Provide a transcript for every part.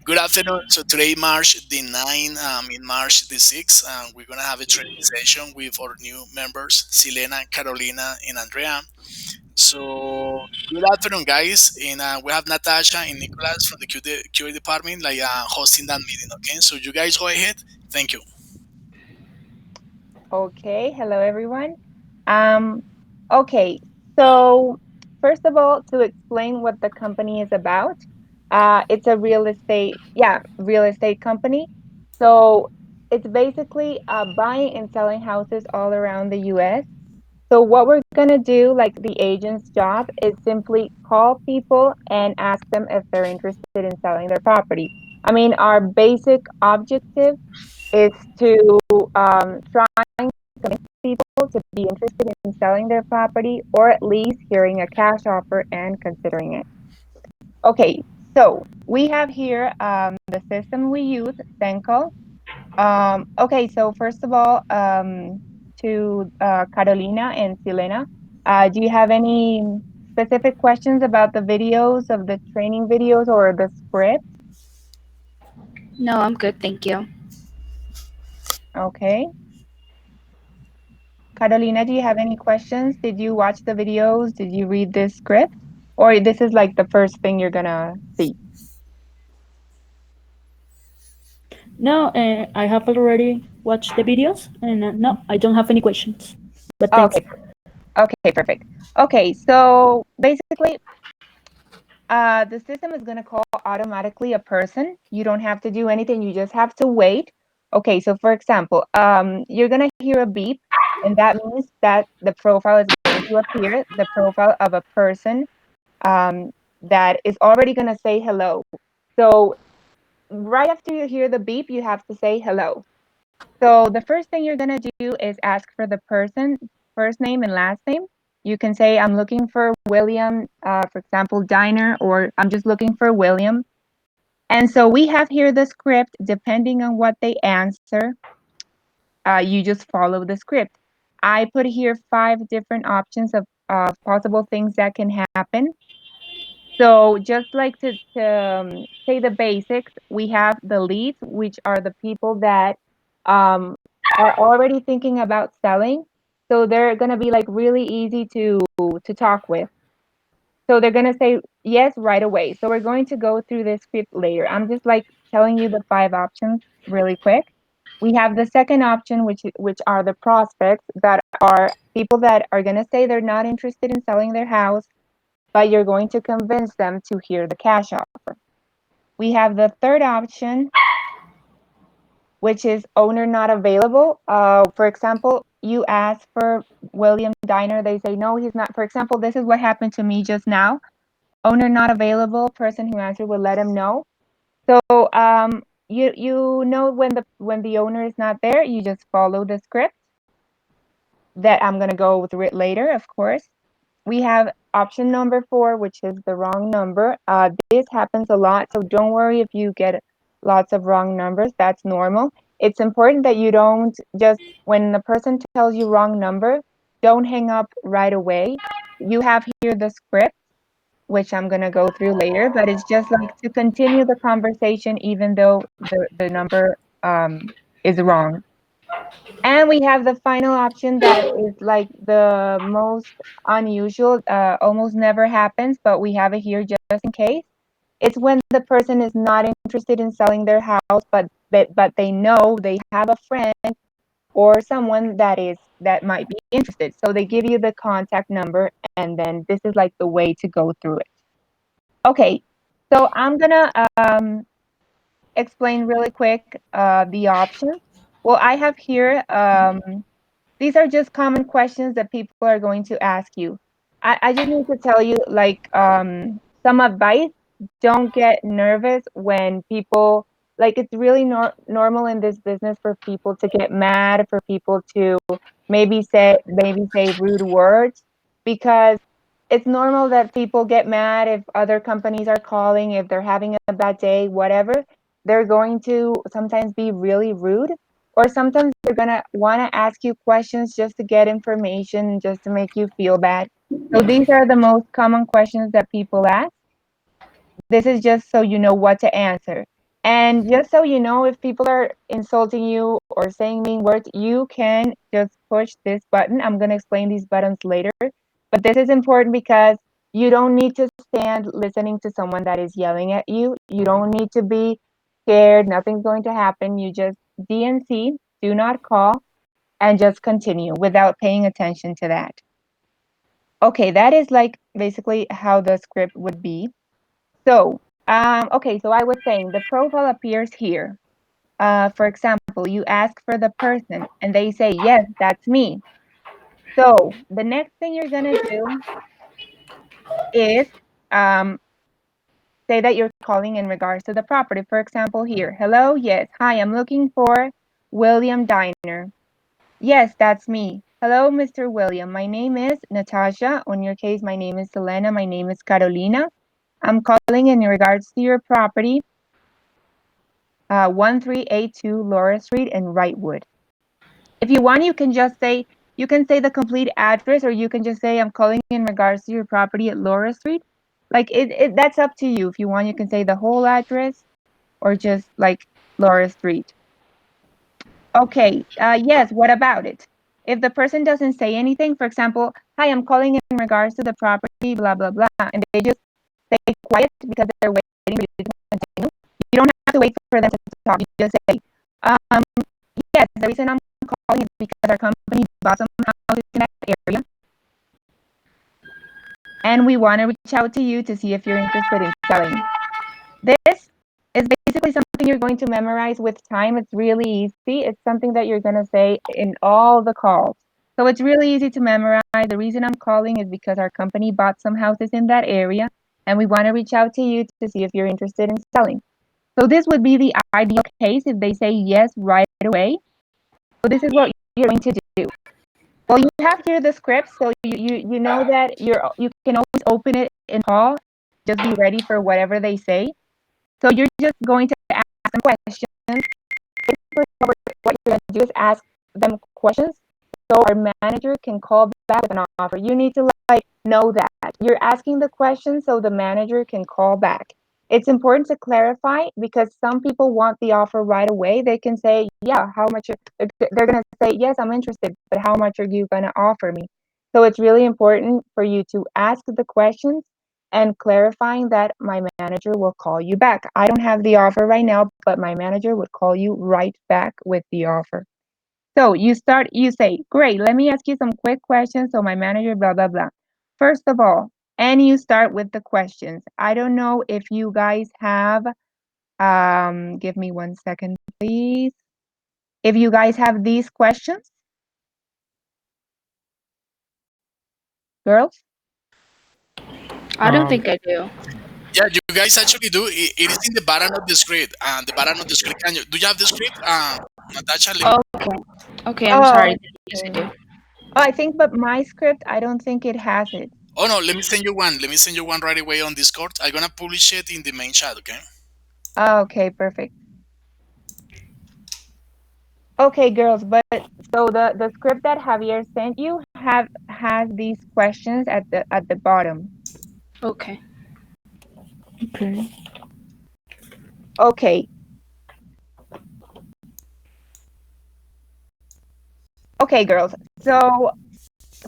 Good afternoon. So today, March the 9th, in March the 6th, we're going to have a training session with our new members, Silena, Carolina, and Andrea. So good afternoon, guys. And we have Natasha and Nicholas from the QA department, hosting that meeting. Okay, so you guys go ahead. Thank you. Okay, hello everyone. Um, okay, so first of all, to explain what the company is about, it's a real estate company. So it's basically buying and selling houses all around the US. So what we're gonna do, like the agent's job, is simply call people and ask them if they're interested in selling their property. I mean, our basic objective is to try people to be interested in selling their property or at least hearing a cash offer and considering it. Okay, so we have here the system we use, Senko. Okay, so first of all, to Carolina and Silena, do you have any specific questions about the videos of the training videos or the script? No, I'm good, thank you. Okay. Carolina, do you have any questions? Did you watch the videos? Did you read this script? Or this is like the first thing you're gonna see? No, I have already watched the videos, and no, I don't have any questions. But thanks. Okay, okay, perfect. Okay, so basically, the system is gonna call automatically a person. You don't have to do anything. You just have to wait. Okay, so for example, you're gonna hear a beep, and that means that the profile is going to appear, the profile of a person that is already gonna say hello. So right after you hear the beep, you have to say hello. So the first thing you're going to do is ask for the person, first name and last name. You can say, I'm looking for William, for example, Diner, or I'm just looking for William. And so we have here the script. Depending on what they answer, you just follow the script. I put here five different options of possible things that can happen. So just like to say the basics, we have the leads, which are the people that um, are already thinking about selling. So they're gonna be like really easy to talk with. So they're gonna say yes right away. So we're going to go through this script later. I'm just like telling you the five options really quick. We have the second option, which are the prospects that are people that are gonna say they're not interested in selling their house, but you're going to convince them to hear the cash offer. We have the third option, which is owner not available. For example, you ask for William Diner, they say no, he's not. For example, this is what happened to me just now. Owner not available. Person who answered will let him know. So you know when the owner is not there, you just follow the script that I'm gonna go through it later, of course. We have option number four, which is the wrong number. This happens a lot, so don't worry if you get lots of wrong numbers. That's normal. It's important that you don't just, when the person tells you wrong number, don't hang up right away. You have here the script, which I'm going to go through later, but it's just like to continue the conversation even though the number is wrong. And we have the final option that is like the most unusual, almost never happens, but we have it here just in case. It's when the person is not interested in selling their house, but they know they have a friend or someone that might be interested. So they give you the contact number, and then this is like the way to go through it. Okay, so I'm gonna explain really quick the options. Well, I have here these are just common questions that people are going to ask you. I just need to tell you, like, some advice. Don't get nervous when people, like, it's really normal in this business for people to get mad, for people to maybe say rude words, because it's normal that people get mad if other companies are calling, if they're having a bad day, whatever. They're going to sometimes be really rude, or sometimes they're gonna want to ask you questions just to get information, just to make you feel bad. So these are the most common questions that people ask. This is just so you know what to answer. And just so you know, if people are insulting you or saying mean words, you can just push this button. I'm going to explain these buttons later. But this is important because you don't need to stand listening to someone that is yelling at you. You don't need to be scared. Nothing's going to happen. You just DNC, do not call, and just continue without paying attention to that. Okay, that is like basically how the script would be. So, okay, so I was saying the profile appears here. For example, you ask for the person and they say, yes, that's me. So the next thing you're going to do is um, say that you're calling in regards to the property. For example, here, hello, yes, hi, I'm looking for William Diner. Yes, that's me. Hello, Mr. William. My name is Natasha. On your case, my name is Selena. My name is Carolina. I'm calling in regards to your property, 1382 Laura Street in Wrightwood. If you want, you can say the complete address, or you can just say, I'm calling in regards to your property at Laura Street. Like that's up to you. If you want, you can say the whole address or just like Laura Street. Okay, yes, what about it? If the person doesn't say anything, for example, hi, I'm calling in regards to the property, blah, blah, blah, and they just stay quiet because they're waiting for you to continue, you don't have to wait for them to talk. You just say, um, yes, the reason I'm calling is because our company bought some houses in that area, and we want to reach out to you to see if you're interested in selling. This is basically something you're going to memorize with time. It's really easy. It's something that you're going to say in all the calls. So it's really easy to memorize. The reason I'm calling is because our company bought some houses in that area and we want to reach out to you to see if you're interested in selling. So this would be the ideal case if they say yes right away. So this is what you're going to do. Well, you have here the script, so you know that you can always open it in call. Just be ready for whatever they say. So you're just going to ask them questions. Basically, what you're going to do is ask them questions so our manager can call back with an offer. You need to like know that. You're asking the question so the manager can call back. It's important to clarify because some people want the offer right away. They can say, yeah, how much they're going to say, yes, I'm interested, but how much are you going to offer me? So it's really important for you to ask the questions and clarifying that my manager will call you back. I don't have the offer right now, but my manager would call you right back with the offer. So you say, great, let me ask you some quick questions. So my manager, blah, blah, blah. First of all, and you start with the questions. I don't know if you guys have, give me 1 second, please. If you guys have these questions, girls. I don't Um, think I do. Yeah, you guys actually do. It is in the bottom of the script. The bottom of the script. Do you have the script? Natasha, let me. Okay. Okay, I'm Oh, sorry. Yes, I okay. do. Oh, I think, but my script, I don't think it has it. Oh no, let me send you one. Let me send you one right away on Discord. I'm gonna publish it in the main chat. Okay. Oh, okay, perfect. Okay, girls, but so the script that Javier sent you have has these questions at the bottom. Okay. okay. Okay. Okay, girls. So,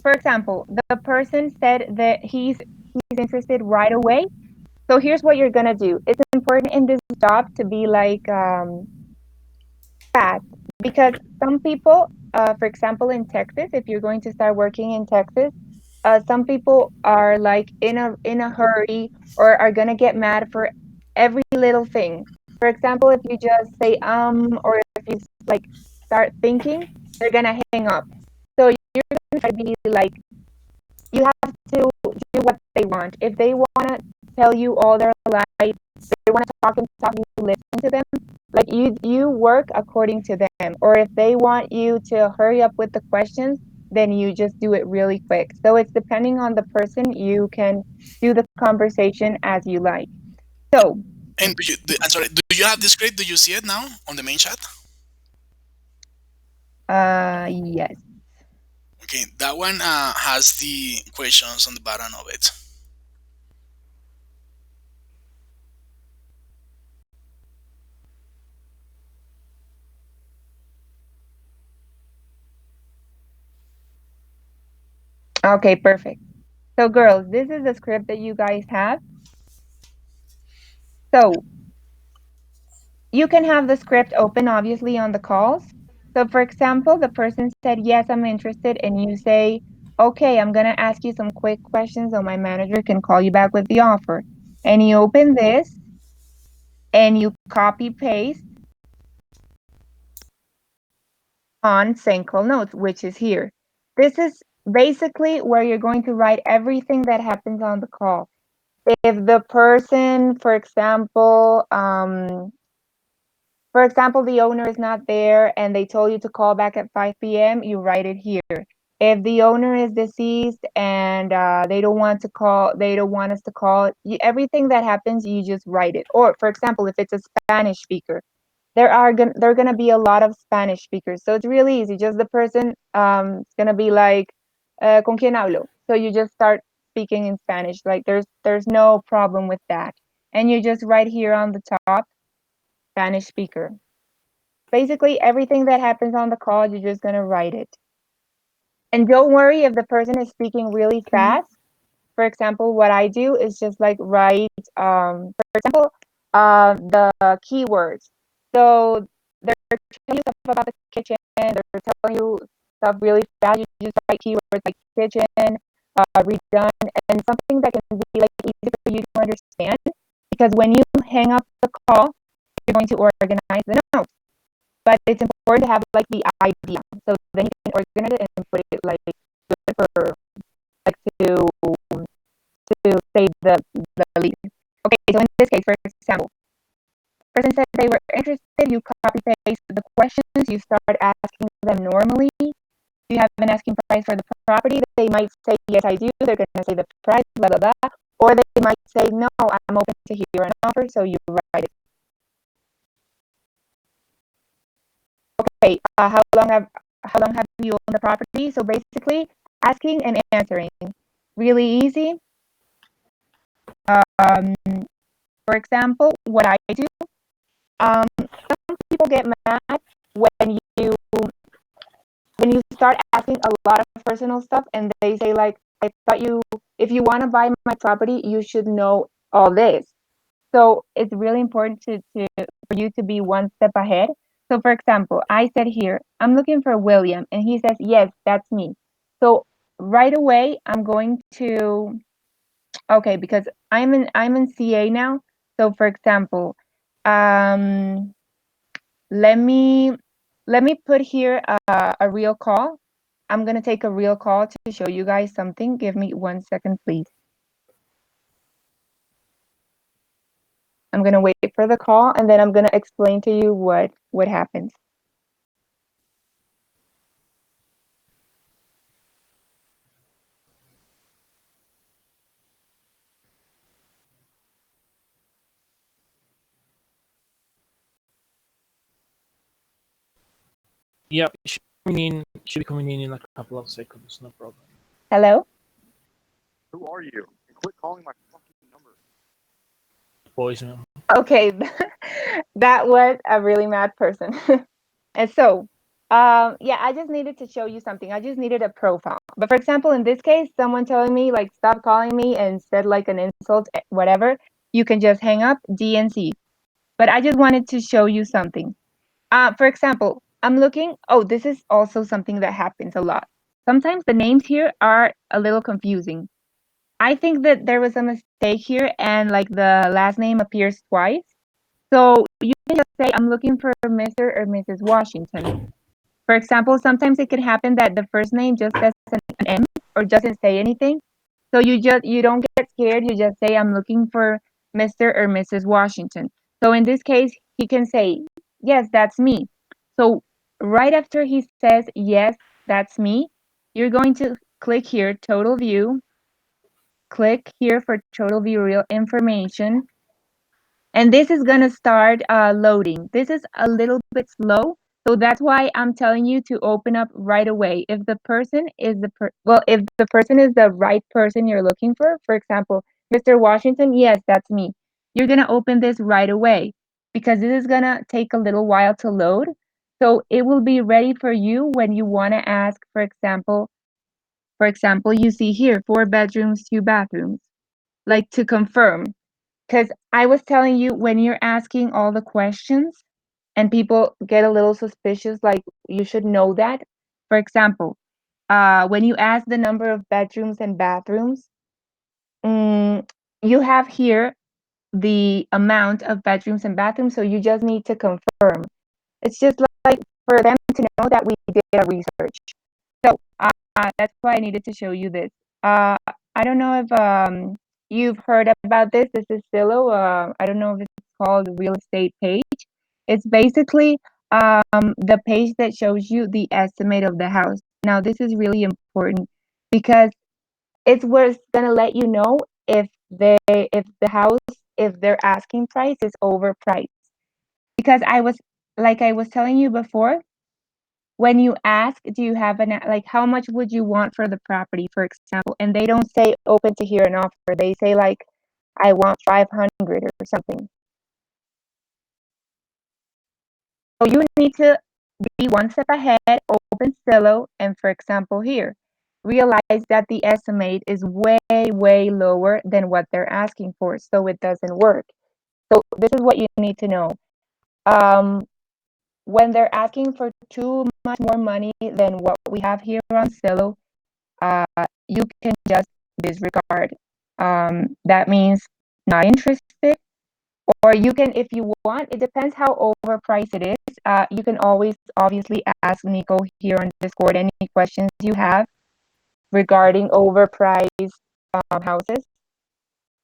for example, the person said that he's interested right away. So here's what you're gonna do. It's important in this job to be like fast because some people, for example, in Texas, if you're going to start working in Texas, some people are like in a hurry or are gonna get mad for every little thing. For example, if you just say or if you like start thinking, they're gonna hang up. So you're gonna try to be like you have to do what they want. If they wanna tell you all their life, they wanna talk, you listen to them. Like you work according to them. Or if they want you to hurry up with the questions, then you just do it really quick. So it's depending on the person, you can do the conversation as you like. So, And I'm sorry. Do you have the script? Do you see it now on the main chat? yes. Okay, that one has the questions on the bottom of it. Okay, perfect. So, girls, this is the script that you guys have. So, you can have the script open, obviously, on the calls. So, for example, the person said, yes, I'm interested, and you say, okay, I'm going to ask you some quick questions so my manager can call you back with the offer. And you open this and you copy paste on Senko Notes, which is here. This is basically where you're going to write everything that happens on the call. If the person, for example, the owner is not there and they told you to call back at 5 p.m., you write it here. If the owner is deceased and they don't want to call, they don't want us to call, everything that happens, you just write it. Or, for example, if it's a Spanish speaker, there are gonna be a lot of Spanish speakers, so it's really easy. Just the person is gonna be like, "Con quién hablo?" So you just start speaking in Spanish. Like there's no problem with that, and you just write here on the top, Spanish speaker. Basically, everything that happens on the call, you're just gonna write it. And don't worry if the person is speaking really Okay. fast. For example, what I do is just like write, for example, the keywords. So they're telling you stuff about the kitchen. They're telling you stuff really fast. You just write keywords like kitchen, redone, and something that can be like easy for you to understand. Because when you hang up the call, you're going to organize the notes. But it's important to have like the idea, so then you can organize it and put it like good for like to save the lead. Okay, so in this case, for example, person said they were interested, you copy paste the questions, you start asking them normally. Do you have an asking price for the property? They might say, yes, I do. They're going to say the price, blah, blah, blah. Or they might say, no, I'm open to hear an offer. So you write it. Okay, how long have you owned the property? So basically, asking and answering. Really easy. Um, for example, what I do, some people get mad when you start asking a lot of personal stuff and they say like, I thought you, if you want to buy my property, you should know all this. So it's really important for you to be one step ahead. So for example, I said here, I'm looking for William, and he says, yes, that's me. So right away I'm going to, okay, because I'm in CA now. So for example, um let me put here a real call. I'm gonna take a real call to show you guys something. Give me 1 second, please. I'm gonna wait for the call and then I'm gonna explain to you what happens. Yeah, it should be coming in a couple of seconds, no problem. Hello? Who are you? And quit calling my fucking number. Voicemail. Okay, that was a really mad person. And so, yeah, I just needed to show you something. I just needed a profile. But for example, in this case, someone telling me like stop calling me and said like an insult, whatever, you can just hang up DNC. But I just wanted to show you something. For example, I'm looking. Oh, this is also something that happens a lot. Sometimes the names here are a little confusing. I think that there was a mistake here and like the last name appears twice. So you can just say, I'm looking for Mr. or Mrs. Washington. For example, sometimes it can happen that the first name just says an M or doesn't say anything. So you don't get scared. You just say, I'm looking for Mr. or Mrs. Washington. So in this case, he can say, yes, that's me. So right after he says, yes, that's me, you're going to click here, total view, click here for total view real information, and this is going to start loading. This is a little bit slow, so that's why I'm telling you to open up right away. If the person is if the person is the right person you're looking for example, Mr. Washington, yes, that's me. You're going to open this right away because this is going to take a little while to load. So it will be ready for you when you want to ask, for example, For example, you see here 4 bedrooms, 2 bathrooms, like to confirm. Because I was telling you, when you're asking all the questions and people get a little suspicious, like you should know that. For example, when you ask the number of bedrooms and bathrooms, you have here the amount of bedrooms and bathrooms, so you just need to confirm. It's just like for them to know that we did our research. So that's why I needed to show you this. I don't know if you've heard about this. This is Zillow. I don't know if it's called real estate page. It's basically the page that shows you the estimate of the house. Now, this is really important because it's what's gonna let you know if if the house, if their asking price is overpriced. Because I was telling you before, when you ask, do you have an like how much would you want for the property, for example, and they don't say open to hear an offer. They say like I want 500 or something. So you need to be one step ahead, open Zillow, and for example here, realize that the estimate is way, way lower than what they're asking for, so it doesn't work. So this is what you need to know. Um, when they're asking for too much more money than what we have here on Zillow, uh, you can just disregard. That means not interested, or you can, if you want, it depends how overpriced it is. You can always obviously ask Nico here on Discord any questions you have regarding overpriced houses.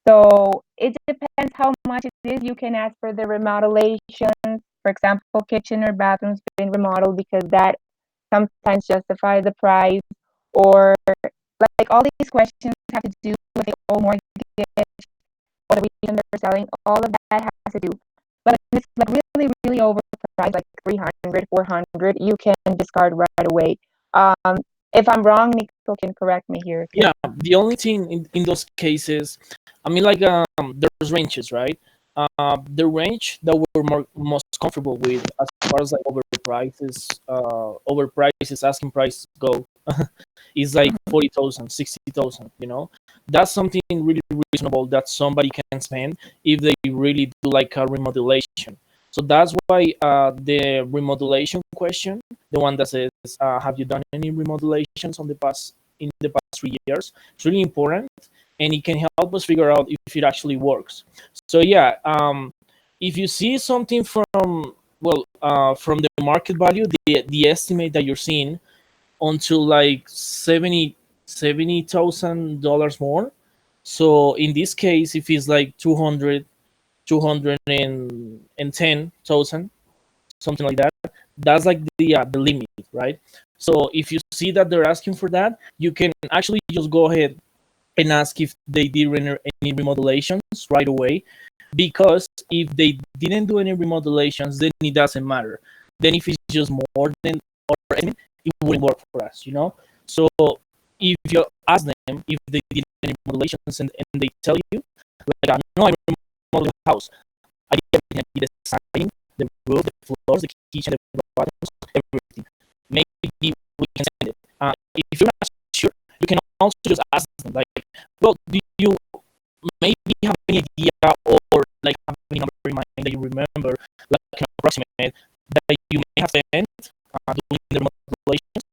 So it depends how much it is. You can ask for the remodelations, for example, kitchen or bathrooms being remodeled because that sometimes justify the price, or like all these questions have to do with the old mortgage or the reason they're selling. All of that has to do. But when it's like really, really overpriced, like 300, 400, you can discard right away. Um, if I'm wrong, Nico can correct me here. Okay? Yeah, the only thing in those cases, I mean, like there's ranges, right? The range that we're most comfortable with as far as like overprices, asking prices go, is like Mhm. 40,000, 60,000. That's something really reasonable that somebody can spend if they really do like a remodelation. So that's why the remodelation question, the one that says, "Have you done any remodelations in the past 3 years?" It's really important, and it can help us figure out if it actually works. So yeah, if you see something from the market value, the estimate that you're seeing until like $70,000 more. So in this case, if it's like 210,000, something like that, that's like the limit, right? So if you see that they're asking for that, you can actually just go ahead and ask if they did any remodelations right away, because if they didn't do any remodelations, then it doesn't matter. Then if it's just more than or anything, it wouldn't work for us. So if you ask them if they did any remodelations, and they tell you like, no, I remodeled the house, I did everything, I did the siding, the roof, the floors, the kitchen, the bathrooms, everything. Maybe we can send it. If you're not sure, you can also just ask them like, well, do you maybe have any idea, or like have any number in mind that you remember, like an approximate, that you may have spent doing the modulations,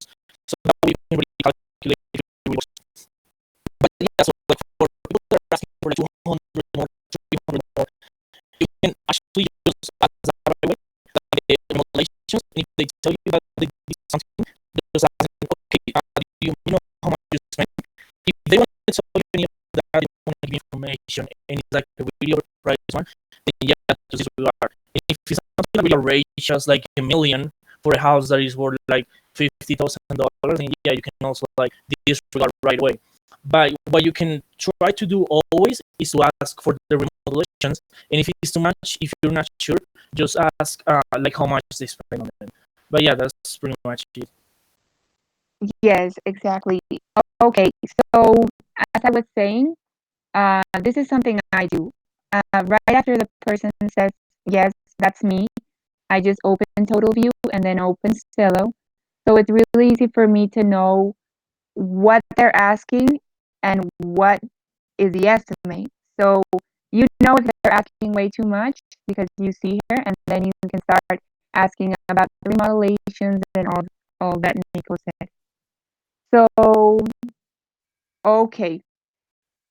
so that way you can really calculate if it works. But yeah, so like for people that are asking for like 200 more, 300 more, you can actually just ask that right away, like the modulations, and if they tell you that they did something, just ask them, okay, do you know how much you spent? If they want to tell you any of that, they want to give you information, and it's like a really overpriced one, then yeah, just disregard. And if it's something that really outrageous, like a million for a house that is worth like $50,000, then yeah, you can also like disregard right away. But what you can try to do always is to ask for the remodelations, and if it's too much, if you're not sure, just ask like how much they spend on it. But yeah, that's pretty much it. Yes, exactly. Okay, so as I was saying, this is something I do. Right after the person says, yes, that's me, I just open Total View and then open Zillow. So it's really easy for me to know what they're asking and what is the estimate. So you know if they're asking way too much because you see here, and then you can start asking about the remodelations and all that Nico said. So okay,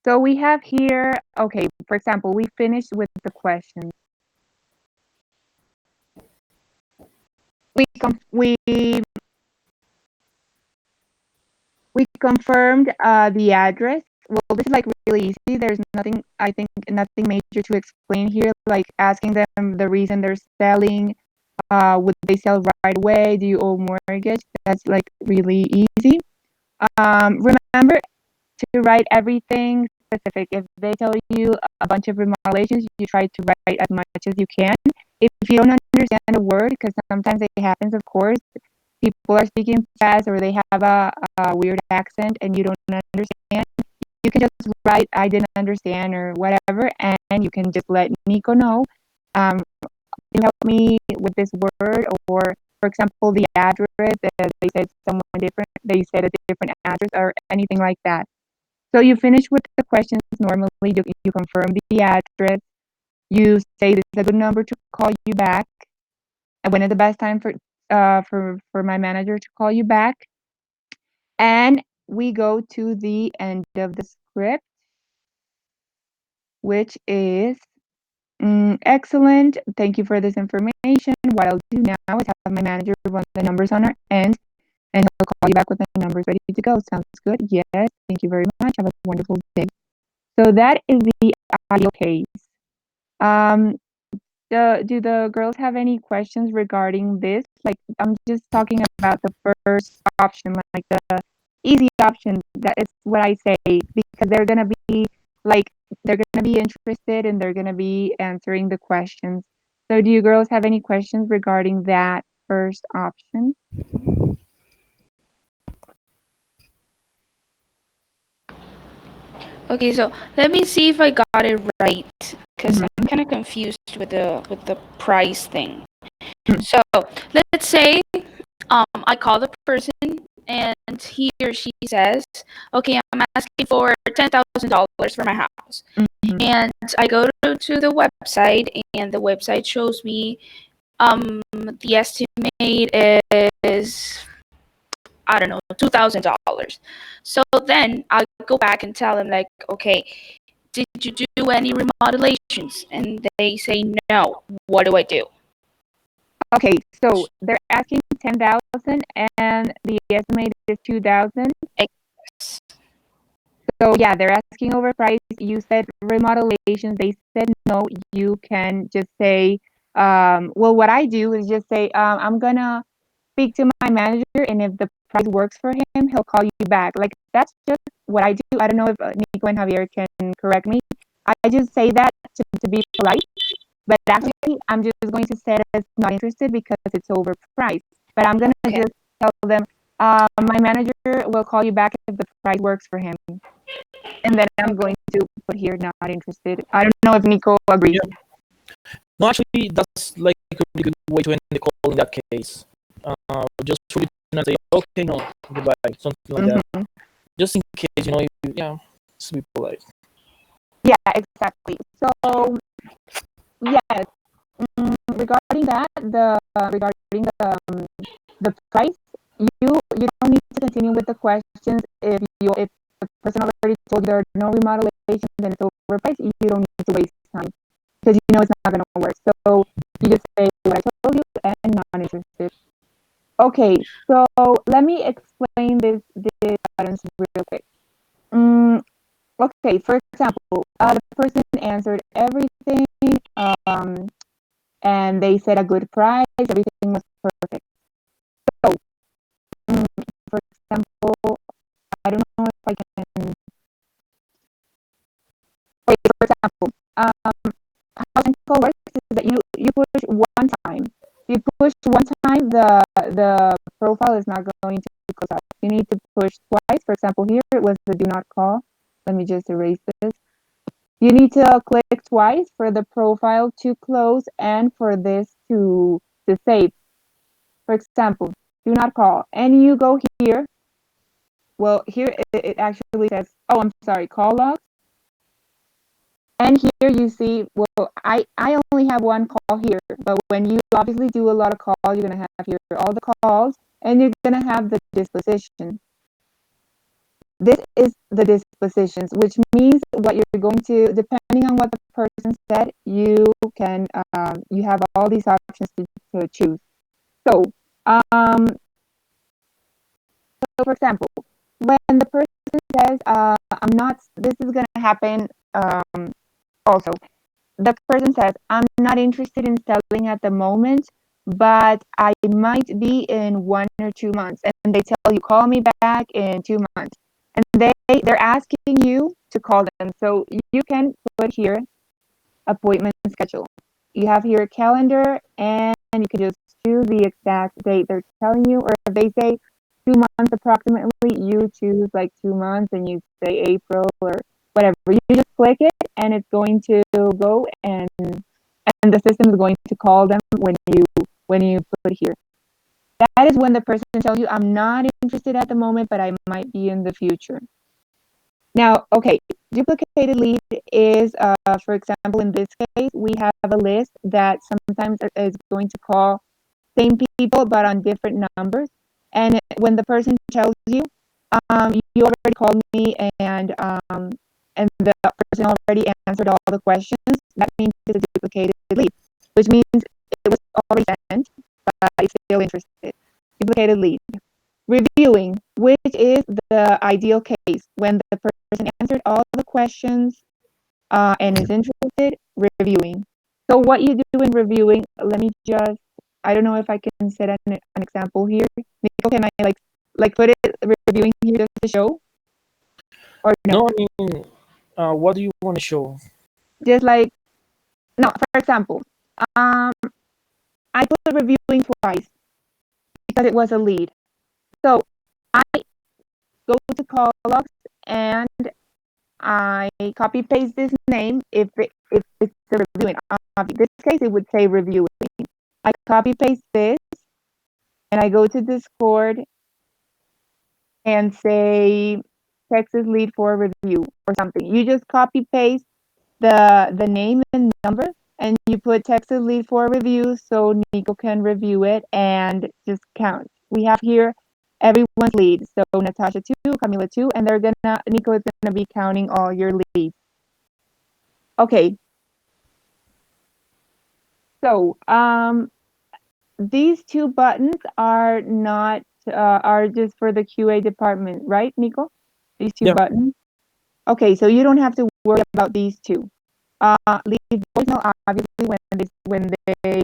so we have here. Okay, for example, we finished with the questions. We confirmed the address. Well, this is like really easy. There's nothing, I think, nothing major to explain here. Like asking them the reason they're selling. Would they sell right away? Do you owe mortgage? That's like really easy. Remember to write everything specific. If they tell you a bunch of remodelations, you try to write as much as you can. If you don't understand a word, because sometimes it happens, of course, people are speaking fast or they have a weird accent and you don't understand, you can just write I didn't understand or whatever, and you can just let Nico know. You help me with this word, or for example, the address, they said someone different, they said a different address or anything like that. So you finish with the questions normally, you confirm the address, you say this is a good number to call you back, and when is the best time for my manager to call you back, and we go to the end of the script, which is excellent. Thank you for this information. What I'll do now is have my manager run the numbers on our end, and he'll call you back with the numbers ready to go. Sounds good? Yes. Thank you very much. Have a wonderful day. So that is the audio case. Um, do the girls have any questions regarding this? Like, I'm just talking about the first option, like the easy option. That is what I say, because they're gonna be like, they're gonna be interested and they're gonna be answering the questions. So do you girls have any questions regarding that first option? Okay, so let me see if I got it right, because Mhm. I'm kind of confused with the price thing. So let's say I call the person and he or she says, okay, I'm asking for $10,000 for my house. Mhm. And I go to the website, and the website shows me the estimate is, I don't know, $2,000. So then I go back and tell them, like, okay, did you do any remodelations? And they say no. What do I do? Okay, so they're asking 10,000 and the estimate is 2,000. Yes. So yeah, they're asking overpriced. You said remodelations. They said no. You can just say, well, what I do is just say, I'm gonna speak to my manager, and if the price works for him, he'll call you back. Like that's just what I do. I don't know if Nico and Javier can correct me. I just say that to be polite, but actually, I'm just going to say as not interested because it's overpriced. But I'm gonna Okay. just tell them, my manager will call you back if the price works for him. And then I'm Okay. going to put here not interested. I don't know if Nico agrees. Yeah. No, actually, that's like a really good way to end the call in that case. Just for you to say, okay, no, goodbye, something like that. Mhm. Just in case, yeah, just be polite. Yeah, exactly. So yes, regarding that, regarding the price, you don't need to continue with the questions if the person already told you there are no remodelations and it's overpriced. You don't need to waste time because you know it's not going to work. So you just say what I told you and not interested. Okay, so let me explain this patterns real quick. Mm, okay, for example, the person answered everything, um, and they said a good price. Everything was perfect. So, mm, for example, I don't know if I can. Wait, for example, how Central works is that you push one time. If you push one time, the profile is not going to close out. You need to push twice. For example, here it was the do not call. Let me just erase this. You need to click twice for the profile to close and for this to save. For example, do not call, and you go here well, here it actually says, oh, I'm sorry, call logs. And here you see, well, I only have one call here, but when you obviously do a lot of calls, you're going to have here all the calls and you're going to have the disposition. This is the dispositions, which means what you're going to, depending on what the person said, you can, you have all these options to choose. So, so for example, when the person says, I'm not, this is going to happen also. The person says, I'm not interested in selling at the moment, but I might be in 1 or 2 months. And they tell you, call me back in 2 months. And they're asking you to call them. So you can put here appointment schedule. You have here a calendar and you can just choose the exact date they're telling you. Or if they say 2 months approximately, you choose like 2 months and you say April or whatever. You just click it and it's going to go and the system is going to call them when you put here. That is when the person tells you, I'm not interested at the moment, but I might be in the future. Now, okay, duplicated lead is, for example, in this case, we have a list that sometimes is going to call same people but on different numbers. And when the person tells you, you already called me and the person already answered all the questions, that means it's a duplicated lead, which means it was already sent, but it's still interested. Duplicated lead. Reviewing, which is the ideal case when the person answered all the questions and is interested, reviewing. So what you do in reviewing, let me just, I don't know if I can set an example here. Nico, can I like put it reviewing here just to show or no? No, I mean, what do you want to show? Just like, no, for example, um, I put reviewing twice because it was a lead. So I go to call logs and I copy paste this name if it's a reviewing. In this case, it would say reviewing. I copy paste this and I go to Discord and say Texas lead for review or something. You just copy paste the name and number and you put Texas lead for review so Nico can review it and just count. We have here everyone's lead. So Natasha 2, Camila 2, and Nico is gonna be counting all your leads. Okay, so these two buttons are not are just for the QA department, right, Nico? These two Yeah. buttons. Okay, so you don't have to worry about these two. Leave voicemail obviously when they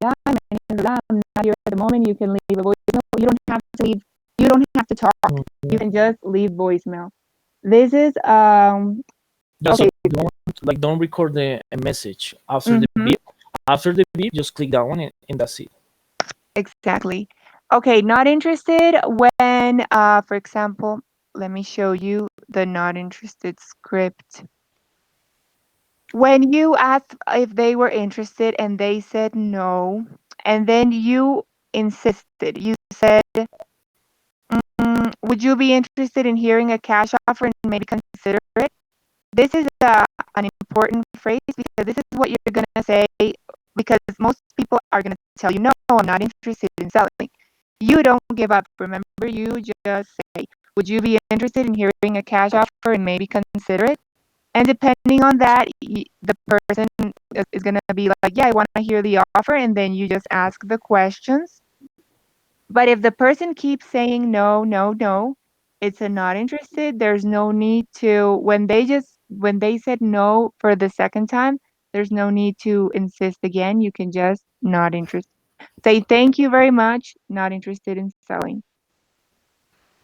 yeah, my name is Lam, I'm not here at the moment. You can leave a voicemail. You don't have to leave. You don't have to talk. You Mhm. can just leave voicemail. This is Yeah, so okay. don't record a message after the Mm-hmm. beep. After the beep, just click that one and that's it. Exactly. Okay, not interested when, for example, let me show you the not interested script. When you asked if they were interested and they said no, and then you insisted, you said, would you be interested in hearing a cash offer and maybe consider it? This is an important phrase because this is what you're going to say because most people are going to tell you, no, I'm not interested in selling. You don't give up. Remember, you just say, would you be interested in hearing a cash offer and maybe consider it? And depending on that, the person is going to be like, yeah, I want to hear the offer. And then you just ask the questions. But if the person keeps saying no, no, no, it's a not interested. There's no need to, when they said no for the second time, there's no need to insist again. You can just not interested. Say thank you very much, not interested in selling.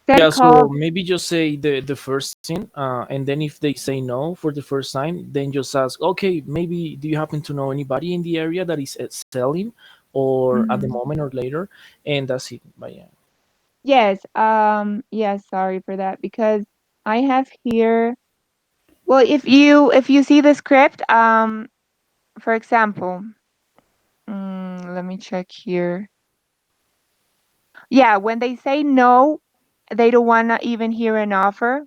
Set Yeah, call. so maybe just say the first thing, and then if they say no for the first time, then just ask, okay, maybe do you happen to know anybody in the area that is selling, or at the Mhm. moment or later, and that's it. But yeah, Yes, yes, sorry for that because I have here, well, if you see the script, for example, let me check here. Yeah, when they say no, They don't want to even hear an offer.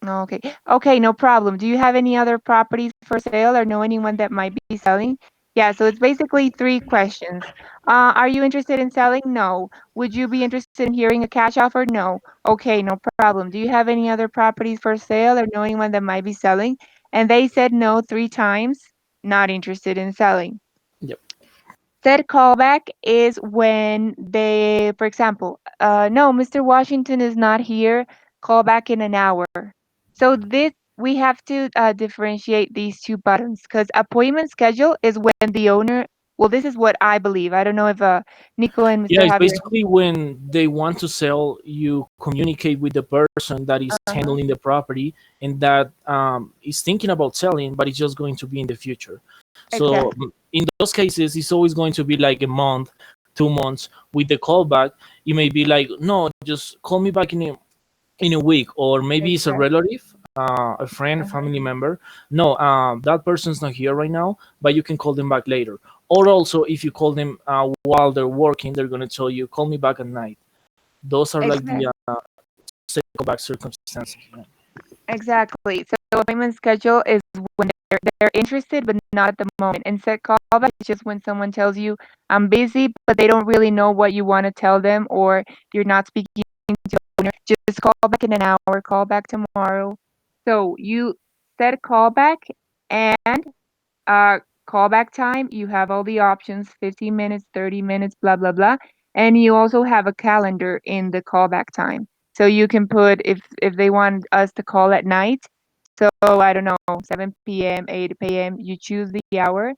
Okay. Okay, no problem. Do you have any other properties for sale or know anyone that might be selling? Yeah, so it's basically three questions. Are you interested in selling? No. Would you be interested in hearing a cash offer? No. Okay, no problem. Do you have any other properties for sale or know anyone that might be selling? And they said no 3 times, not interested in selling. Yep. Said callback is when they, for example, no, Mr. Washington is not here. Call back in an hour. So this we have to differentiate these two buttons because appointment schedule is when the owner. Well, this is what I believe. I don't know if Nico and Yeah, Mr. it's Javier. basically when they want to sell, you communicate with the person that is Uh-huh. handling the property and that is thinking about selling, but it's just going to be in the future. So Exactly. in those cases, it's always going to be like a month, 2 months. With the callback, it may be like, no, just call me back in a week, or maybe it's a Exactly. relative, a friend, a Uh-huh. family member. No, that person's not here right now, but you can call them back later. Or also, if you call them while they're working, they're gonna tell you, call me back at night. Those are like the Exactly. say callback circumstances. Yeah. Exactly. So appointment schedule is when they're interested but not at the moment. And set callback is just when someone tells you I'm busy, but they don't really know what you want to tell them or you're not speaking to the owner. Just call back in an hour, call back tomorrow. So you set callback and uh, callback time, you have all the options 15 minutes, 30 minutes, blah, blah, blah. And you also have a calendar in the callback time. So you can put if they want us to call at night, so I don't know, 7 p.m., 8 p.m., you choose the hour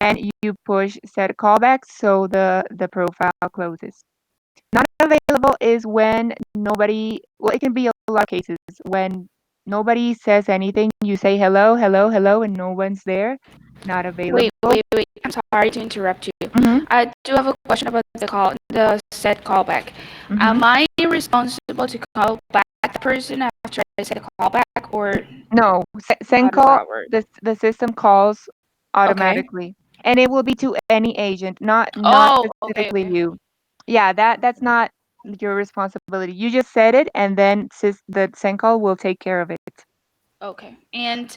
and you push set callback so the profile closes. Not available is when nobody, well, it can be a lot of cases when nobody says anything. You say hello, hello, hello, and no one's there. Not available. Wait. I'm sorry to interrupt you. Mm-hmm. I do have a question about the set callback. Mm-hmm. Am I responsible to call back the person after I set a callback, or No, how send does call. that work? The system calls Okay. automatically, and it will be to any agent, not Oh, specifically okay. you. Yeah, that's not your responsibility. You just said it, and then the send call will take care of it. Okay. And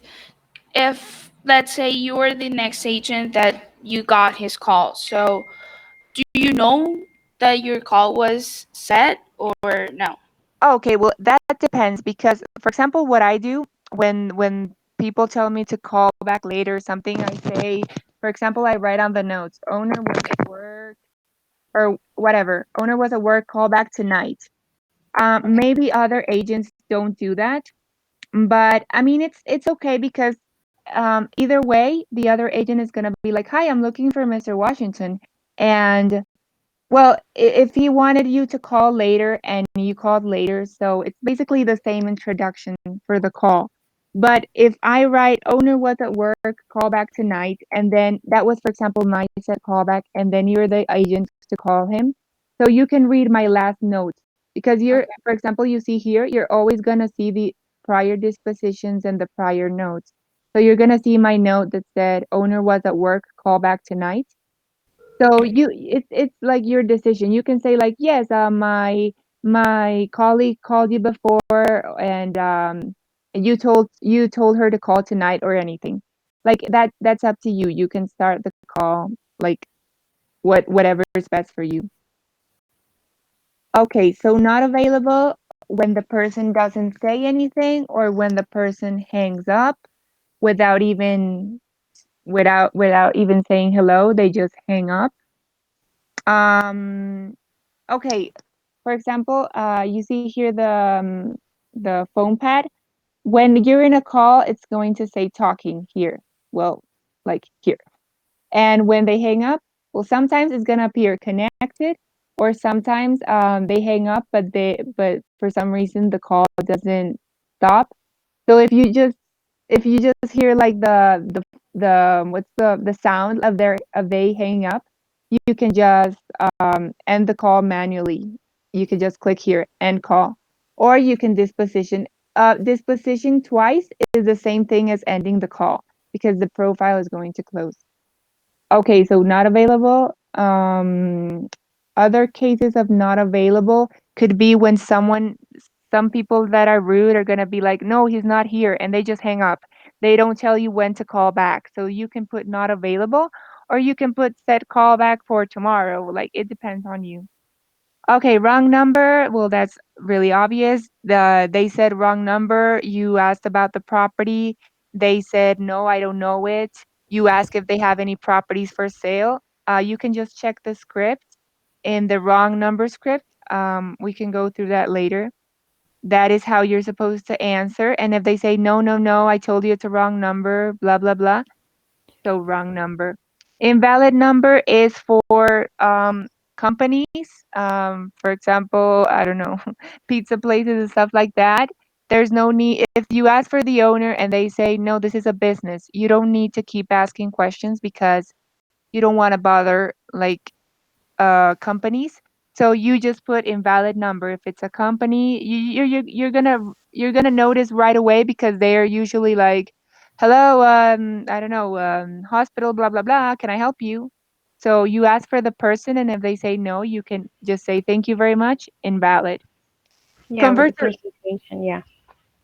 if, let's say, you're the next agent that you got his call, so do you know that your call was set or no? Okay, well, that depends because, for example, what I do when people tell me to call back later or something, I say, for example, I write on the notes, owner was at work or whatever. Owner was at work, call back tonight. Okay. Maybe other agents don't do that, but I mean, it's okay because either way, the other agent is gonna be like, "Hi, I'm looking for Mr. Washington," and well, if he wanted you to call later and you called later, so it's basically the same introduction for the call. But if I write owner was at work, call back tonight, and then that was, for example, my set callback, and then you're the agent to call him. So you can read my last note because you're, Okay. for example, you see here, you're always gonna see the prior dispositions and the prior notes. So you're gonna see my note that said owner was at work, call back tonight. So it's like your decision. You can say like, yes, my colleague called you before, and you told her to call tonight or anything. Like that's up to you. You can start the call like whatever is best for you. Okay, so not available when the person doesn't say anything or when the person hangs up without even without even saying hello, they just hang up. Um Okay, for example, you see here the phone pad. When you're in a call, it's going to say talking here. Well, like here. And when they hang up, well, sometimes it's gonna appear connected, or sometimes they hang up, but for some reason the call doesn't stop. So if you just hear like the what's the sound of they hanging up, you can just end the call manually. You can just click here end call, or you can disposition. Disposition twice is the same thing as ending the call because the profile is going to close. Okay, so not available. Other cases of not available. could be when some people that are rude are going to be like, no, he's not here, and they just hang up. They don't tell you when to call back. So you can put not available, or you can put set call back for tomorrow. Like, it depends on you. Okay, wrong number. Well, that's really obvious. They said wrong number. You asked about the property. They said no, I don't know it. You ask if they have any properties for sale. You can just check the script in the wrong number script. We can go through that later. That is how you're supposed to answer. And if they say no, no, no, I told you it's a wrong number, blah blah blah. So wrong number. Invalid number is for companies. For example, I don't know, pizza places and stuff like that. There's no need if you ask for the owner and they say no, this is a business. You don't need to keep asking questions because you don't want to bother like companies. So you just put invalid number. If it's a company, you're gonna notice right away because they are usually like, "Hello, I don't know, hospital, blah blah blah. Can I help you?" So you ask for the person, and if they say no, you can just say thank you very much, invalid. Yeah, with the Convert to pronunciation. Yeah.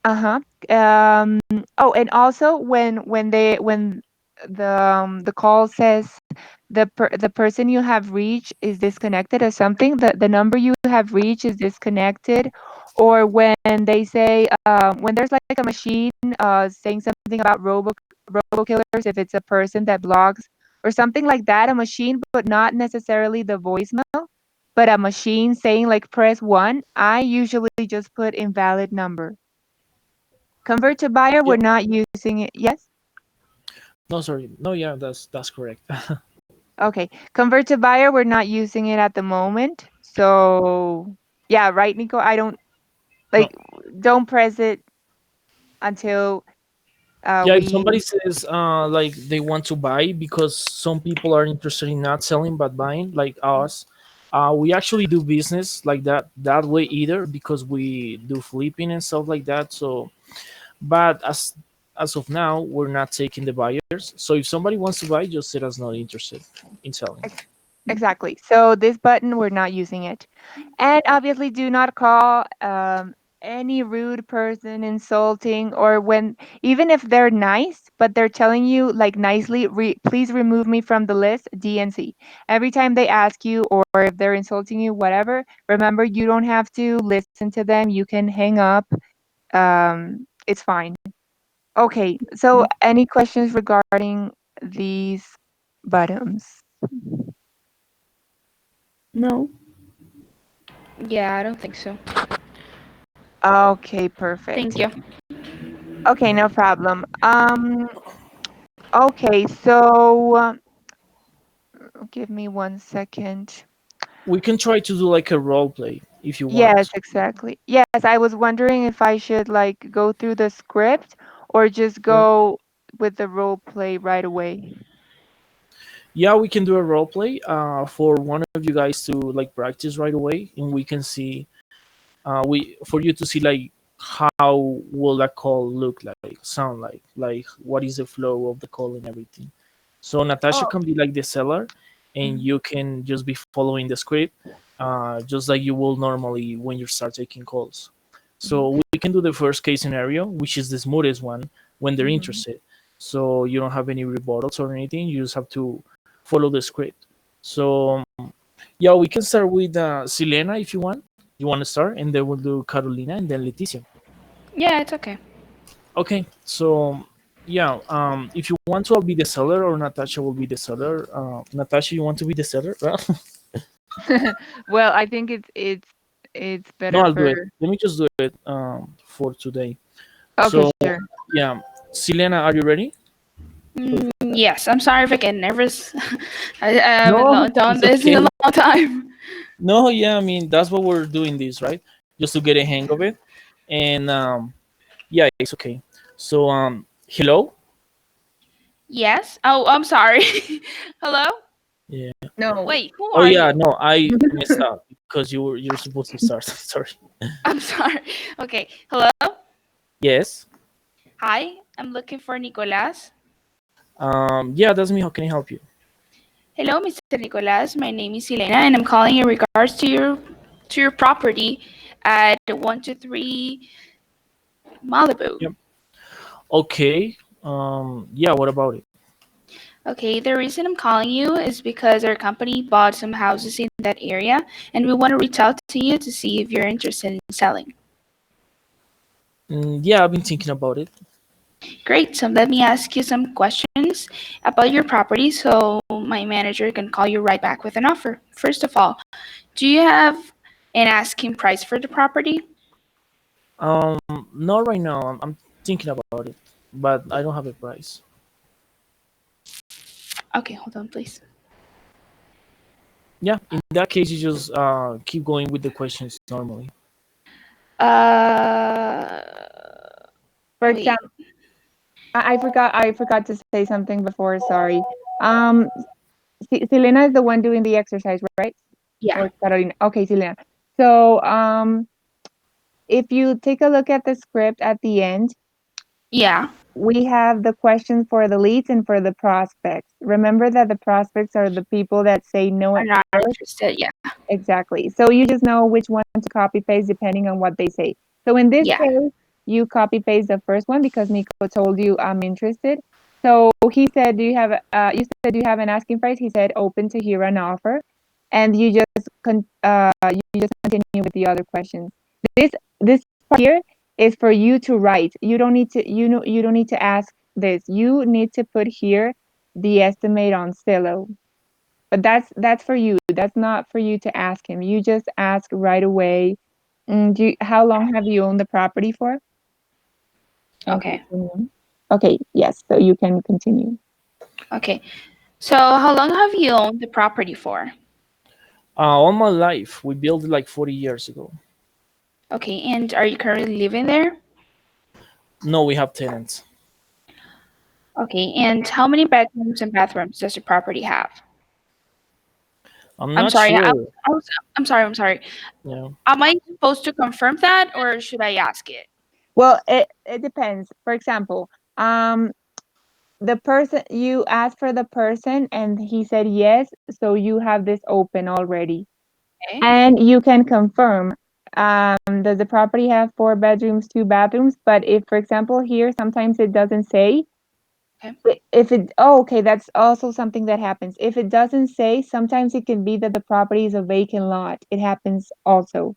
uh-huh. Um, oh, and also when the call says the person you have reached is disconnected or something, the number you have reached is disconnected, or when they say when there's like a machine saying something about robo killers, if it's a person that blogs or something like that, a machine, but not necessarily the voicemail, but a machine saying like press one, I usually just put invalid number. Convert to buyer, Yeah. we're not using it. Yes? No, sorry. No, yeah, that's correct. Okay. Convert to buyer, we're not using it at the moment. So, yeah, right, Nico? I don't No. like don't press it until Yeah, if we somebody says like they want to buy because some people are interested in not selling but buying, like us, we actually do business like that way either because we do flipping and stuff like that. So, but as of now, we're not taking the buyers. So if somebody wants to buy, just say us not interested in selling. ex- exactly. So this button, we're not using it. And obviously, do not call any rude person insulting, or when, even if they're nice, but they're telling you like nicely, please remove me from the list, DNC. Every time they ask you, or if they're insulting you, whatever, remember you don't have to listen to them. You can hang up. It's fine. Okay, so any questions regarding these buttons? No. Yeah, I don't think so. Okay, Thank perfect. you. Okay, no problem. Okay, so give me 1 second. We can try to do like a role play if you Yes, want. exactly. Yes, I was wondering if I should like go through the script or just Yeah. go with the role play right away. Yeah, we can do a role play for one of you guys to like practice right away, and we can see we for you to see like how will that call look like, sound like what is the flow of the call and everything. So Natasha Oh, can be like the seller, and mhm, you can just be following the script, just like you will normally when you start taking calls. mhm, So we can do the first case scenario, which is the smoothest one when they're mhm. interested. So you don't have any rebuttals or anything. You just have to follow the script. So yeah, we can start with Silena if you want. You want to start, and then we'll do Carolina and then Leticia. Yeah, it's okay. Okay, so yeah, if you want to, I'll be the seller, or Natasha will be the seller. Natasha, you want to be the seller? Well, I think it's No, better I'll do for. it. Let me just do it for today. Okay, So sure. yeah, Silena, are you ready? Yes, I'm sorry if I get nervous. I haven't No, done it's this in a okay. long time. No, yeah, I mean that's what we're doing this, right? Just to get a hang of it, and yeah, it's okay. So hello. Yes. Oh, I'm sorry. Hello? Yeah. No. Wait, who Oh are yeah, you? no, I messed up because you're supposed to start. Sorry. I'm sorry. Okay. Hello? Yes. Hi, I'm looking for Nicolas. Yeah, that's me. How can I help you? Hello, Mr. Nicolas. My name is Elena, and I'm calling in regards to your to your property at 123 Malibu. Yep. Okay. Yeah. What about it? Okay, the reason I'm calling you is because our company bought some houses in that area and we want to reach out to you to see if you're interested in selling. Yeah, I've been thinking about it. Great, so let me ask you some questions about your property so my manager can call you right back with an offer. First of all, do you have an asking price for the property? Um, Not right now. I'm thinking about it, but I don't have a price. Okay, hold on, please. Yeah. In that case, you just keep going with the questions normally. Uh, For wait, example, I forgot to say something before. Sorry. Selena is the one doing the exercise, right? yeah, Or Carolina? Okay, Selena. So, if you take a look at the script at the end, yeah, we have the questions for the leads and for the prospects. Remember that the prospects are the people that say no at I'm not first. interested. Yeah, Exactly. So you just know which one to copy paste depending on what they say. So in this yeah, case, you copy paste the first one because Nico told you I'm interested. So he said, "Do you have you said do you have an asking price?" He said, "Open to hear an offer," and you just continue with the other questions. This part here is for you to write. You don't need to you don't need to ask this. You need to put here the estimate on Zillow. But that's for you. That's not for you to ask him. You just ask right away. How long have you owned the property for? And okay, continue. Okay, yes. So you can continue. okay. So, how long have you owned the property for? All my life, we built it like 40 years ago. Okay, and are you currently living there? No, we have tenants. Okay, and how many bedrooms and bathrooms does the property have? I'm I'm not sorry, sure. I'm sorry. You know. Am I supposed to confirm that or should I ask it? Well, it depends. For example, the person you asked for the person and he said yes, so you have this open already. Okay, And you can confirm, does the property have 4 bedrooms, 2 bathrooms? But if, for example, here sometimes it doesn't say. okay, If it, oh, okay, that's also something that happens. If it doesn't say, sometimes it can be that the property is a vacant lot. It happens also.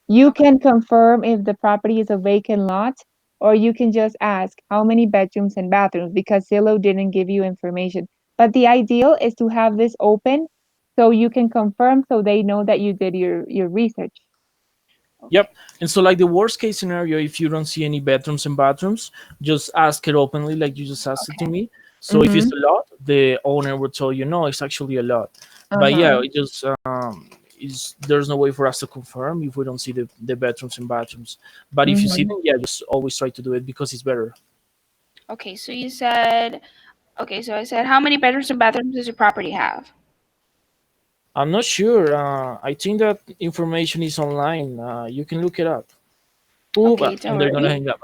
You okay, can confirm if the property is a vacant lot, or you can just ask how many bedrooms and bathrooms because Zillow didn't give you information. But the ideal is to have this open so you can confirm so they know that you did your research. okay, Yep. And so, like the worst case scenario, if you don't see any bedrooms and bathrooms, just ask it openly, like you just asked it to okay, me. So if Mm-hmm. it's a lot, the owner will tell you, no, it's actually a lot. But Uh-huh. yeah, it just is there's no way for us to confirm if we don't see the bedrooms and bathrooms. But if you see Mm-hmm. them, yeah, just always try to do it because it's better. okay. So you said, okay, so I said, how many bedrooms and bathrooms does your property have? I'm not sure. I think that information is online. You can look it up. Ooh, Okay, don't and they're gonna worry. hang up.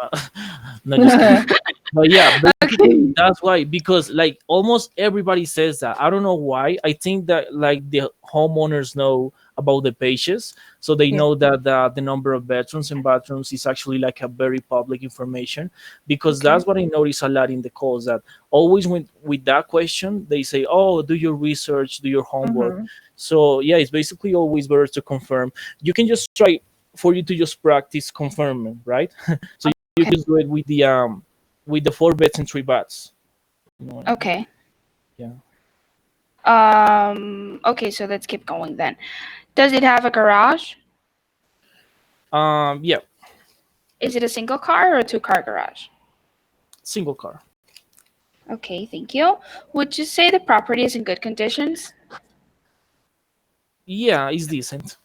No, just kidding. But yeah, basically Okay, that's why, because like almost everybody says that. I don't know why. I think that like the homeowners know about the pages, so they Yeah. know that the number of bedrooms and bathrooms is actually like a very public information. Because okay, that's what I notice a lot in the calls, that always when with that question they say, "Oh, do your research, do your homework." Mm-hmm. So yeah, it's basically always better to confirm. You can just try for you to just practice confirming, right? So you okay, can do it with the 4 beds and 3 baths. You know what I mean? okay. Yeah. Okay, so let's keep going then. Does it have a garage? Yeah. Is it a single car or a two-car garage? Single car. Okay, thank you. Would you say the property is in good conditions? Yeah, it's decent.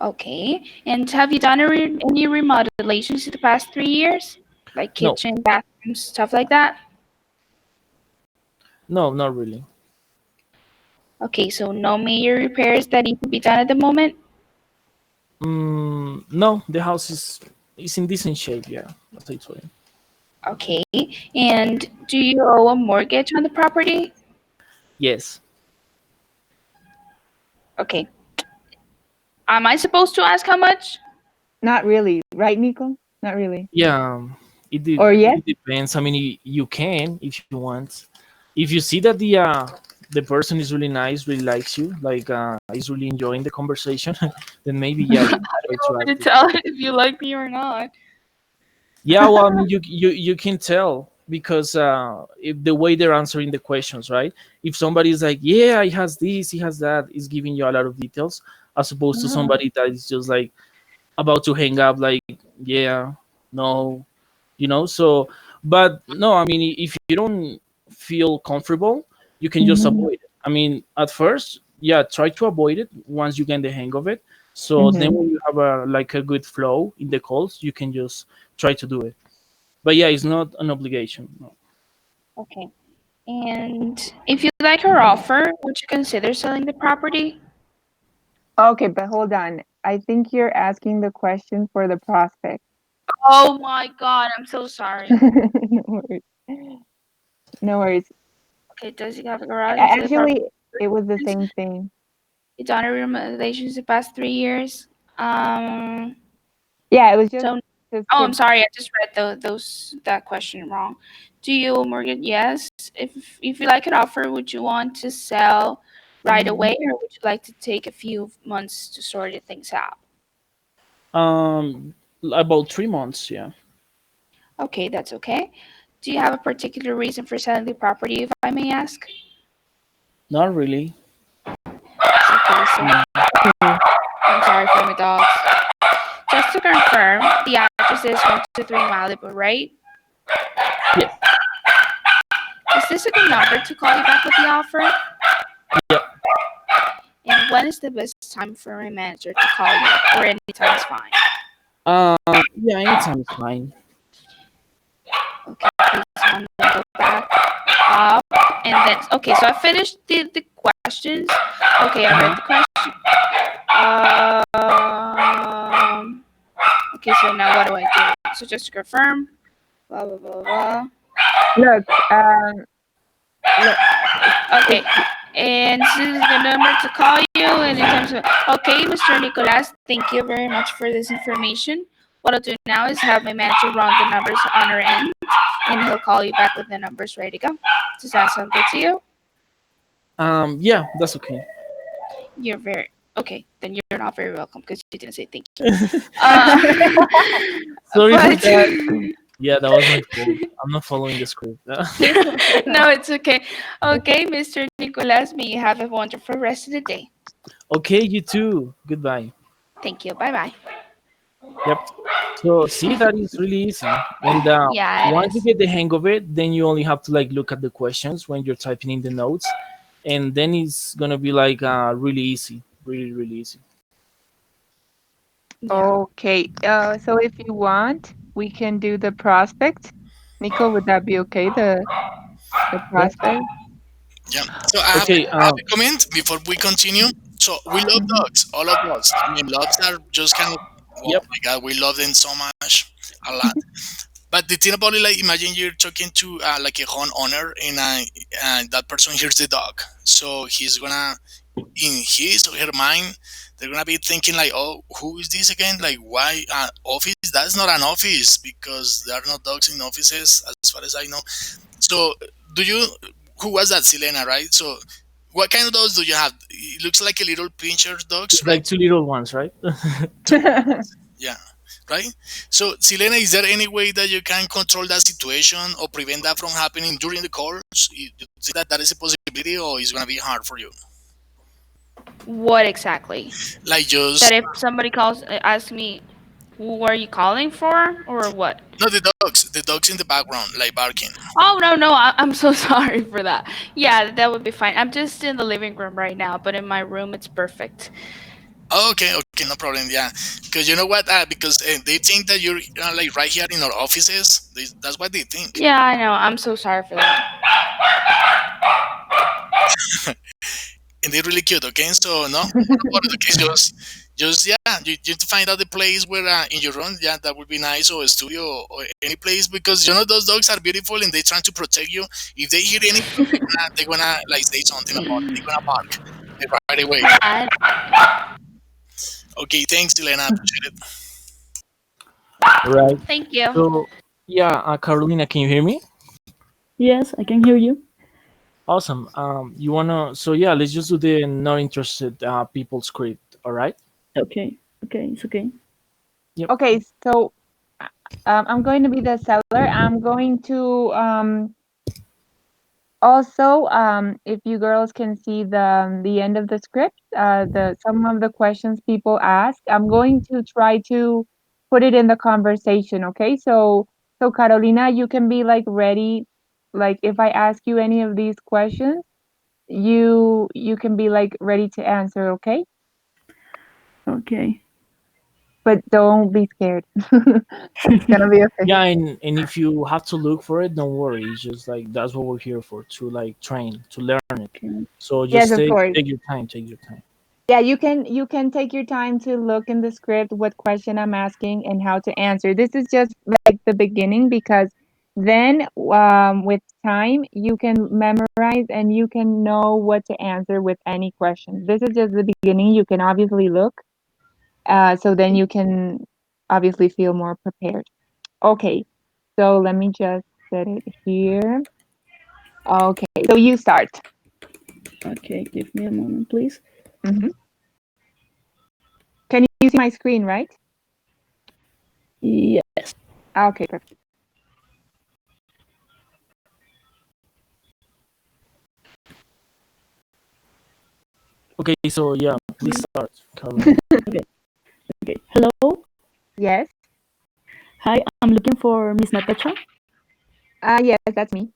Okay. And have you done any remodelations in the past 3 years? Like No, kitchen, bathrooms, stuff like that? no, not really. Okay, so no major repairs that need to be done at the moment? No, the house is in decent shape. Yeah, as I told you. Okay. And do you owe a mortgage on the property? Yes. Okay. Am I supposed to ask how much? Not really, right, Nico? Not really. Yeah, Or yes? it depends. I mean, you can if you want. If you see that the person is really nice, really likes you, like is really enjoying the conversation, then maybe yeah, you can try to Want me ask to it. tell if you like me or not? Yeah, well, I mean, you can tell because if the way they're answering the questions, right? If somebody is like, yeah, he has this, he has that, is giving you a lot of details, as opposed to Ah, somebody that is just like about to hang up, like, yeah, no, So, but no, I mean, if you don't feel comfortable, you can just mhm, avoid it. I mean, at first, yeah, try to avoid it once you get the hang of it. So then mhm. when you have a good flow in the calls, you can just try to do it. But yeah, it's not an obligation, no. Okay. And if you like her offer, would you consider selling the property? Okay, but hold on. I think you're asking the question for the prospect. Oh my god, I'm so sorry. No worries. No worries. Okay, does he have a garage into the property? Actually, it was the same thing. You done a remodelations the past 3 years. Um. Yeah, it was just So, to oh, skip. I'm sorry, I just read that question wrong. Do you, Morgan? Yes. If you like an offer, would you want to sell right Mhm. away, or would you like to take a few months to sort your things out? About 3 months, yeah. Okay, that's okay. Do you have a particular reason for selling the property, if I may ask? Not really. Okay, so No. Mhm. I'm sorry for my dogs. Just to confirm, the address is 123 Malibu, right? Yes. Is this a good number to call you back with the offer? Yep. And when is the best time for my manager to call you? Or any time is fine. Yeah, anytime is fine. Okay, please, I'm gonna go back up. And then, okay, so I finished the questions. Okay, I read Mhm. the question. Okay, so now what do I do? So just to confirm, blah, blah, blah, blah. Look, look, Okay, it's and this is the number to call you. And in terms of, okay, Mr. Nicolas, thank you very much for this information. What I'll do now is have my manager run the numbers on our end, and he'll call you back with the numbers ready to go. Does that sound good to you? Yeah, that's okay. You're very okay. Then you're not very welcome because you didn't say thank you. Uh, Sorry for but that. Yeah, that was my fault. I'm not following the script. no, it's okay. Okay, Mr. Nicolas, may you have a wonderful rest of the day. Okay, you too. Goodbye. Thank you. Bye bye. Yep. So see, that is really easy. And Yeah, it once you is. get the hang of it, then you only have to like look at the questions when you're typing in the notes, and then it's gonna be like really easy, really really easy. Yeah. okay. So if you want, we can do the prospect. Nico, would that be okay? The Yeah. prospect? Yeah. So Okay. I have a comment before we continue. So we love Mhm. dogs, all of us. I mean, dogs are just kind of, oh Yep. my God, we love them so much, a lot. But the thing about it, like, imagine you're talking to like a home owner, and that person hears the dog, so he's gonna, in his or her mind, they're gonna be thinking like, oh, who is this again? Like, why office? That's not an office because there are no dogs in offices, as far as I know. So, do you? Who was that, Selena? Right. So, what kind of dogs do you have? It looks like a little pincher dogs, It's right? like two little ones, right? Two little ones. Yeah. Right. So, Selena, is there any way that you can control that situation or prevent that from happening during the course? You think that that is a possibility, or is gonna be hard for you? What exactly? Like That just if somebody calls, asks me, who are you calling for, or what? no, the dogs in the background, like barking. Oh no, no, I'm so sorry for that. Yeah, that would be fine. I'm just in the living room right now, but in my room it's perfect. Oh, okay, okay, no problem. Yeah, because you know what? Because they think that you're like right here in our offices. That's what they think, Yeah, I know. I'm so sorry for that. and they're really cute. Okay, so no, what about it? Okay, just yeah, you to find out the place where in your room. Yeah, that would be nice, or a studio, or any place, because you know those dogs are beautiful and they're trying to protect you. If they hear anything, they're gonna like say something about it. They're gonna bark right away. Yeah, Okay, thanks, Elena. Appreciate it. Right. Thank you. So yeah, Carolina, can you hear me? Yes, I can hear you. Awesome. You wanna? So yeah, let's just do the not interested people script. All right. Okay, okay, it's okay. Yep. Okay, so uh, I'm going to be the seller. I'm going to also, if you girls can see the end of the script, the some of the questions people ask, I'm going to try to put it in the conversation. Okay, so Carolina, you can be like ready. Like if I ask you any of these questions, you can be like ready to answer. Okay, Okay. but don't be scared. It's gonna be okay. Yeah, and if you have to look for it, don't worry. It's just like that's what we're here for, to like train, to learn it. Okay. So Yes, just of course. take your time, take your time. Yeah, you can take your time to look in the script what question I'm asking and how to answer. This is just like the beginning because then with time you can memorize and you can know what to answer with any question. This is just the beginning. You can obviously look, so then you can obviously feel more prepared. Okay, so let me just set it here. Okay, so you start. Okay, give me a moment, please. Hmm. Can you see my screen, right? Yes. Okay, perfect. Okay, so yeah, please start, Carolina. Okay. Okay. Hello. Yes. Hi, I'm looking for Miss Natasha. Yes, that's me.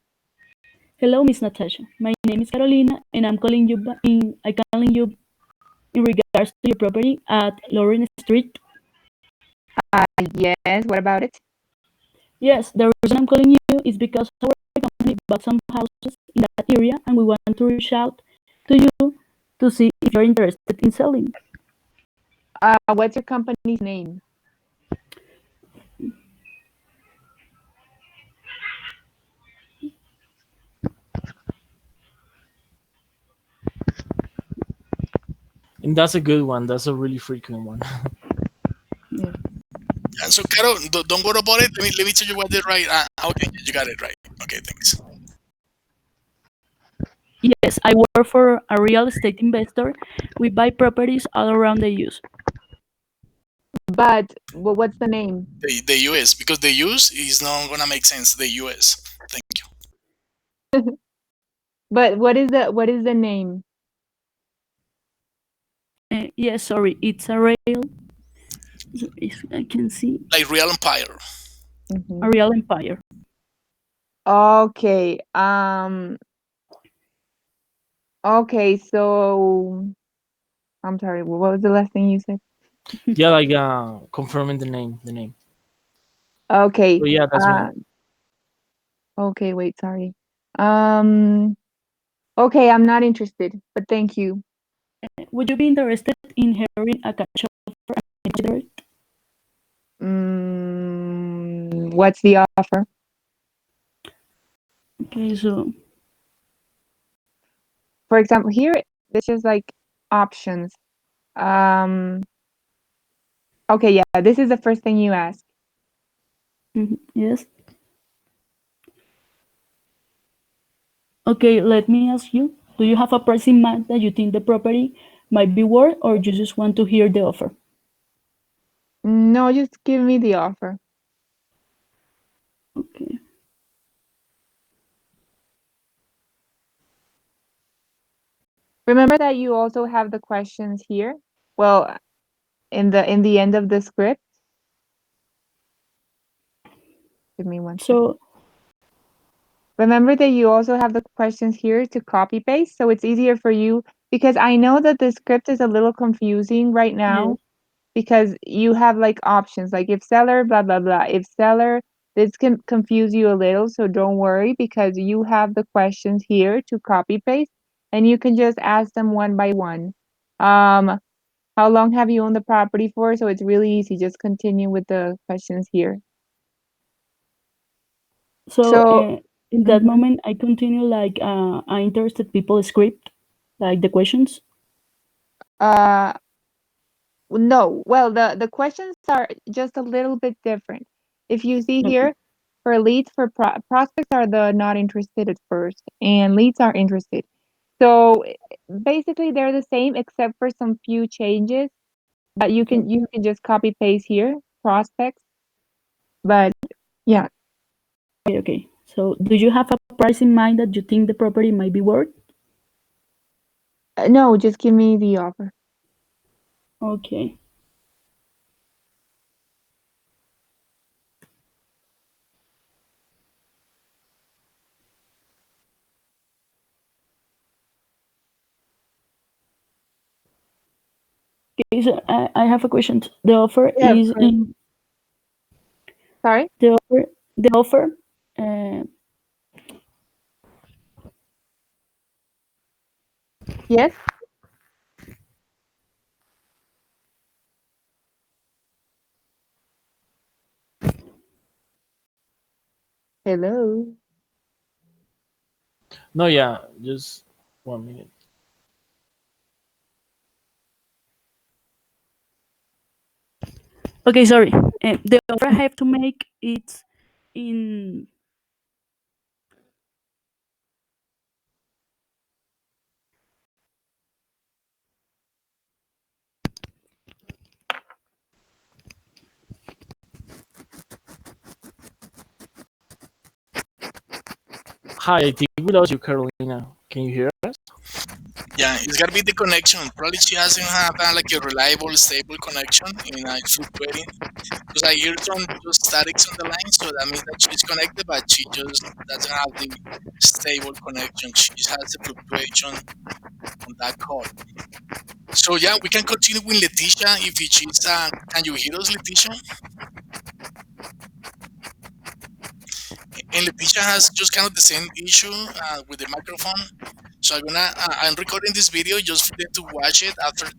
Hello, Miss Natasha. My name is Carolina, and I'm calling you in regards to your property at Lauren Street. Uh, yes. What about it? Yes, the reason I'm calling you is because our company bought some houses in that area, and we want to reach out to you to see if you're interested in selling. What's your company's name? And that's a good one. That's a really frequent one. Yeah. And so, Caro, don't worry about it. Let me tell you what I did right. Okay, you got it right. Okay, thanks. Yes, I work for a real estate investor. We buy properties all around the US. But what's the name? The US, because the use is not gonna make sense. The US. Thank you. But what is the name? Yes, sorry, it's a real. If I can see Like Real Empire. a Hmm. real empire. Okay. Okay. So I'm sorry. What was the last thing you said? Yeah, like confirming the name. So Okay. yeah, that's me. Okay. Wait. Sorry. Um. Okay. I'm not interested. But thank you. Would you be interested in hearing a cash offer and consider it? What's the offer? Okay, so For example, here this is like options. Um. Okay. Yeah. This is the first thing you ask. yes. Okay, let me ask you, do you have a price in mind that you think the property might be worth, or you just want to hear the offer? No, just give me the offer. Okay. Remember that you also have the questions here. Well, in the end of the script. Give me one second. So, Remember that you also have the questions here to copy paste, so it's easier for you because I know that the script is a little confusing right yes. now because you have like options like if seller blah blah blah. If seller, this can confuse you a little, so don't worry because you have the questions here to copy paste and you can just ask them one by one. Um, how long have you owned the property for? So it's really easy. Just continue with the questions here. So, So, in that mhm. moment, I continue like I interested people script, like the questions. uh, No, well, the questions are just a little bit different. If you see Okay. here, for leads, for prospects are the not interested at first, and leads are interested. So basically, they're the same except for some few changes. But you can just copy paste here, prospects. But yeah, Okay, okay. So, do you have a price in mind that you think the property might be worth? no, just give me the offer. Okay. Okay, so I have a question. The offer Yeah, of is course. in Sorry. the offer. The offer. Uh, Yes. Hello. No, yeah, just 1 minute. okay, sorry. The offer I have to make it's in. Hi, I think we lost you, Carolina. Can you hear us? Yeah, it's gotta be the connection. Probably she doesn't have like a reliable, stable connection, and it's fluctuating. Because I hear some just statics on the line, so that means that she's connected, but she just doesn't have the stable connection. She just has a fluctuation on that call. So yeah, we can continue with Leticia if she's. Can you hear us, Leticia? And Leticia has just kind of the same issue with the microphone. So I'm recording this video just for them to watch it after the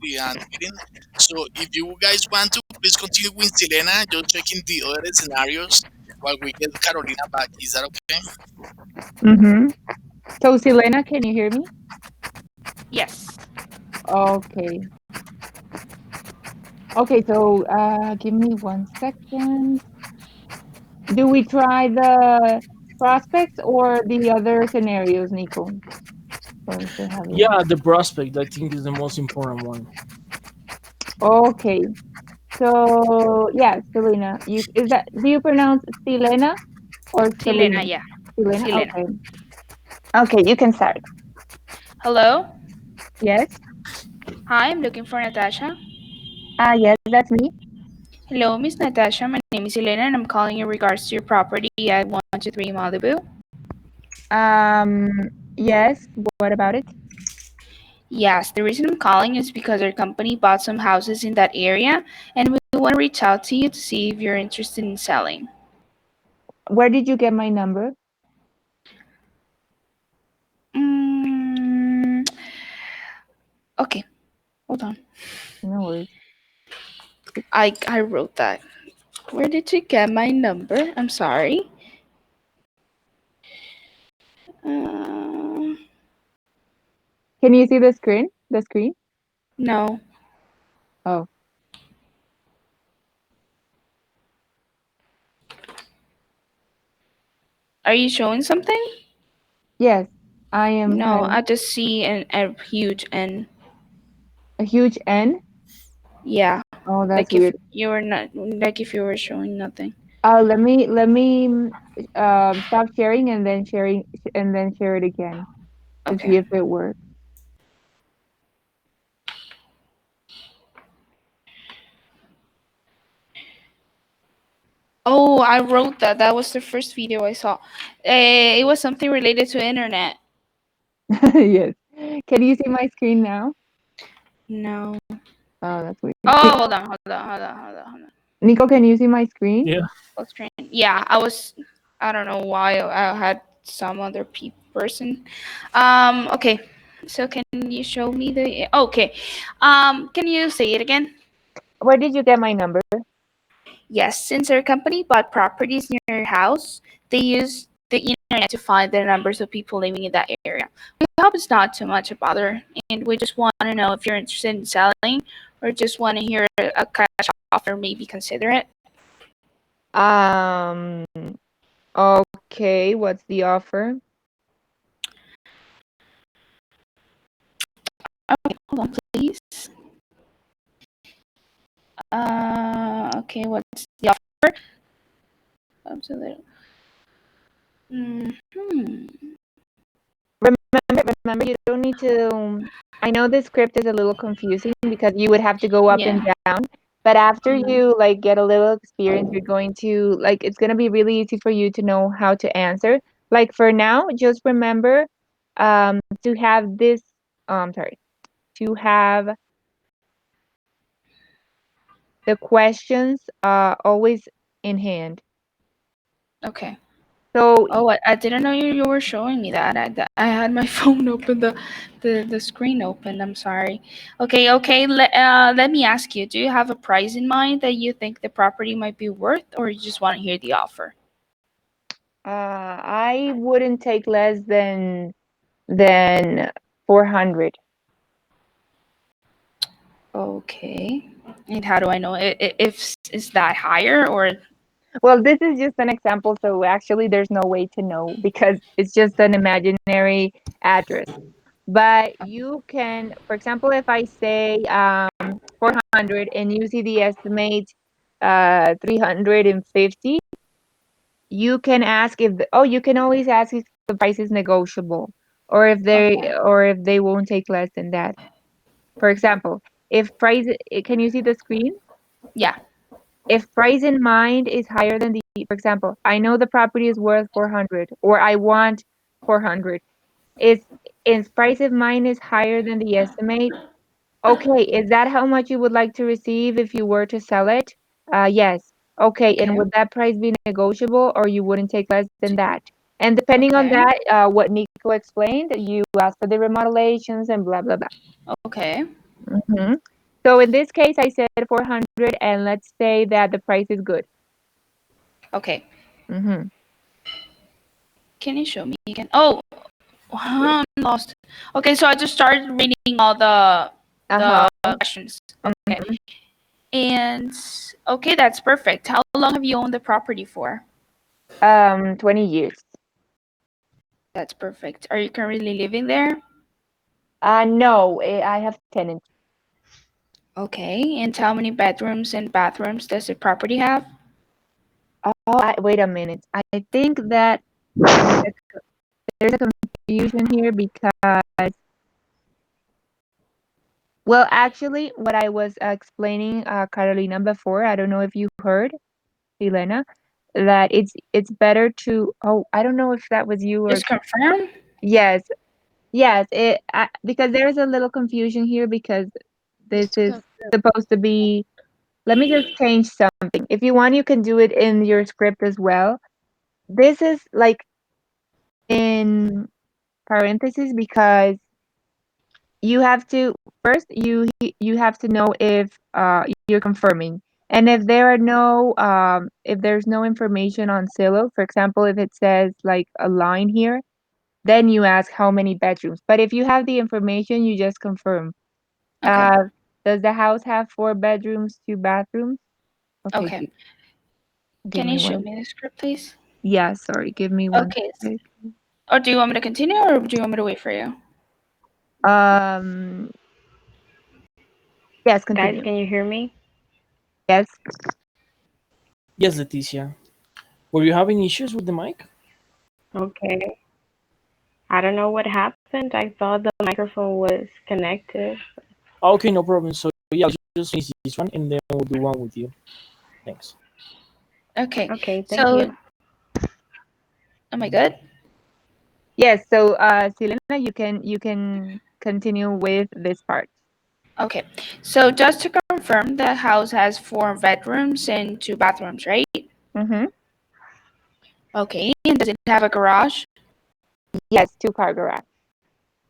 meeting. So if you guys want to, please continue with Selena, just checking the other scenarios while we get Carolina back. Is that okay? Mm-hmm. So, Selena, can you hear me? Yes. Okay. Okay, so give me 1 second. Do we try the prospects or the other scenarios, Nico? Entonces, a ver. Yeah, the prospect I think is the most important one. Okay. So, yeah, Selena. Do you pronounce Selena or Silena, Selena? yeah. Selena? Silena. Okay. Okay, you can start. Hello. Yes. Hi, I'm looking for Natasha. Yes, that's me. Hello, Miss Natasha. My name is Elena, and I'm calling in regards to your property at 123 Malibu. Yes. What about it? Yes, the reason I'm calling is because our company bought some houses in that area, and we want to reach out to you to see if you're interested in selling. Where did you get my number? Mm, okay, hold on. No worries. I wrote that. Where did you get my number? I'm sorry. Uh, Can you see the screen? The screen? no. Oh, Are you showing something? yes. I am No, trying I just see a huge N. a huge N. Yeah, Oh, that's like if weird. you were not, like if you were showing nothing. Let me stop sharing and then share it again to see Okay. if it works. Oh, I wrote that. That was the first video I saw. It was something related to internet. Yes. Can you see my screen now? No. Oh, that's weird. Oh, hold on. Nico, can you see my screen? Yeah. Full screen. Yeah, I was. I don't know why I had some other person. Okay. So can you show me the? Okay. Can you say it again? Where did you get my number? Yes, since our company bought properties near your house, they use the internet to find the numbers of people living in that area. We hope it's not too much a bother, and we just want to know if you're interested in selling or just want to hear a cash offer, maybe consider it. Um, okay, what's the offer? Okay, hold on, please. Okay, what's the offer? Absolutely. Hmm. Remember, you don't need to. I know the script is a little confusing because you would have to go up and Yeah. down, but after Mhm. you like get a little experience, you're going to like it's gonna be really easy for you to know how to answer. Like for now, just remember to have this sorry, to have the questions always in hand. Okay. So Oh, I didn't know you were showing me that. I had my phone open, the screen open. I'm sorry. Okay. Let me ask you, do you have a price in mind that you think the property might be worth, or you just want to hear the offer? I wouldn't take less than 400. Okay. And how do I know if is that higher or Well, this is just an example, so actually there's no way to know because it's just an imaginary address. But you can, for example, if I say 400 and you see the estimate 350, you can ask if you can always ask if the price is negotiable or okay? if they won't take less than that. For example, if price can you see the screen? Yeah. If price in mind is higher than for example, I know the property is worth 400 or I want 400. Is if price in mind is higher than the estimate, okay, is that how much you would like to receive if you were to sell it? Yes. Okay, and Okay. would that price be negotiable or you wouldn't take less than that? And depending on Okay. that, what Nico explained, you ask for the remodelations and blah blah blah. Okay. hmm So in this case, I said 400, and let's say that the price is good. Okay. Mm-hmm. Can you show me again? Oh, I'm lost. Okay, so I just started reading all the Uh-huh. questions. Okay. Mhm. And okay, that's perfect. How long have you owned the property for? 20 years. That's perfect. Are you currently living there? No, I have tenants. Okay. And how many bedrooms and bathrooms does the property have? Oh, wait a minute. I think that there's a, there's a confusion here because, well, actually, what I was explaining, Carolina, before, I don't know if you heard, Elena, that it's better to. Oh, I don't know if that was you or Just confirm. yes, yes. Because there's a little confusion here because this Just is confirm. supposed to be. Let me just change something. If you want, you can do it in your script as well. This is like in parentheses because you have to first you have to know if you're confirming, and if there are no if there's no information on Zillow, for example, if it says like a line here, then you ask how many bedrooms. But if you have the information, you just confirm. Okay. uh does the house have 4 bedrooms, 2 bathrooms? Okay, Okay. give Can me you show one. me the script, please? Yeah, sorry, give me one Okay. sec. Or do you want me to continue, or do you want me to wait for you? um yes, Guys, continue. can you hear me? Yes. Yes, Leticia. Were you having issues with the mic? Okay. I don't know what happened. I thought the microphone was connected. Okay, no problem. So yeah, let's just finish this one and then we'll do one with you. Thanks. Okay. Okay, thank So, you. am I good? Yes, so Selena, you can continue with this part. Okay. So, just to confirm, the house has 4 bedrooms and 2 bathrooms, right? Mm-hmm. Okay. And does it have a garage? Yes, 2-car garage.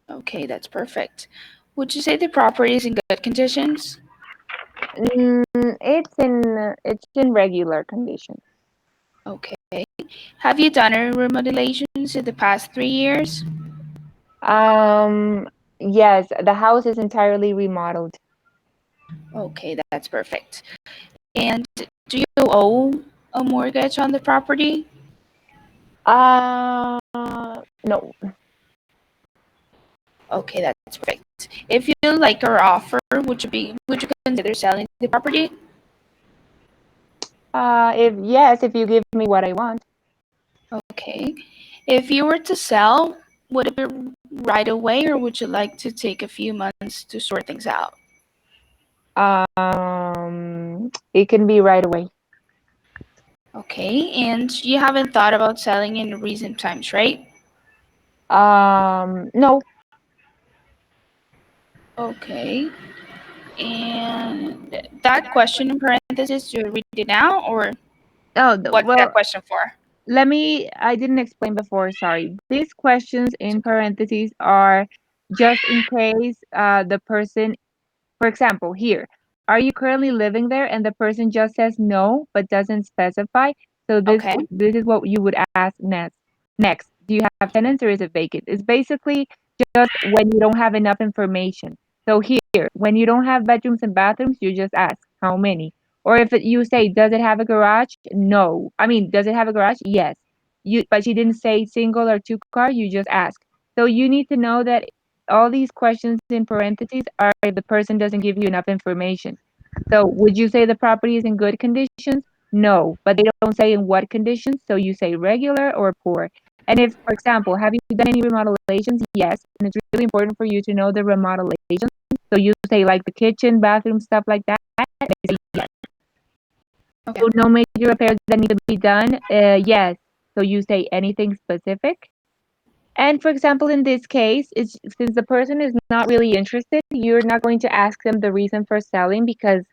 Okay, that's perfect. Would you say the property is in good conditions? It's in regular condition. Okay. Have you done any remodelations in the past 3 years? Um, Yes, the house is entirely remodeled. Okay, that's perfect. And do you owe a mortgage on the property? No. Okay, that's perfect. If you like our offer, would you consider selling the property? If yes, if you give me what I want. Okay. If you were to sell, would it be right away or would you like to take a few months to sort things out? It can be right away. Okay, and you haven't thought about selling in recent times, right? No. Okay. And that question in parentheses, do you read it now or Oh, what's that well, question for? I didn't explain before, sorry. These questions It's in okay. parentheses are just in case the person, for example, here, are you currently living there? And the person just says no, but doesn't specify. So Okay. this is what you would ask next. Next, do you have tenants or is it vacant? It's basically just when you don't have enough information. So here, when you don't have bedrooms and bathrooms, you just ask how many. Or if you say, does it have a garage? No. I mean, does it have a garage? Yes. But she didn't say single or two car. You just ask. So you need to know that all these questions in parentheses are if the person doesn't give you enough information. So would you say the property is in good conditions? No, but they don't say in what conditions. So you say regular or poor. And if, for example, have you done any remodelations? Yes. And it's really important for you to know the remodelations. So you say like the kitchen, bathroom, stuff like that. They say yes. Okay. So no major repairs that need to be done. Yes. So you say anything specific. And for example, in this case, it's since the person is not really interested, you're not going to ask them the reason for selling because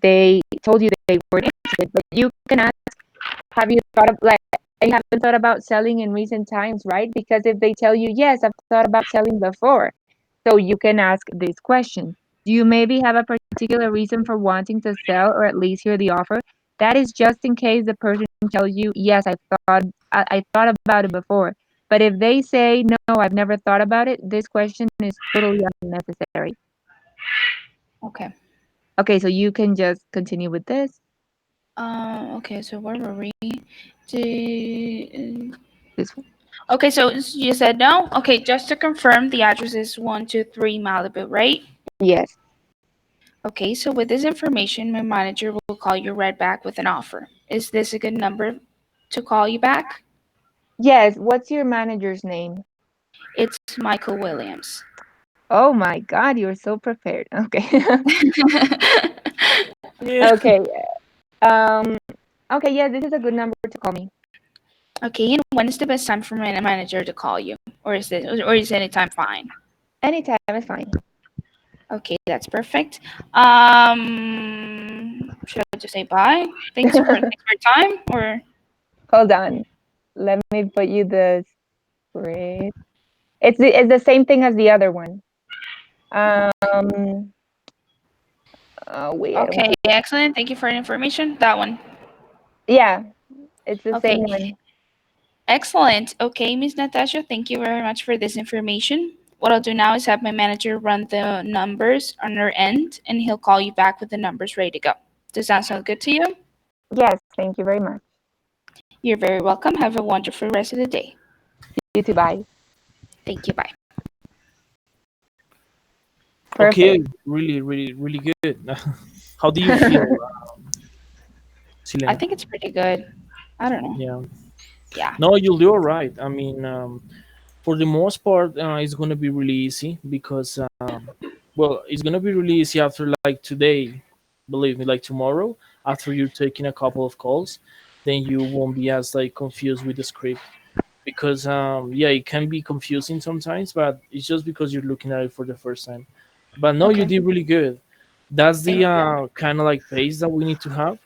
they told you that they weren't interested. But you can ask, have you thought of like you haven't thought about selling in recent times, right? Because if they tell you, yes, I've thought about selling before, so you can ask this question. Do you maybe have a particular reason for wanting to sell or at least hear the offer? That is just in case the person tells you, yes, I thought about it before. But if they say, no, I've never thought about it, this question is totally unnecessary. Okay. Okay, so you can just continue with this. Okay, so where were we? Do, This one. okay, so you said no? Okay, just to confirm, the address is 123 Malibu, right? Yes. Okay, so with this information, my manager will call you right back with an offer. Is this a good number to call you back? Yes. What's your manager's name? It's Michael Williams. Oh my God, you're so prepared. Okay. Yeah. Okay. Um, okay, yeah, this is a good number to call me. Okay, and when is the best time for my manager to call you? Or is any time fine? Anytime is fine. Okay, that's perfect. Should I just say bye? Thanks for your time or Hold on. Let me put you the script. It's the same thing as the other one. Um, wait, okay, excellent. Thank you for the information. That one. yeah, it's the same Okay, one. excellent. Okay, Miss Natasha, thank you very much for this information. What I'll do now is have my manager run the numbers on our end, and he'll call you back with the numbers ready to go. Does that sound good to you? Yes, thank you very much. You're very welcome. Have a wonderful rest of the day. You too, bye. Thank you. Bye. Okay, Perfect. really, really, really good. How do you feel, I Silena? think it's pretty good. I don't know. Yeah. Yeah. No, you'll do all right. I mean, for the most part, it's gonna be really easy because, well, it's gonna be really easy after like today. Believe me, like tomorrow, after you're taking a couple of calls, then you won't be as like confused with the script because, yeah, it can be confusing sometimes, but it's just because you're looking at it for the first time. But no, you Okay. did really good. That's the Thank you. kind of like pace that we need to have.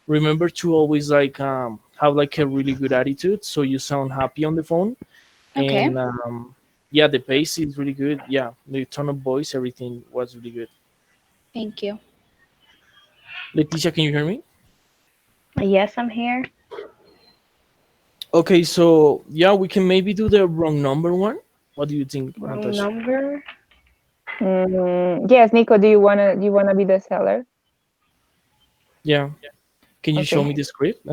Remember to always like have like a really good attitude so you sound happy on the phone. Okay. And yeah, the pace is really good. Yeah, the tone of voice, everything was really good. Thank you. Leticia, can you hear me? Yes, I'm here. Okay, so yeah, we can maybe do the wrong number one. What do you think, Wrong Natasha? number. Yes, Nico, do you wanna be the seller? Yeah. Can you show Okay. me the script? Do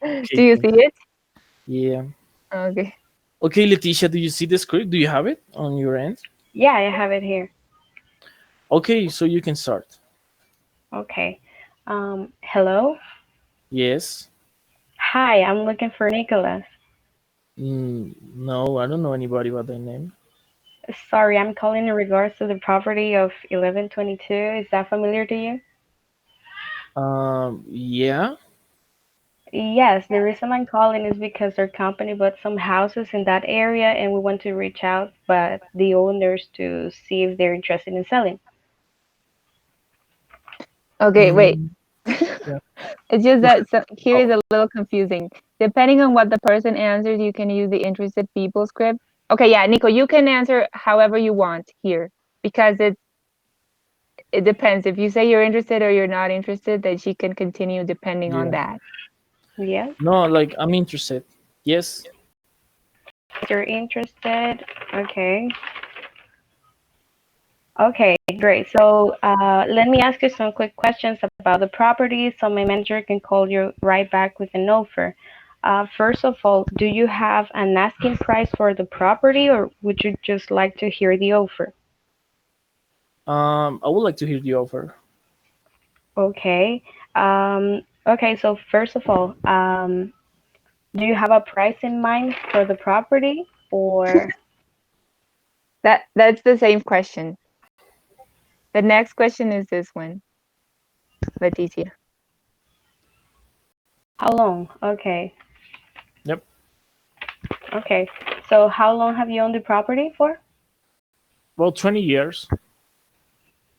Okay, you see thanks. it? Yeah. Okay. Okay, Leticia, do you see the script? Do you have it on your end? Yeah, I have it here. Okay, so you can start. Okay. Hello. Yes. Hi, I'm looking for Nicholas. No, I don't know anybody by that name. Sorry, I'm calling in regards to the property of 1122. Is that familiar to you? Yeah. Yes, the reason I'm calling is because our company bought some houses in that area and we want to reach out but the owners to see if they're interested in selling. Okay, wait. Mm, yeah. It's just that here Oh, is a little confusing. Depending on what the person answers, you can use the interested people script. Okay, yeah, Nico, you can answer however you want here because it depends. If you say you're interested or you're not interested, then she can continue depending on yeah. that. Yes, No, like I'm interested. Yes. you're interested. Okay. Okay, great. So let me ask you some quick questions about the property so my manager can call you right back with an offer. First of all, do you have an asking price for the property or would you just like to hear the offer? I would like to hear the offer. Okay. Okay, so first of all, do you have a price in mind for the property or That's the same question. The next question is this one, Leticia. how long? Okay. Yep. Okay. So how long have you owned the property for? Well, 20 years.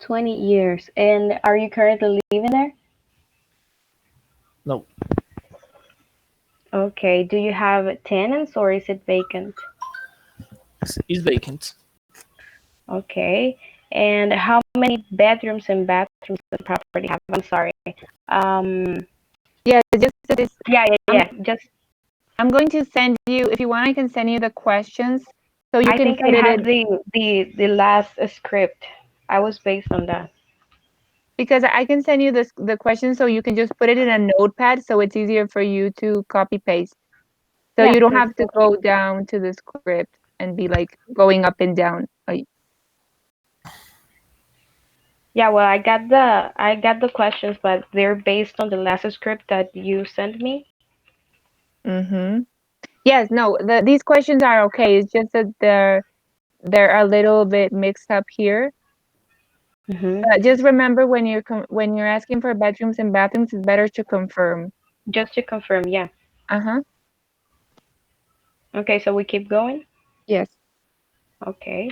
20 years. And are you currently living there? No, Okay. Do you have tenants or is it vacant? it's vacant. Okay. And how many bedrooms and bathrooms does the property have? I'm sorry. Um, Yeah, just this. yeah, yeah, I'm yeah. Just I'm going to send you, if you want, I can send you the questions so you I can think I put it have in the last script. I was based on that. because I can send you the questions so you can just put it in a notepad so it's easier for you to copy paste. So Yeah, you don't let's have to go. go down to the script and be like going up and down. Yeah, well, I got the questions, but they're based on the last script that you sent me. Mm-hmm. Yes, no, these questions are okay. It's just that they're a little bit mixed up here. Hmm. But just remember when you're asking for bedrooms and bathrooms, it's better to confirm. Just to confirm, yeah. Uh-huh. Okay, so we keep going. Yes. Okay.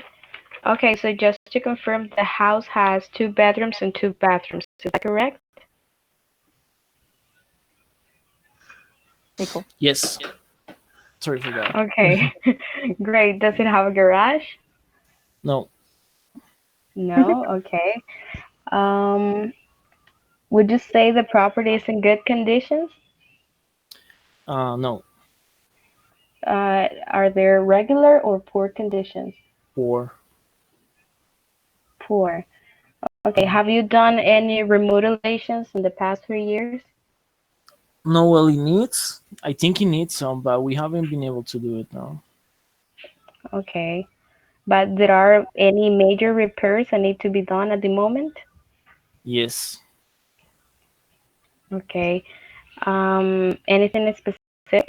Okay, so just to confirm, the house has two bedrooms and two bathrooms. Is that correct? Nico. Yes. Sorry for that. Okay. Great. Does it have a garage? No. No. Okay. Um, would you say the property is in good conditions? No. Are there regular or poor conditions? Or Poor. Okay. Have you done any remodelations in the past 3 years? no. Well, it needs. I think it needs some, but we haven't been able to do it now. Okay. But there are any major repairs that need to be done at the moment? Yes. Okay. Anything specific?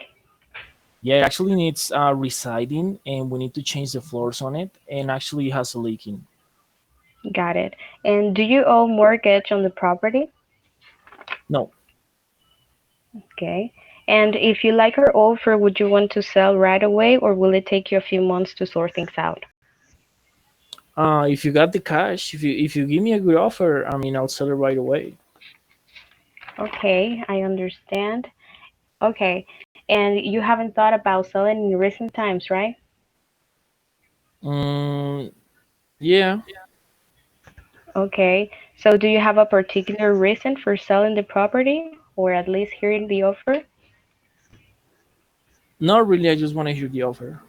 Yeah, it actually needs residing, and we need to change the floors on it, and actually it has a leaking. Got it. And do you owe mortgage on the property? No. Okay. And if you like our offer, would you want to sell right away or will it take you a few months to sort things out? If you got the cash, if you give me a good offer, I mean, I'll sell it right away. Okay, I understand. Okay. And you haven't thought about selling in recent times, right? Mm, yeah. Okay. So do you have a particular reason for selling the property or at least hearing the offer? Not really. I just want to hear the offer.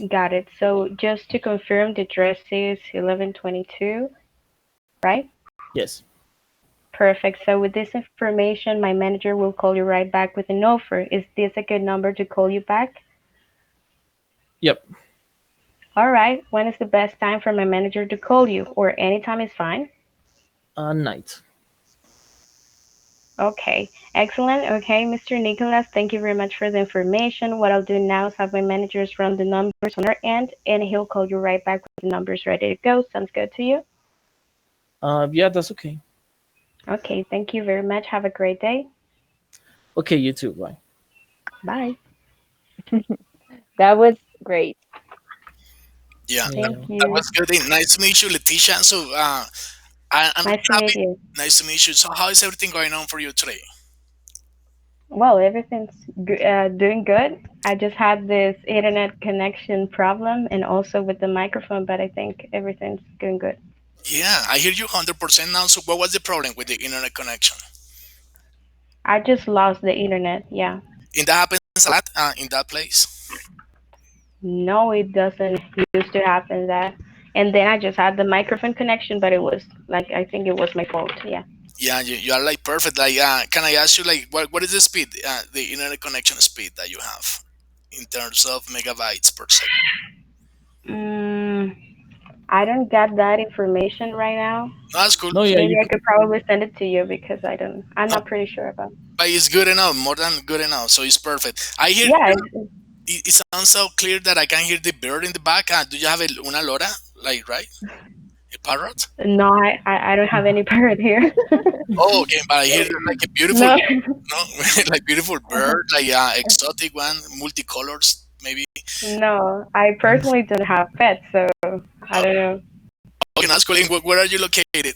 Got it. So just to confirm, the address is 1122, right? Yes. Perfect. So with this information, my manager will call you right back with an offer. Is this a good number to call you back? Yep. All right. When is the best time for my manager to call you? Or anytime is fine. Night. Okay. Excellent. Okay, Mr. Nicholas, thank you very much for the information. What I'll do now is have my managers run the numbers on our end, and he'll call you right back with the numbers ready to go. Sounds good to you? Yeah, that's okay. Okay. Thank you very much. Have a great day. Okay, you too. Bye. Bye. That was great. Yeah, Thank Yeah. that you. was good. Nice to meet you, Leticia. So, I'm Nice really to meet happy. you. Nice to meet you. So, how is everything going on for you today? Well, everything's doing good. I just had this internet connection problem and also with the microphone, but I think everything's going good. Yeah, I hear you 100% now. So, what was the problem with the internet connection? I just lost the internet. Yeah. And that happens a lot in that place. No, it doesn't used to happen that. And then I just had the microphone connection, but it was like I think it was my fault. Yeah. Yeah, you are like perfect. Like, can I ask you, like, what is the speed, the internet connection speed that you have in terms of megabytes per second? Mm, I don't get that information right now. No, that's cool. No, yeah, Maybe you I can. could probably send it to you because I don't. I'm No, not pretty sure about. but it's good enough, more than good enough. So it's perfect. I hear Yeah. it sounds so clear that I can hear the bird in the back. Do you have una lora, like right, a parrot? No, I don't have any parrot here. Oh, okay, but I hear like a beautiful, No. no, like beautiful bird, like exotic one, multicolors, maybe. No, I personally don't have pets, so I don't know. Okay, that's cool. And where are you located?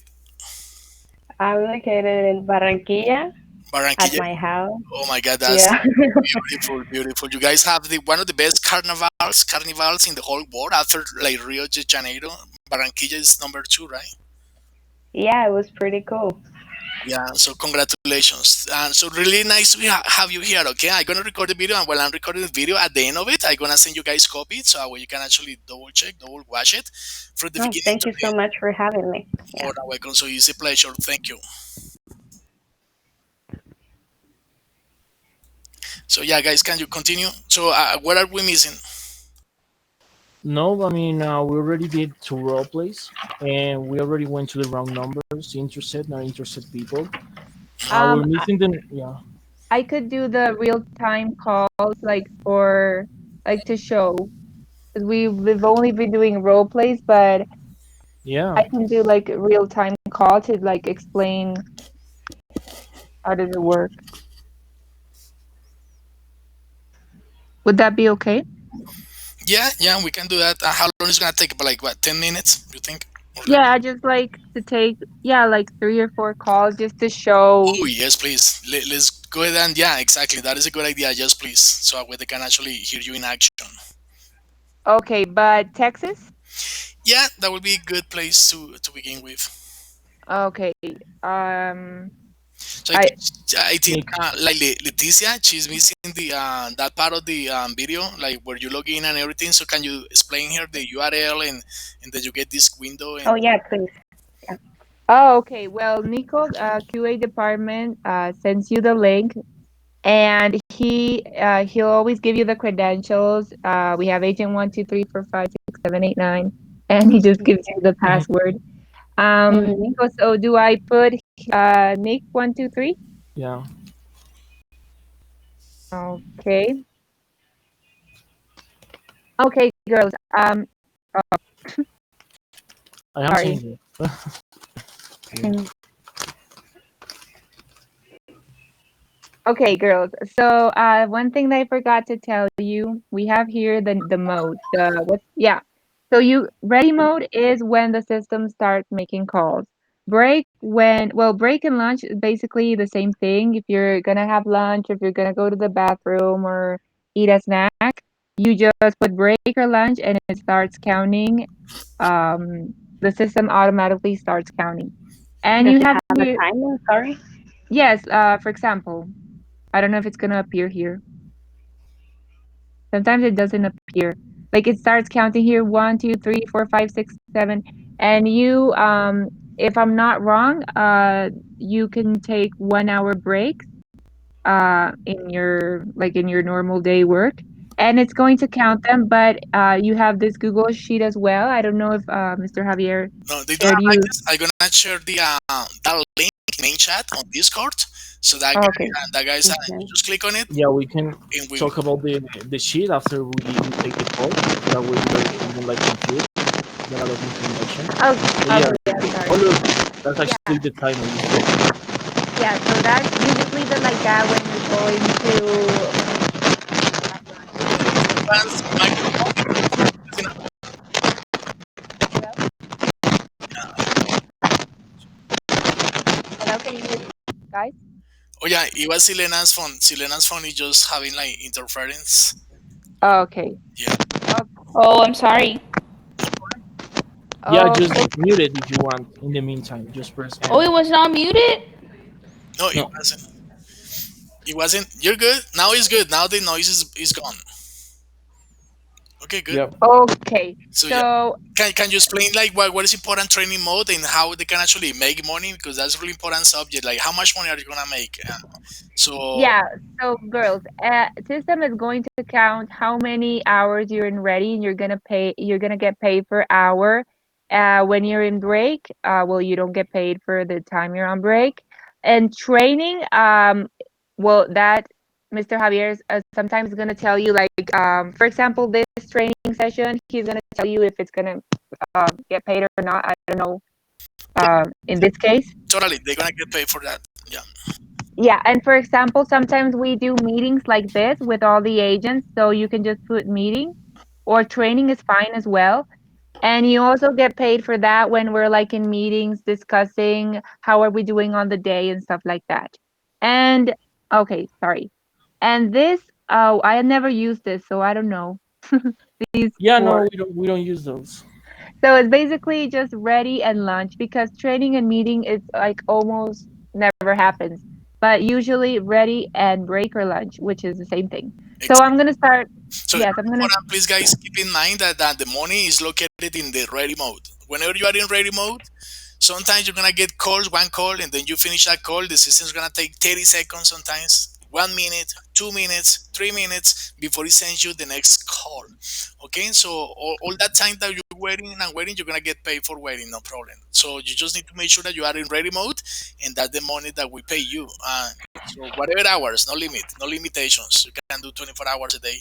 I'm located in Barranquilla at Barranquilla. my house. Oh my God, that's Yeah. beautiful, beautiful. You guys have the one of the best carnivals in the whole world after like Rio de Janeiro. Barranquilla is number two, right? Yeah, it was pretty cool. Yeah, so congratulations. And so really nice to have you here, okay? I'm gonna record the video, and while I'm recording the video, at the end of it, I'm gonna send you guys copies so you can actually double check, double watch it from the Oh, beginning thank to you the so end. much for having me. Yeah. More than welcome. So it's a pleasure. Thank you. So yeah, guys, can you continue? So what are we missing? No, I mean, we already did two role plays, and we already went to the wrong numbers. Interested, not interested people. We're Um, missing the yeah, I could do the real time calls like for like to show. 'Cause we've only been doing role plays, but yeah. I can do like a real time call to like explain how does it work. Would that be okay? Yeah, yeah, we can do that. How long is it gonna take? About like what, 10 minutes? You think, or Yeah, less? I just like to take like 3 or 4 calls just to show. Oh yes, please. Let's go ahead and yeah, exactly. That is a good idea. Just please, so they can actually hear you in action. Okay, but Texas? Yeah, that would be a good place to begin with. Okay. Um, So I I think Nick, like Leticia, she's missing the that part of the video, like where you log in and everything. So can you explain her the URL and that you get this window Oh and yeah, please. Yeah. Oh, okay. Well, Nico, QA department sends you the link, and he'll always give you the credentials. We have agent 1 2 3 4 5 6 7 8 9, and he just gives you the mhm, password. Mhm. Nico, so do I put Nick 1 2 3? yeah, Okay. Okay, girls. I am Sorry. saying it. Yeah. Mhm. Okay, girls. So, one thing that I forgot to tell you, we have here the mode. The what? Yeah. So you ready mode is when the system starts making calls. Break and lunch is basically the same thing. If you're gonna have lunch, if you're gonna go to the bathroom or eat a snack, you just put break or lunch and it starts counting. The system automatically starts counting. And Does you it have have a here, timer? Sorry. yes, for example. I don't know if it's gonna appear here. Sometimes it doesn't appear. like it starts counting here 1, 2, 3, 4, 5, 6, 7, and if I'm not wrong, you can take 1 hour breaks in your normal day work, and it's going to count them. But you have this Google sheet as well. I don't know if Mr. Javier No, they don't shared have you. access. I'm gonna share the that link main chat on Discord. So that guy, Okay. that guy's you Okay. just click on it Yeah, we can and we talk about the sheet after we take the call, so that way we don't like confuse get a lot of information. Oh, But okay. yeah, Yeah, oh sorry. look, that's Yeah, actually the timer you said. yeah. So that's you just leave it like that when you're going Stefan's microphone is in a- to. Hello, can you hear me, guys? Oh yeah, it was Silena's phone. Silena's phone is just having like interference. Okay. Yeah, Oh, I'm sorry. no problem. Yeah, just Okay. mute it if you want. In the meantime, just press Oh, N. it was not muted? No, it No, wasn't. It wasn't. You're good. Now it's good. Now the noise is gone. Okay, good. yep. Okay. So yeah, So can you explain like what is important training mode and how they can actually make money, because that's a really important subject. Like how much money are you gonna make? So yeah, so girls, system is going to count how many hours you're in ready, and you're gonna get paid per hour. When you're in break, well, you don't get paid for the time you're on break. And training, well, that Mr. Javier is sometimes gonna tell you, like, for example, this training session, he's gonna tell you if it's gonna get paid or not. I don't know. In this case. totally, they're gonna get paid for that. Yeah. Yeah, and for example, sometimes we do meetings like this with all the agents, so you can just put meeting or training is fine as well. And you also get paid for that when we're like in meetings discussing how are we doing on the day and stuff like that. And okay, sorry. And this, oh, I had never used this, so I don't know these Yeah, no, four. we don't use those. So it's basically just ready and lunch because training and meeting is like almost never happens. But usually ready and break or lunch, which is the same thing. So I'm gonna start. So Yes, it's I'm really gonna. important, please, guys, keep in mind that the money is located in the ready mode. Whenever you are in ready mode, sometimes you're gonna get calls, one call, and then you finish that call. The system's gonna take 30 seconds, sometimes 1 minute, 2 minutes, 3 minutes before it sends you the next call. Okay, so all that time that you're waiting and waiting, you're gonna get paid for waiting, no problem. So you just need to make sure that you are in ready mode, and that's the money that we pay you. So whatever hours, no limit, no limitations. You can do 24 hours a day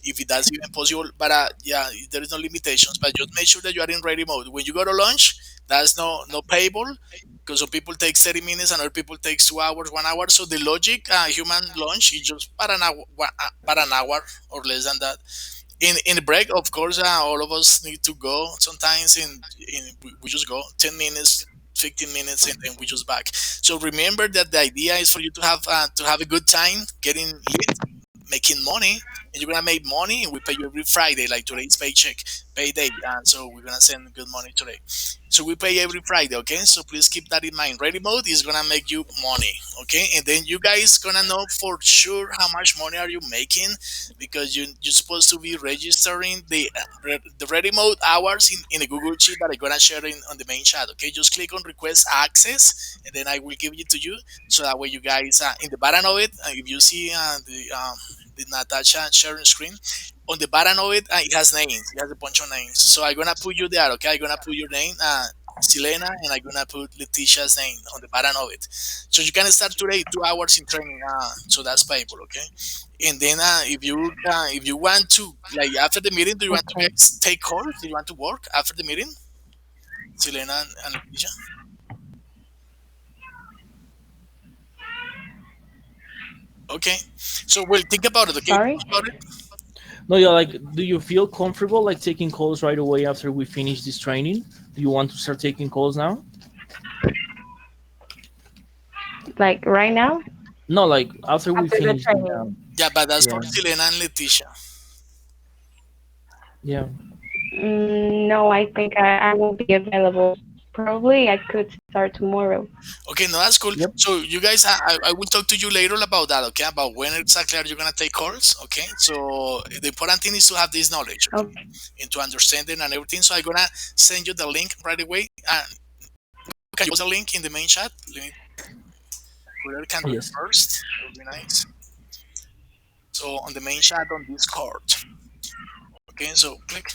if that's even possible. But yeah, there is no limitations. But just make sure that you are in ready mode. When you go to lunch, that's no payable, because some people take 30 minutes and other people takes 2 hours, 1 hour. So the logic, human lunch is just para an hour or less than that. In the break, of course, all of us need to go sometimes. We just go 10 minutes, 15 minutes, and then we just back. So remember that the idea is for you to have a good time, getting lit, making money, and you're gonna make money, and we pay you every Friday, like today's paycheck, payday, and so we're gonna send good money today. So we pay every Friday, okay? So please keep that in mind. Ready mode is gonna make you money, okay? And then you guys gonna know for sure how much money are you making, because you're supposed to be registering the ready mode hours in a Google sheet that I'm gonna share on the main chat, okay? Just click on request access, and then I will give it to you, so that way you guys in the bottom of it, if you see the Natasha sharing screen, on the bottom of it, it has names. It has a bunch of names. So I'm gonna put you there, okay? I'm gonna put your name, Selena, and I'm gonna put Letitia's name on the bottom of it. So you can start today 2 hours in training. So that's payable, okay? And then if you want to, like, after the meeting, do you want to Okay. guys take calls? Do you want to work after the meeting, Selena and Letitia? Okay. So well, think about it. Okay, Sorry? think about it. No, yeah, like, do you feel comfortable like taking calls right away after we finish this training? Do you want to start taking calls now? Like right now? No, like after we After the finish the training. Yeah, but that's for yeah, Selena and Letitia. yeah. No, I think I won't be available. Probably I could start tomorrow. Okay, no, that's cool. Yep. So you guys, I will talk to you later about that. Okay, about when exactly are you gonna take calls? Okay, so the important thing is to have this knowledge, okay, Okay. and to understand it and everything. So I'm gonna send you the link right away. And can you post a link in the main chat? Let me, whoever can do it Yes. first, that would be nice. So on the main chat on Discord. Okay, so click.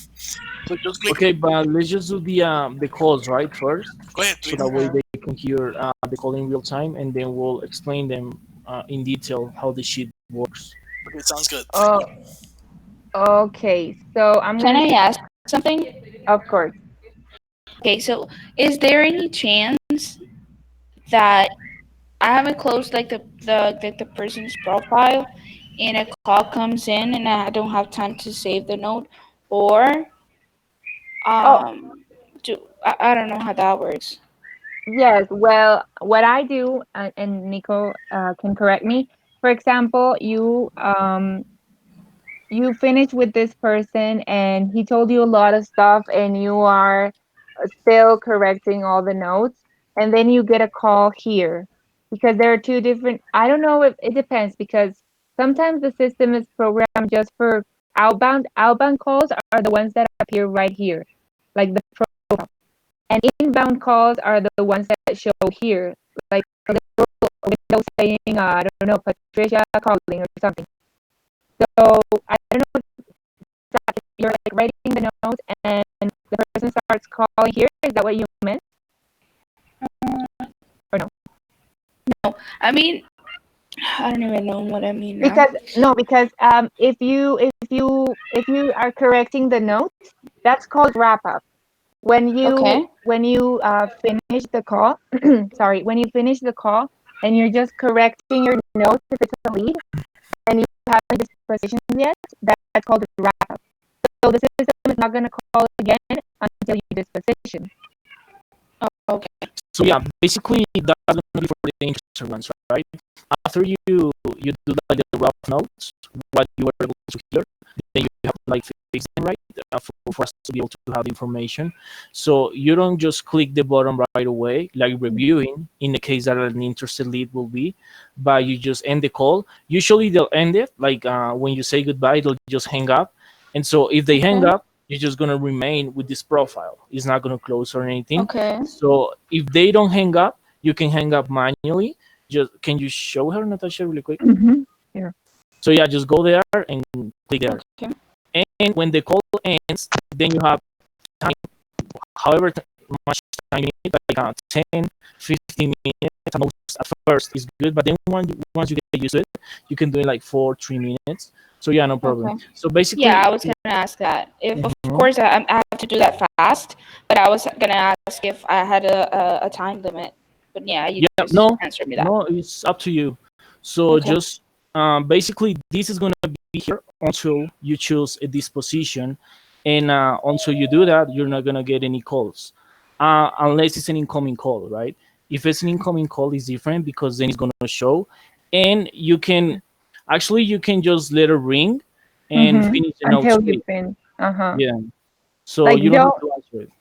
So just click. Okay, but let's just do the calls right first, Go ahead, so please. that way Mhm. they can hear the call in real time, and then we'll explain them in detail how the sheet works. Okay, sounds good. Thank Oh, you. okay. So I'm Can gonna, I ask something? of course. Okay, so is there any chance that I haven't closed like the person's profile and a call comes in and I don't have time to save the note, or Oh, do I don't know how that works. yes. Well, what I do, and Nico can correct me. For example, you finish with this person and he told you a lot of stuff and you are still correcting all the notes, and then you get a call here because there are two different, I don't know, if it depends, because sometimes the system is programmed just for outbound calls are the ones that appear right here, like the profile, and inbound calls are the ones that show here, like a little window saying, I don't know, Patricia calling or something. So I don't know if you're like writing the notes and the person starts calling here. Is that what you meant or no? No, I mean I don't even know what I mean now. Because no, because if you are correcting the notes, that's called wrap up. Okay. When you finish the call, sorry, when you finish the call and you're just correcting your notes if it's a lead and you haven't dispositions yet, that's called wrap up. So the system is not going to call again until you disposition. Oh, okay. So yeah, basically that's gonna be for the interesting ones, right? After you do like the rough notes, what you were able to hear, then you have to like fix them, right? For us to be able to have the information. So you don't just click the button right away, like reviewing, in the case that an interested lead will be, but you just end the call. Usually they'll end it, like when you say goodbye, they'll just hang up. And so if they hang Okay. up, you're just gonna remain with this profile. It's not gonna close or anything. Okay. So if they don't hang up, you can hang up manually. Just can you show her, Natasha, really quick? Mm-hmm. Here. So yeah, just go there and click there. Okay. And when the call ends, then you have time, however much time you need, like 10, 15 minutes at most at first is good, but then once you get used to it, you can do it like 4, 3 minutes. So yeah, no problem. Okay. So Yeah, basically, I was gonna ask that. If of mhm. course I have to do that fast, but I was gonna ask if I had a time limit. But yeah, you Yeah, just no, answered me that. no, it's up to you. So Okay. just basically, this is gonna be here until you choose a disposition, and until you do that, you're not gonna get any calls, unless it's an incoming call, right? If it's an incoming call, it's different because then it's gonna show, and you can just let it ring and Mm-hmm. finish the note Until you straight. finish. Uh-huh. Yeah, so Like you don't have don't to answer it.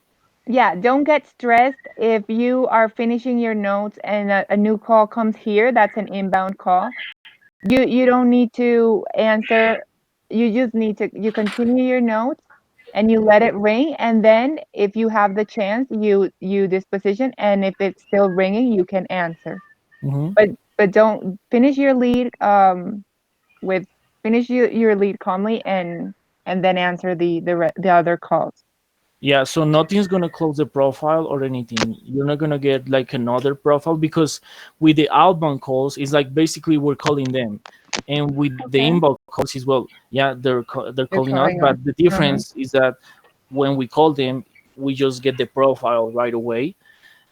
Yeah, don't get stressed if you are finishing your notes and a new call comes here. That's an inbound call. You don't need to answer. You just need to you continue your notes and you let it ring. And then if you have the chance, you disposition. And if it's still ringing, you can answer. Mhm. But don't finish your lead with finish your lead calmly and then answer the other calls. Yeah, so nothing's gonna close the profile or anything. You're not gonna get like another profile because with the outbound calls, it's like basically we're calling them, and with the Okay. inbound calls is well, yeah, they're They're calling us, calling us. but the Uh-huh. difference is that when we call them, we just get the profile right away,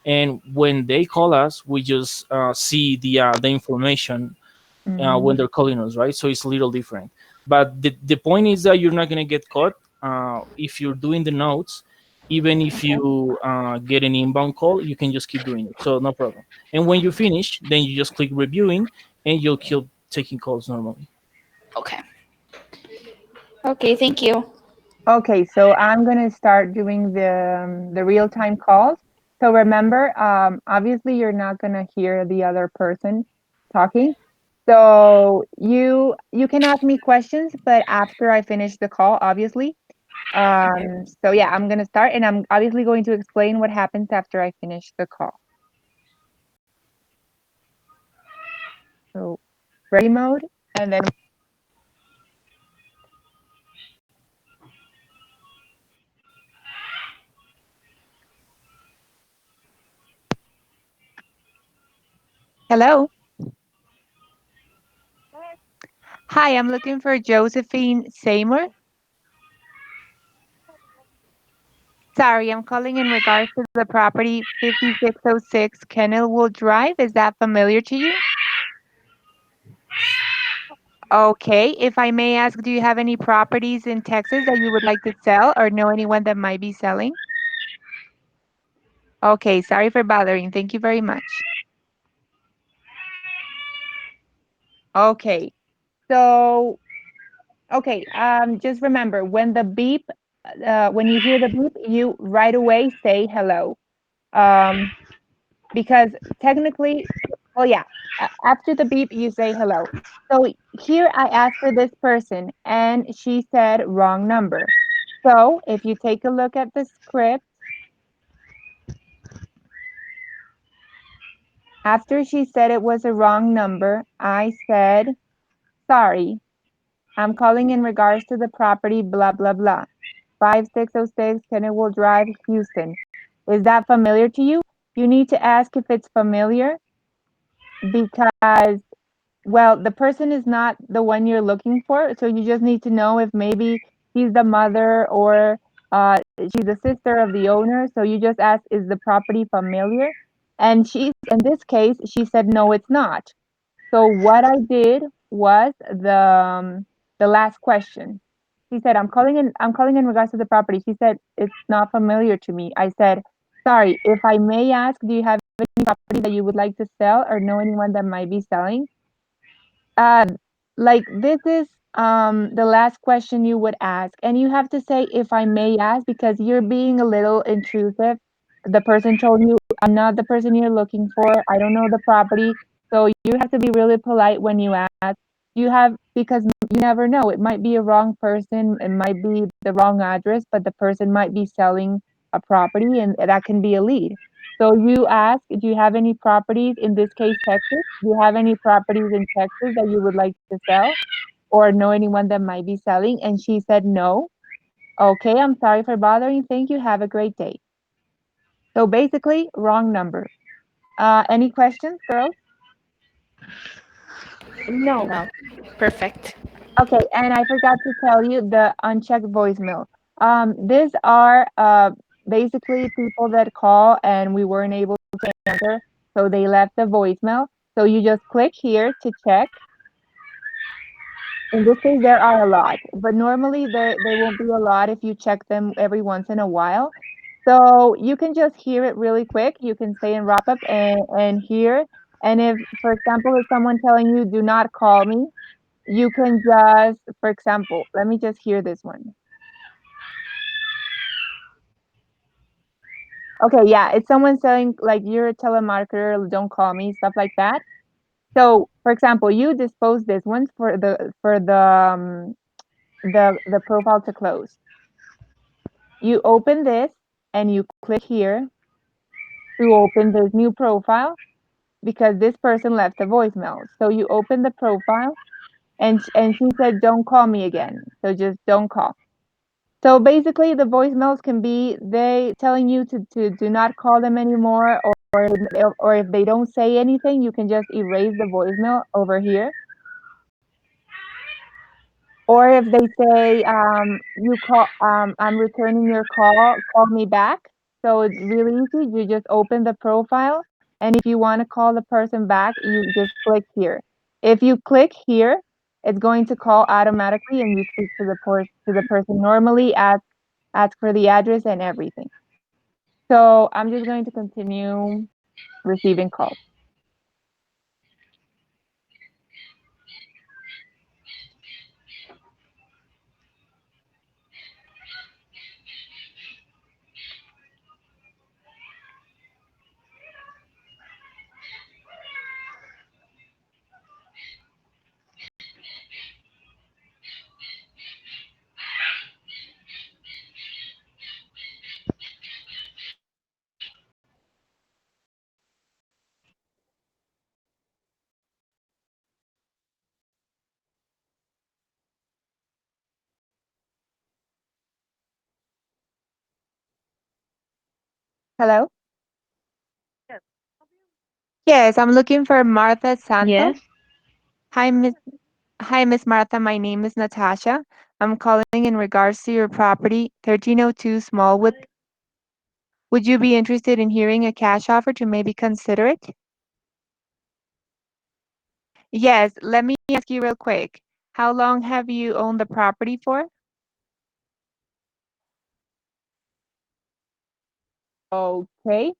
and when they call us, we just see the information when Mhm. they're calling us, right? So it's a little different. But the point is that you're not going to get caught if you're doing the notes. Even if you get an inbound call, you can just keep doing it. So no problem. And when you finish, then you just click reviewing and you'll keep taking calls normally. Okay. Okay. Thank you. Okay, so I'm gonna start doing the real-time calls. So remember, obviously you're not gonna hear the other person talking. So you can ask me questions, but after I finish the call, obviously. So yeah, I'm gonna start, and I'm obviously going to explain what happens after I finish the call. So ready mode, and then hello. Hi, I'm looking for Josephine Seymour. Sorry, I'm calling in regards to the property 5606 Kennelwood Drive. Is that familiar to you? Okay, if I may ask, do you have any properties in Texas that you would like to sell or know anyone that might be selling? Okay, sorry for bothering. Thank you very much. Okay, so okay, just remember when the beep, when you hear the beep, you right away say hello. Um, because technically, well, yeah, after the beep, you say hello. So here I asked for this person and she said wrong number. So if you take a look at the script, after she said it was a wrong number, I said, sorry, I'm calling in regards to the property, blah, blah, blah. 5606 Kennewood Drive, Houston. Is that familiar to you? You need to ask if it's familiar because, well, the person is not the one you're looking for. So you just need to know if maybe he's the mother or she's the sister of the owner. So you just ask, is the property familiar? And she's, in this case, she said, no, it's not. So what I did was the last question. She said, I'm calling in regards to the property. She said, it's not familiar to me. I said, sorry, if I may ask, do you have any property that you would like to sell or know anyone that might be selling? Uh, like this is the last question you would ask, and you have to say if I may ask because you're being a little intrusive. The person told you I'm not the person you're looking for. I don't know the property, so you have to be really polite when you ask. You have because you never know. It might be a wrong person. It might be the wrong address, but the person might be selling a property, and that can be a lead. So you ask, do you have any properties, in this case, Texas? Do you have any properties in Texas that you would like to sell or know anyone that might be selling? And she said no. Okay, I'm sorry for bothering. Thank you. Have a great day. So basically, wrong number. Any questions, girls? No. No. Perfect. Okay, and I forgot to tell you the unchecked voicemail. These are basically people that call and we weren't able to answer, so they left a voicemail. So you just click here to check. In this case, there are a lot, but normally they won't be a lot if you check them every once in a while. So you can just hear it really quick. You can say in wrap up and hear. And if, for example, if someone telling you do not call me, you can just, for example, let me just hear this one. Okay, yeah, it's someone saying like you're a telemarketer, don't call me, stuff like that. So, for example, you dispose this one for the profile to close. You open this and you click here to open this new profile because this person left a voicemail. So you open the profile and she said, "Don't call me again." So just don't call. So basically, the voicemails can be they telling you to do not call them anymore, or if they don't say anything, you can just erase the voicemail over here. Or if they say, you call, I'm returning your call me back. So it's really easy. You just open the profile, and if you want to call the person back, you just click here. If you click here, it's going to call automatically, and you speak to the person normally, ask for the address and everything. So I'm just going to continue receiving calls. Hello? Yes, I'm looking for Martha Santos. Yes. Hi, Miss. Hi, Miss Martha. My name is Natasha. I'm calling in regards to your property, 1302 Smallwood. Would you be interested in hearing a cash offer to maybe consider it? Yes, let me ask you real quick. How long have you owned the property for? Okay.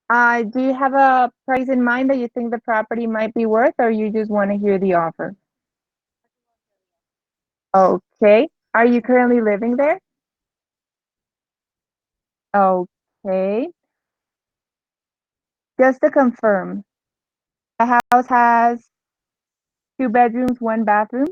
Do you have a price in mind that you think the property might be worth, or you just want to hear the offer? Okay. Are you currently living there? Okay. Just to confirm, the house has two bedrooms, one bathroom,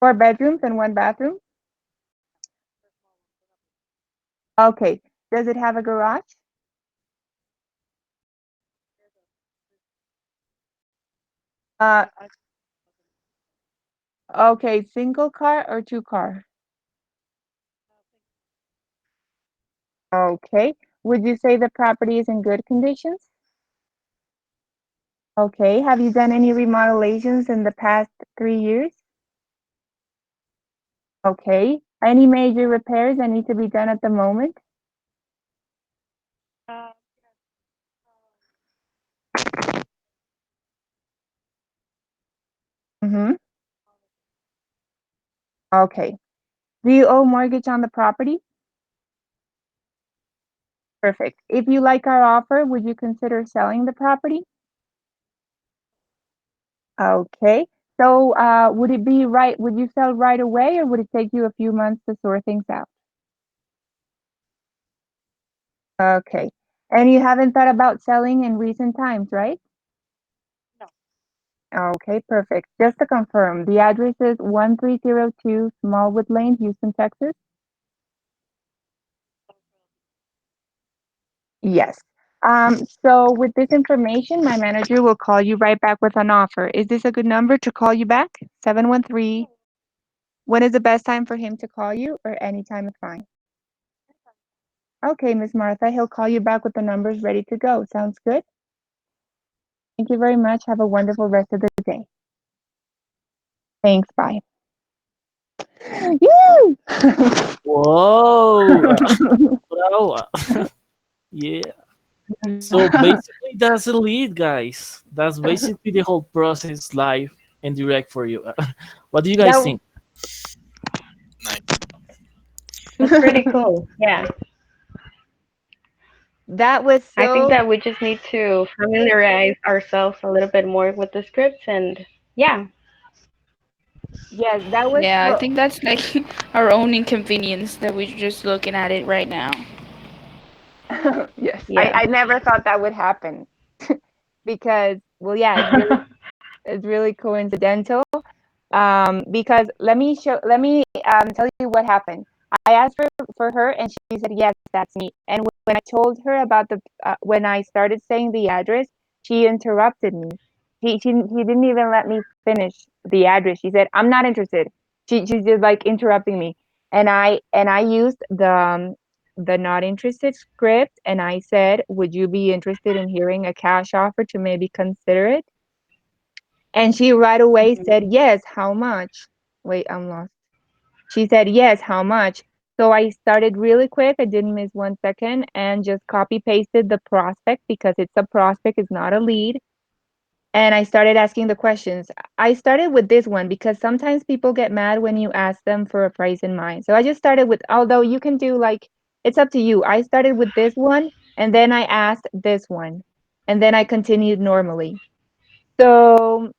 four bedrooms and one bathroom. Okay. Does it have a garage? Uh, okay. Single car or two car? Okay. Would you say the property is in good conditions? Okay. Have you done any remodelations in the past 3 years? Okay. Any major repairs that need to be done at the moment? Mm-hmm. Okay. Do you owe mortgage on the property? Perfect. If you like our offer, would you consider selling the property? Okay. So, would it be right? Would you sell right away, or would it take you a few months to sort things out? Okay. And you haven't thought about selling in recent times, right? Okay, perfect. Just to confirm, the address is 1302 Smallwood Lane, Houston, Texas? Yes. So with this information, my manager will call you right back with an offer. Is this a good number to call you back? 713. When is the best time for him to call you, or any time is fine? Okay, Miss Martha, he'll call you back with the numbers ready to go. Sounds good? Thank you very much. Have a wonderful rest of the day. Thanks. Bye. Woo! Whoa! Bravo. Yeah. So basically, that's the lead, guys. That's basically the whole process live and direct for you. What do you guys That think? Nice. That's pretty cool. Yeah. that was I think so that we just need to familiarize ourselves a little bit more with the scripts and yeah. yes, that was Yeah, I so think that's like our own inconvenience that we're just looking at it right now. yes. I Yeah. I never thought that would happen because well yeah, it's really coincidental. Because let me tell you what happened. I asked for her, and she said yes, that's me. And when I told her about the when I started saying the address, she interrupted me. He didn't even let me finish the address. She said, "I'm not interested." She's just like interrupting me, and I used the not interested script, and I said, "Would you be interested in hearing a cash offer to maybe consider it?" And she right away Mhm. said, "Yes, how much?" Wait, I'm lost. She said, "Yes, how much?" So I started really quick. I didn't miss 1 second and just copy pasted the prospect because it's a prospect, it's not a lead. And I started asking the questions. I started with this one because sometimes people get mad when you ask them for a price in mind. So I just started with, although you can do like, it's up to you. I started with this one and then I asked this one and then I continued normally. So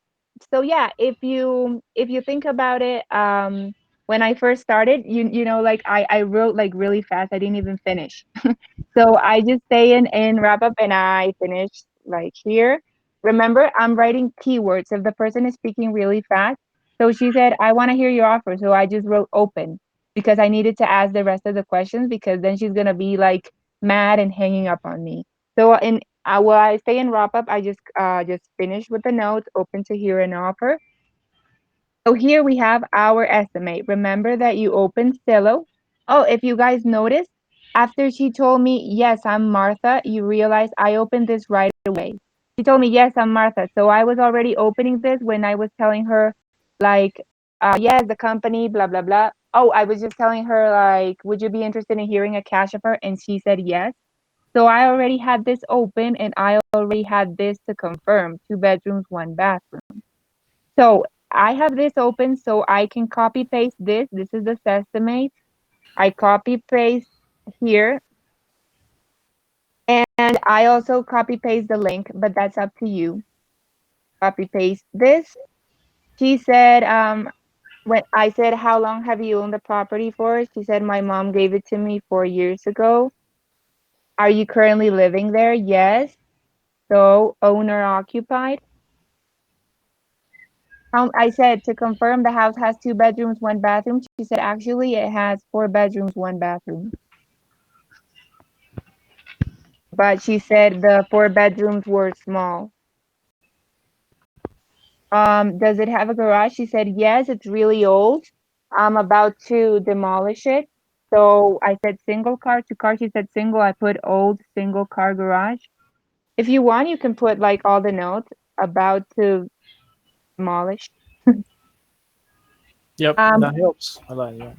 so yeah, if you think about it, when I first started, like I wrote like really fast. I didn't even finish. So I just stay in wrap up and I finish like here. Remember, I'm writing keywords if the person is speaking really fast. So she said, I want to hear your offer. So I just wrote open because I needed to ask the rest of the questions because then she's gonna be like mad and hanging up on me. So while I stay in wrap up, I just finish with the notes, open to hear an offer. So here we have our estimate. Remember that you opened Zillow. Oh, if you guys notice, after she told me, yes, I'm Martha, you realize I opened this right away. She told me, yes, I'm Martha. So I was already opening this when I was telling her, like, yes, the company, blah, blah, blah. Oh, I was just telling her, like, would you be interested in hearing a cash offer? And she said yes. So I already had this open and I already had this to confirm 2 bedrooms, 1 bathroom. So I have this open so I can copy paste this. This is the estimate. I copy paste here and I also copy paste the link, but that's up to you. Copy paste this. She said, when I said, how long have you owned the property for? She said, my mom gave it to me 4 years ago. Are you currently living there? Yes. So owner occupied. I said to confirm the house has 2 bedrooms, 1 bathroom. She said actually it has 4 bedrooms, 1 bathroom. But she said the 4 bedrooms were small. Does it have a garage? She said yes, it's really old. I'm about to demolish it. So I said single car, 2 car. She said single. I put old single car garage. If you want, you can put like all the notes about to demolish. Yep, Um, that helps a lot. Yeah.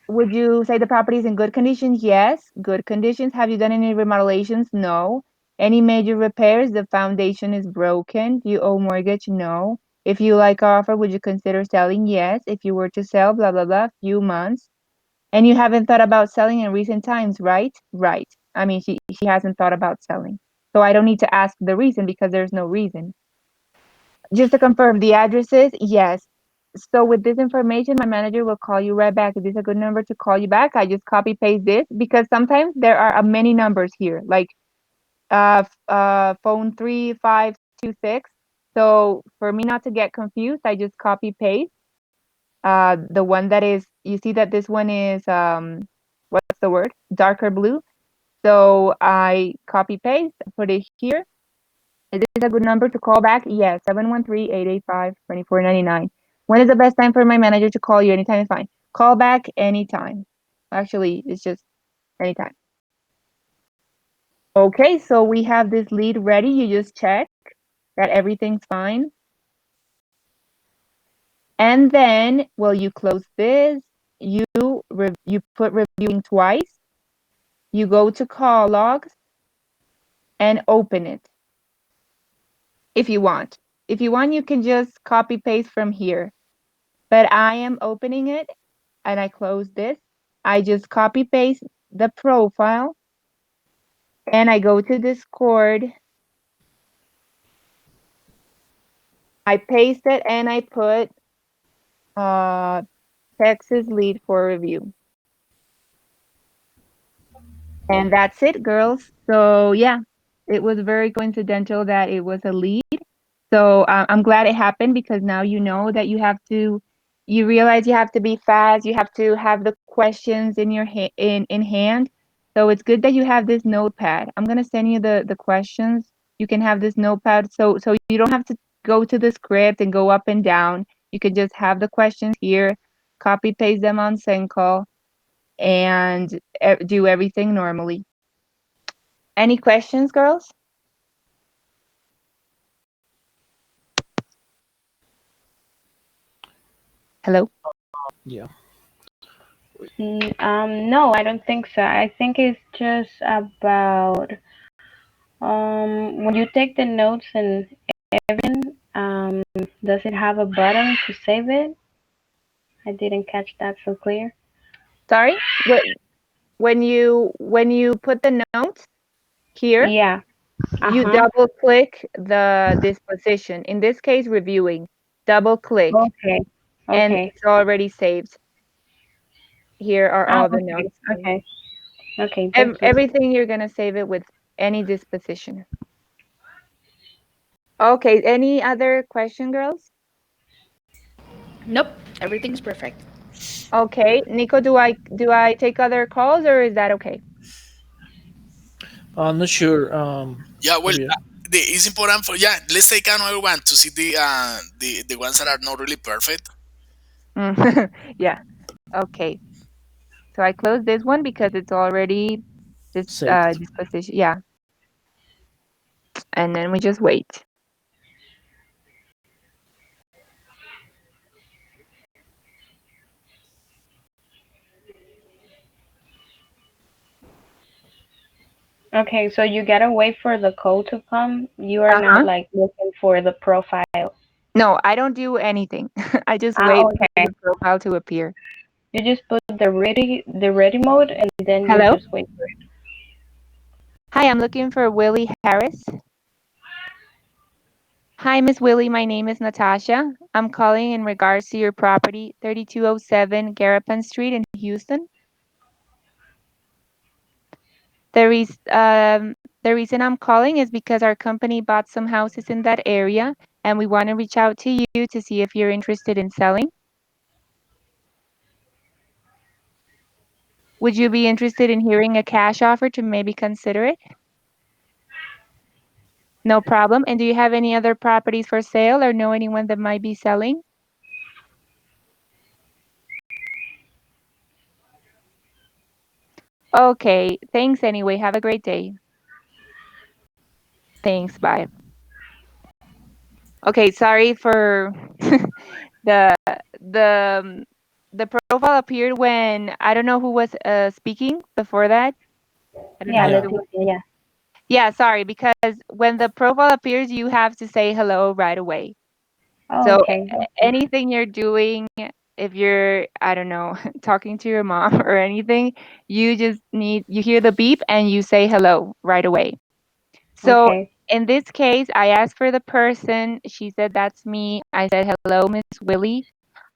Would you say the property is in good condition? Yes, good conditions. Have you done any remodelations? No. Any major repairs? The foundation is broken. Do you owe mortgage? No. If you like our offer, would you consider selling? Yes. If you were to sell, blah, blah, blah, few months. And you haven't thought about selling in recent times, right? Right. I mean, she hasn't thought about selling. So I don't need to ask the reason because there's no reason. Just to confirm, the addresses, yes. So with this information, my manager will call you right back. Is this a good number to call you back? I just copy paste this because sometimes there are many numbers here, like phone 3526. So for me not to get confused, I just copy paste the one that is. You see that this one is what's the word? Darker blue. So I copy paste, put it here. Is this a good number to call back? Yes, 713-885-2499. When is the best time for my manager to call you? Anytime is fine. Call back anytime. Actually, it's just anytime. Okay, so we have this lead ready. You just check that everything's fine. And then, well, you close this. You you put reviewing twice. You go to call logs and open it if you want. If you want, you can just copy paste from here. But I am opening it and I close this. I just copy paste the profile and I go to Discord. I paste it and I put uh, Texas lead for review. And that's it, girls. So yeah, it was very coincidental that it was a lead. So I'm glad it happened because now you know that you realize you have to be fast. You have to have the questions in your in hand. So it's good that you have this notepad. I'm gonna send you the questions. You can have this notepad, so you don't have to go to the script and go up and down. You can just have the questions here, copy paste them on Sencall, and do everything normally. Any questions, girls? Hello. Yeah. No, I don't think so. I think it's just about when you take the notes and everything. Does it have a button to save it? I didn't catch that so clear. Sorry. When you put the notes here, Yeah. you Uh-huh. double click this position. In this case, reviewing. Double click, Okay. and Okay. it's already saved. Here are Ah, all the okay. notes. Okay. Okay. Thank you. Everything you're gonna save it with any disposition. Okay. Any other question, girls? Nope, everything's perfect. Okay, Nico, do I take other calls or is that okay? I'm not sure. Yeah, well, Javier. it's important for, yeah. Let's take another one to see the ones that are not really perfect. Mm, yeah. Okay. So I close this one because it's already Saved. this position. Yeah. And then we just wait. Okay, so you gotta wait for the code to come. You are not Uh-huh. like looking for the profile. No, I don't do anything. I just Ah, wait for okay. the profile to appear. You just put the ready mode and then you Hello? just wait for it. Hi, I'm looking for Willie Harris. Hi, Miss Willie. My name is Natasha. I'm calling in regards to your property, 3207 Garapan Street in Houston. The, reas the reason I'm calling is because our company bought some houses in that area, and we want to reach out to you to see if you're interested in selling. Would you be interested in hearing a cash offer to maybe consider it? No problem. And do you have any other properties for sale or know anyone that might be selling? Okay. Thanks anyway. Have a great day. Thanks. Bye. Okay. Sorry for the the the profile appeared when I don't know who was speaking before that. I don't know Yeah, if Yeah. it was. Leticia, yeah. Yeah, sorry, because when the profile appears, you have to say hello right away. Oh, So okay, okay, anything you're doing, if you're, I don't know, talking to your mom or anything, you hear the beep and you say hello right away. So okay, in this case, I asked for the person. She said, that's me. I said, hello, Miss Willie.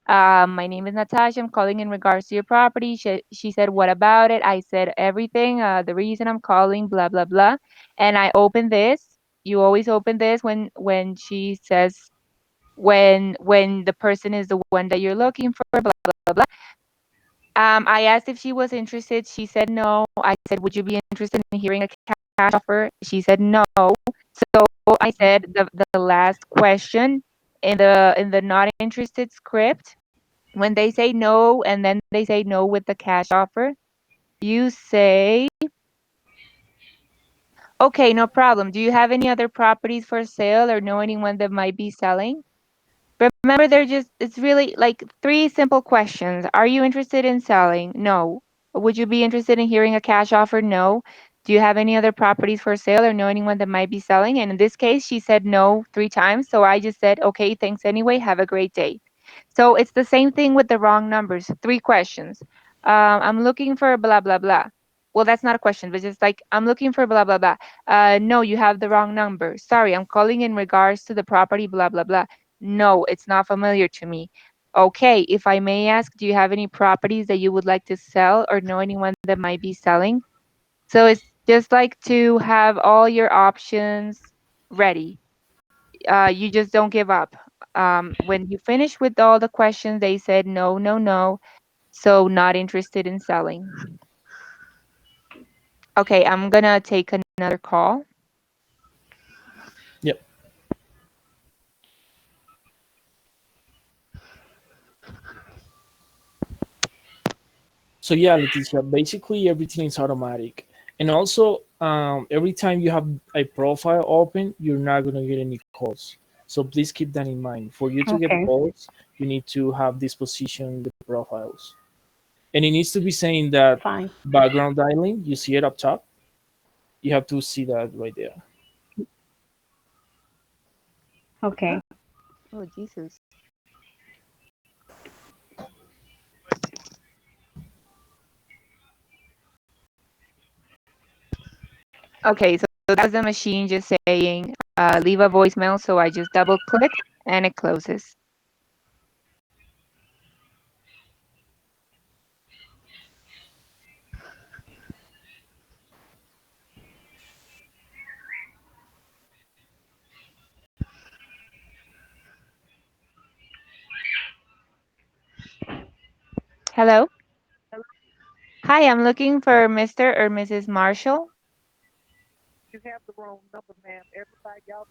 My name is Natasha. I'm calling in regards to your property. She said, what about it? I said, everything, the reason I'm calling, blah, blah, blah. And I opened this. You always open this when she says, when the person is the one that you're looking for, blah, blah, blah. I asked if she was interested. She said no. I said, would you be interested in hearing a cash offer? She said no. So I said the last question in the not interested script, when they say no and then they say no with the cash offer, you say, okay, no problem. Do you have any other properties for sale or know anyone that might be selling? Remember, it's really like three simple questions. Are you interested in selling? No. Would you be interested in hearing a cash offer? No. Do you have any other properties for sale or know anyone that might be selling? And in this case, she said no three times. So I just said, okay, thanks anyway. Have a great day. So it's the same thing with the wrong numbers. Three questions. I'm looking for blah, blah, blah. Well, that's not a question, but just like, I'm looking for blah, blah, blah. No, you have the wrong number. Sorry, I'm calling in regards to the property, blah, blah, blah. No, it's not familiar to me. Okay, if I may ask, do you have any properties that you would like to sell or know anyone that might be selling? So it's just like to have all your options ready. You just don't give up. When you finish with all the questions, they said no, no, no. So not interested in selling. Okay, I'm gonna take another call. Yep. So yeah, Leticia, basically everything is automatic. And also, every time you have a profile open, you're not gonna get any calls. So please keep that in mind. For you to get okay. calls, you need to have this position in the profiles. And it needs to be saying that Fine. background dialing, you see it up top. You have to see that right there. Okay. Oh, Jesus. Okay, so that was the machine just saying, leave a voicemail. So I just double clicked and it closes. Hello? Hi, I'm looking for Mr. or Mrs. Marshall. You have the wrong number, ma'am. Everybody, y'all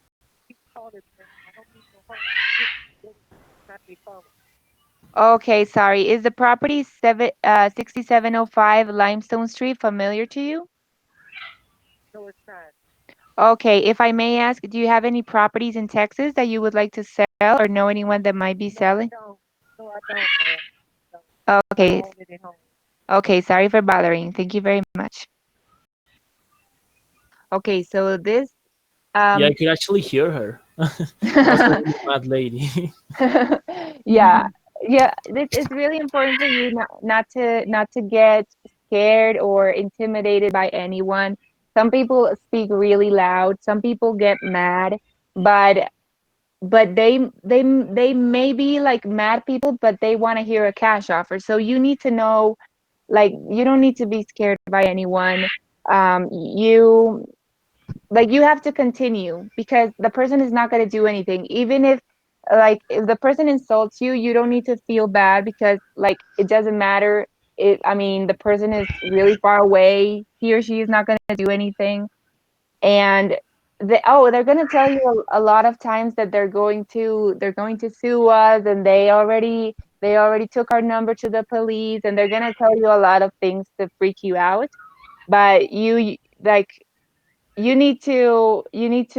keep calling, ma'am. I don't need no home. This is not me calling. Okay, sorry. Is the property 6705 Limestone Street familiar to you? Okay, if I may ask, do you have any properties in Texas that you would like to sell or know anyone that might be selling? Okay, okay, sorry for bothering. Thank you very much. Okay, so this Yeah, I um could actually hear her. That's a really mad lady. yeah, yeah, this it's really important for you not to get scared or intimidated by anyone. Some people speak really loud, some people get mad, but they may be like mad people, but they want to hear a cash offer. So you need to know, like, you don't need to be scared by anyone. You like you have to continue because the person is not going to do anything. Even if, like, if the person insults you, you don't need to feel bad because, like, it doesn't matter. I mean, the person is really far away. He or she is not going to do anything. And they're going to tell you a lot of times that they're going to sue us, and they already took our number to the police, and they're going to tell you a lot of things to freak you out. But like, you need to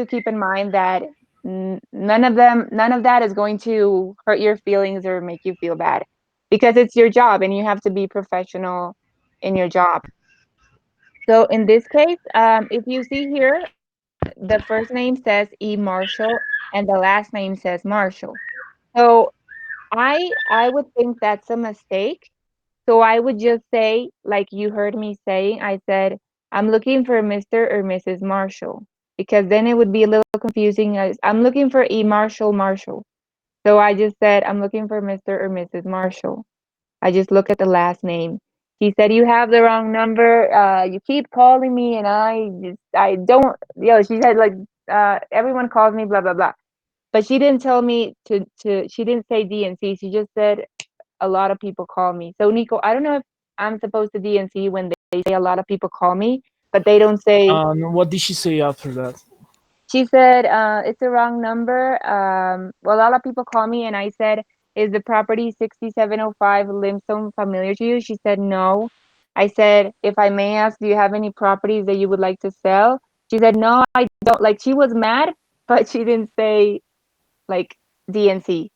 keep in mind that none of that is going to hurt your feelings or make you feel bad, because it's your job and you have to be professional in your job. So in this case, if you see here, the first name says E. Marshall and the last name says Marshall. So I would think that's a mistake. So I would just say, like you heard me saying, I said, I'm looking for Mr. or Mrs. Marshall, because then it would be a little confusing. As I'm looking for E. Marshall Marshall. So I just said, I'm looking for Mr. or Mrs. Marshall. I just look at the last name. She said, you have the wrong number. You keep calling me, and I don't, she said, like, everyone calls me, blah, blah, blah. But she didn't tell me she didn't say DNC. She just said, a lot of people call me. So Nico, I don't know if I'm supposed to DNC when they say a lot of people call me, but they don't say. What did she say after that? She said, it's a wrong number. Well, a lot of people call me, and I said, is the property 6705 Limestone familiar to you? She said, no. I said, if I may ask, do you have any properties that you would like to sell? She said, no, I don't. Like, she was mad, but she didn't say, like, DNC.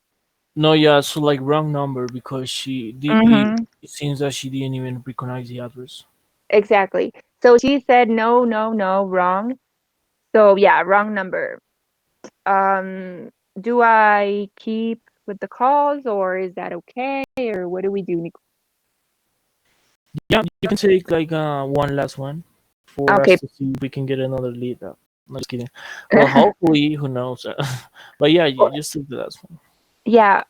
No, yeah, so like wrong number because Mm-hmm. it seems that she didn't even recognize the address. Exactly. So she said, no, no, no, wrong. So yeah, wrong number. Do I keep with the calls, or is that okay, or what do we do, Nico? Yeah, you can take like one last one for us Okay. to see if we can get another lead. I'm just kidding. Well, hopefully, who knows? But yeah, you just take the last one. Yeah.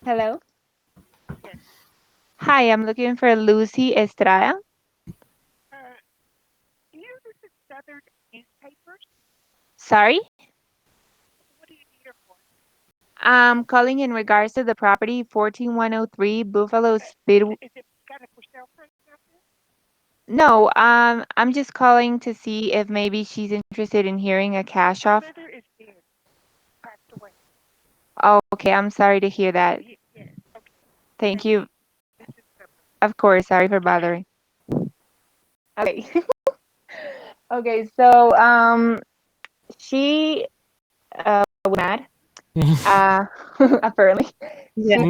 Hello. Hi, I'm looking for Lucy Estrada. Sorry. I'm calling in regards to the property 14103 Buffalo Speed. No, I'm just calling to see if maybe she's interested in hearing a cash off. Oh, okay. I'm sorry to hear that. Thank you. Of course. Sorry for bothering. Okay. Okay. So, she was mad. Uh, apparently, Yeah.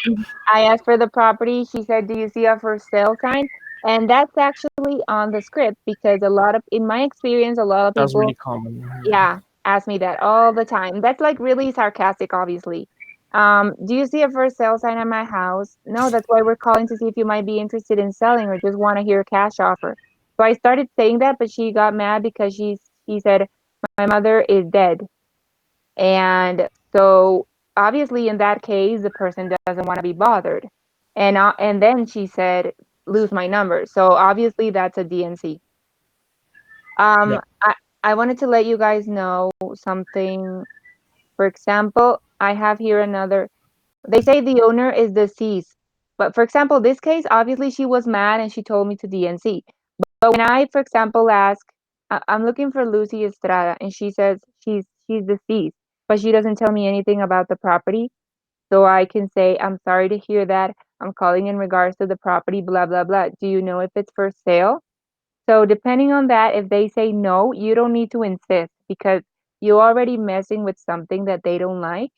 she. I asked for the property. She said, "Do you see a for sale sign?" And that's actually on the script, because in my experience, a lot of That's really people, common. Yeah. yeah, ask me that all the time. That's like really sarcastic, obviously. Do you see a for sale sign at my house? No, that's why we're calling to see if you might be interested in selling or just want to hear a cash offer. So I started saying that, but she got mad because she said my mother is dead, and so. obviously in that case the person doesn't want to be bothered. And then she said, lose my number. So obviously that's a DNC. Yeah. I wanted to let you guys know something. For example, I have here another. They say the owner is deceased. But for example, this case, obviously she was mad and she told me to DNC. But when I, for example, ask, I'm looking for Lucy Estrada, and she says she's deceased, but she doesn't tell me anything about the property. So I can say, I'm sorry to hear that. I'm calling in regards to the property, blah, blah, blah. Do you know if it's for sale? So depending on that, if they say no, you don't need to insist because you're already messing with something that they don't like.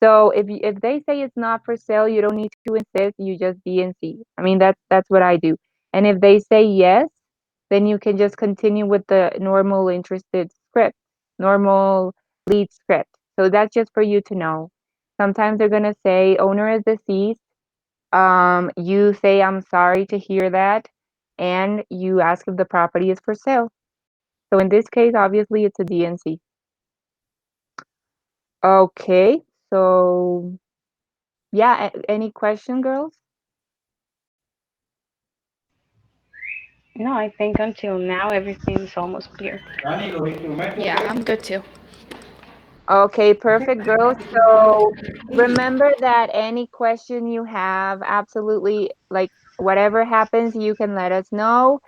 So if they say it's not for sale, you don't need to insist. You just B and C. I mean, that's what I do. And if they say yes, then you can just continue with the normal interested script, normal lead script. So that's just for you to know. Sometimes they're gonna say owner is deceased. You say I'm sorry to hear that, and you ask if the property is for sale. So in this case, obviously it's a DNC. Okay, so yeah, any question, girls? No, I think until now everything's almost clear. Yeah, I'm good too. Okay, perfect, girls. So remember that any question you have, absolutely, like whatever happens, you can let us know.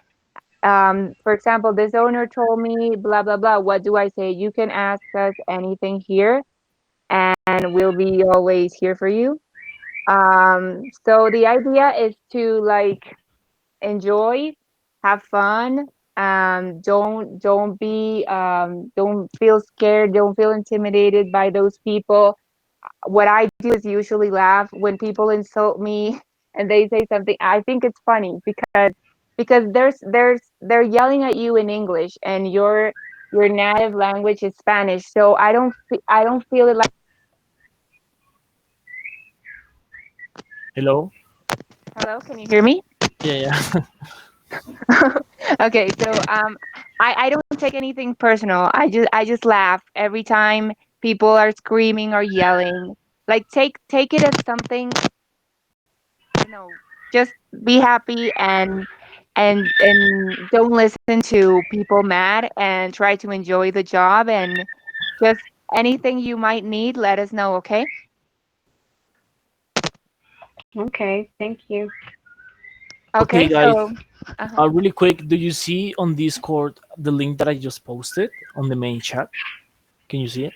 For example, this owner told me blah blah blah. What do I say? You can ask us anything here, and we'll be always here for you. So the idea is to like enjoy, have fun. Don't feel scared. Don't feel intimidated by those people. What I do is usually laugh when people insult me and they say something. I think it's funny because they're yelling at you in English and your native language is Spanish. So I don't feel it like. Hello. Hello, can you hear me? Yeah, yeah. Okay, so I don't take anything personal. I just laugh every time people are screaming or yelling. Like take it as something, you know, just be happy and don't listen to people mad and try to enjoy the job and just anything you might need, let us know, okay? Okay, thank you. Okay, Okay, guys. so uh-huh. Really quick, do you see on Discord the link that I just posted on the main chat? Can you see it?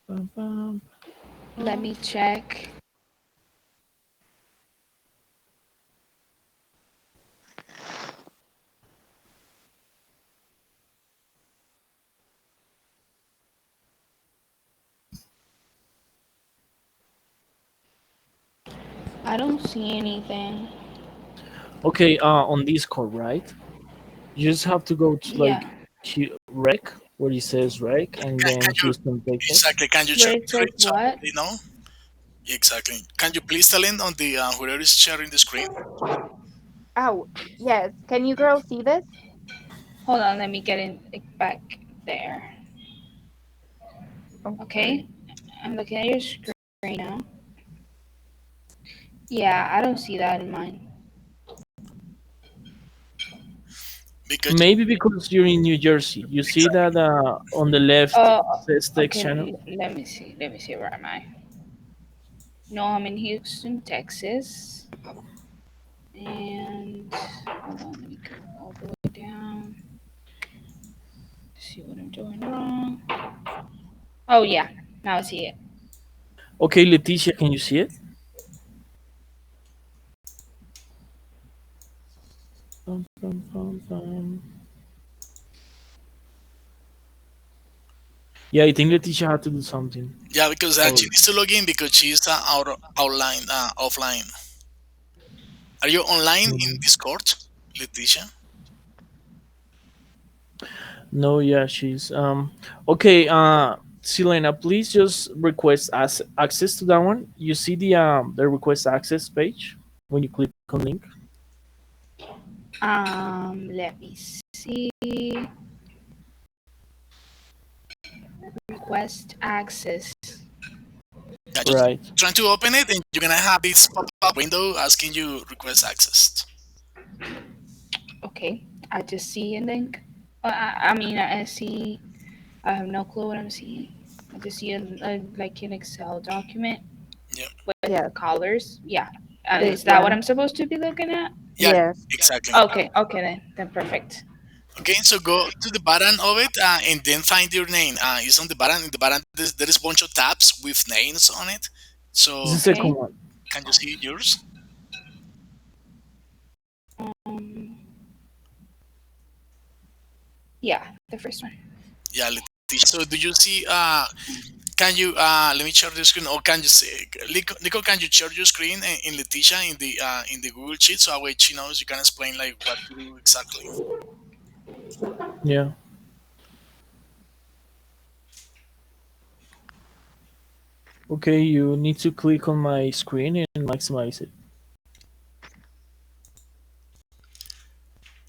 Bum, bum. Let me check. I don't see anything. Okay, on Discord, right? You just have to go to Yeah. like rec where it says rec and then Can you Houston, Texas. exactly? Can you Where share it the says screen so what? they know? Exactly. Can you please tell in on the whoever is sharing the screen? Oh, yes. Can you girls see this? Hold on, let me get in back there. Oh, Okay, sorry. I'm looking at your screen now. Yeah, I don't see that in mine. Because Maybe because you're in New Jersey. You see exactly. that on the left Oh, says text okay. channel. Let me see. Let me see. Where am I? No, I'm in Houston, Texas. And hold on, let me go all the way down. See what I'm doing wrong. Oh yeah, now I see it. Okay, Leticia, can you see it? Bum, bum, bum, bum. Yeah, I think Leticia had to do something. Yeah, because Or she needs to log in because she's outline offline. Are you online in maybe. Discord, Leticia? No, yeah, she's okay, Selena, please just request access to that one. You see the request access page when you click on link? Let me see request access. Yeah, just Right. trying to open it, and you're gonna have this pop-up window asking you request access. Okay, I just see a link. I mean, I see. I have no clue what I'm seeing. I just see like an Excel document Yeah, with Yes. colors. Yeah, The, is that what yeah. I'm supposed to be looking at? yeah, Yes. exactly. Okay, okay then perfect. Okay, so go to the bottom of it and then find your name. It's on the bottom. In the bottom, there is a bunch of tabs with names on it. It's the So second Okay. one. can you see yours? Um, yeah, the first one. Yeah, Leticia. So do you see? Can you let me share the screen, or can you see? Nico, can you share your screen in Leticia in the Google Sheet so that way she knows you can explain like what to do exactly. Yeah. Okay, you need to click on my screen and maximize it.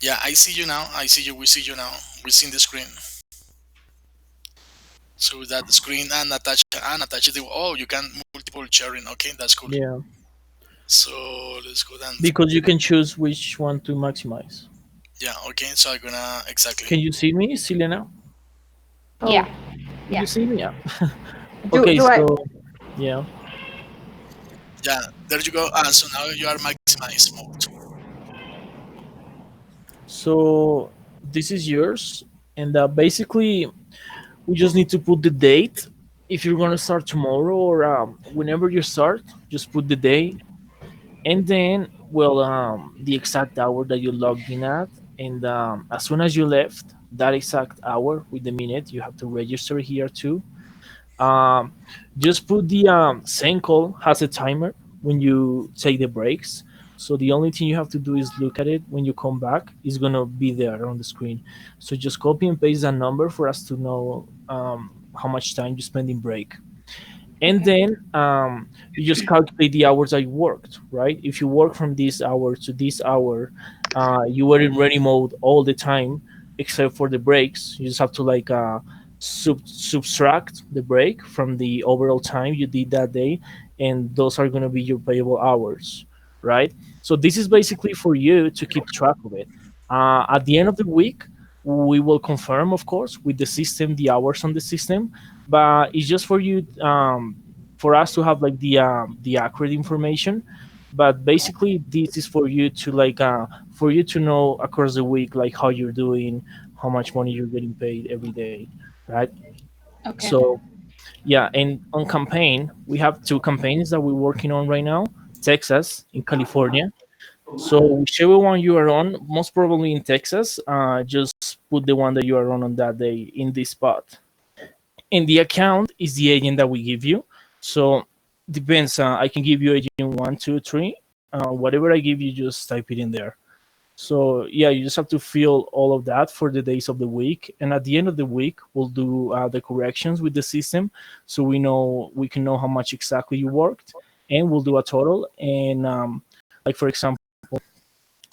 Yeah, I see you now. I see you. We see you now. We see the screen. So that the screen and Natasha. Oh, you can multiple sharing. Okay, that's cool. Yeah. So let's go down. Because you can choose which one to maximize. Yeah, okay. So I'm gonna exactly. Can you see me, Selena? Yeah, Oh, Did yeah. you see me? Yeah. Do Okay, do I? so yeah. Yeah, there you go. So now you are maximize mode. So this is yours, and basically we just need to put the date. If you're gonna start tomorrow or whenever you start, just put the day, and then well, the exact hour that you logged in at, and as soon as you left, that exact hour with the minute, you have to register here too. Um, just put the same call has a timer when you take the breaks. So the only thing you have to do is look at it when you come back. It's gonna be there on the screen. So just copy and paste that number for us to know how much time you spend in break, and Okay. then you just calculate the hours that you worked, right? If you work from this hour to this hour, you were in ready mode all the time except for the breaks. You just have to like subtract the break from the overall time you did that day, and those are going to be your payable hours, right? So this is basically for you to keep track of it. At the end of the week, we will confirm, of course, with the system the hours on the system, but it's just for you, for us to have like the accurate information. But basically this is for you to like for you to know across the week like how you're doing, how much money you're getting paid every day, right? Okay. So yeah, and on campaign we have two campaigns that we're working on right now: Texas in California. So whichever one you are on, most probably in Texas, just put the one that you are on that day in this spot, and the account is the agent that we give you. So depends. I can give you agent one, two, three. Whatever I give you, just type it in there. So yeah, you just have to fill all of that for the days of the week, and at the end of the week, we'll do the corrections with the system, so we can know how much exactly you worked, and we'll do a total. And like for example,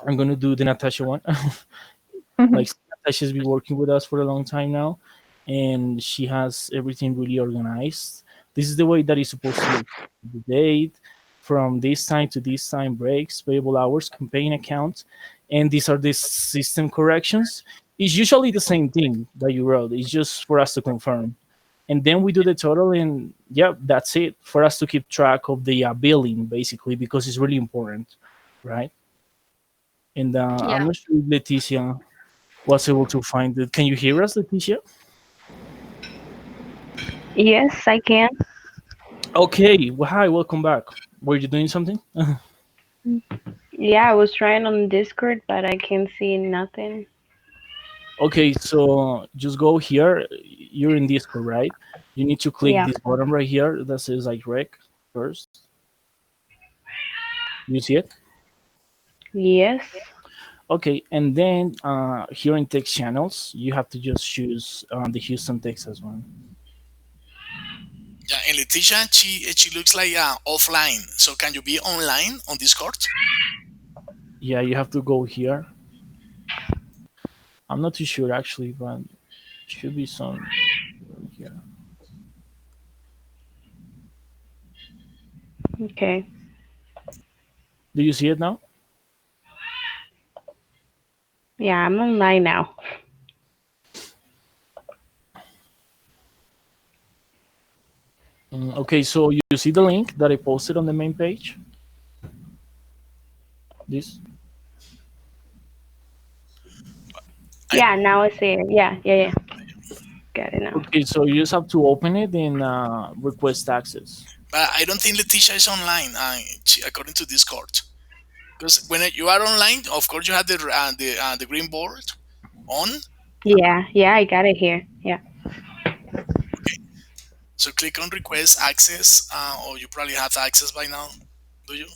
I'm gonna do the Natasha one. Like Natasha's been working with us for a long time now, and she has everything really organized. This is the way that it's supposed to look: the date from this time to this time, breaks, payable hours, campaign accounts, and these are the system corrections. It's usually the same thing that you wrote. It's just for us to confirm, and then we do the total, and yeah, that's it for us to keep track of the billing, basically, because it's really important, right? And I'm Yeah. not sure if Leticia was able to find it. Can you hear us, Leticia? yes, I can. Okay. Well, hi. Welcome back. Were you doing something? Yeah, I was trying on Discord, but I can see nothing. Okay. So just go here. You're in Discord, right? You need to click Yeah. this button right here that says like rec first. You see it? Yes. Okay. And then here in text channels, you have to just choose the Houston, Texas one. Yeah, and Leticia, she looks like offline. So can you be online on Discord? Yeah, you have to go here. I'm not too sure actually, but should be some here. Okay. Do you see it now? Yeah, I'm online now. Okay, so you see the link that I posted on the main page? This? I, Yeah, now I see it. Yeah, yeah, yeah. Got it now. Okay, so you just have to open it and request access. but I don't think Leticia is online, according to Discord. Because when you are online, of course you have the green board on. Yeah, yeah, I got it here. Yeah. Okay, so click on request access, or you probably have access by now. Do you?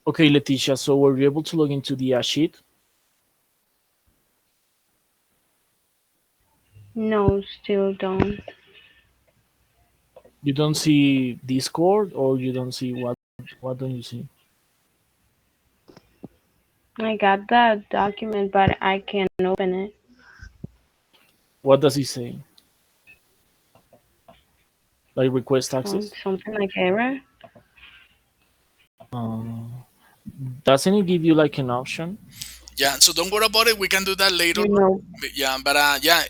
Okay, Leticia, so were you able to log into the sheet? No, still don't. You don't see Discord, or you don't see what? What don't you see? I got the document, but I can't open it. What does it say? Like request access? Something like error. Um, doesn't it give you like an option? Yeah. So don't worry about it. We can do that later. You know. Yeah, but yeah,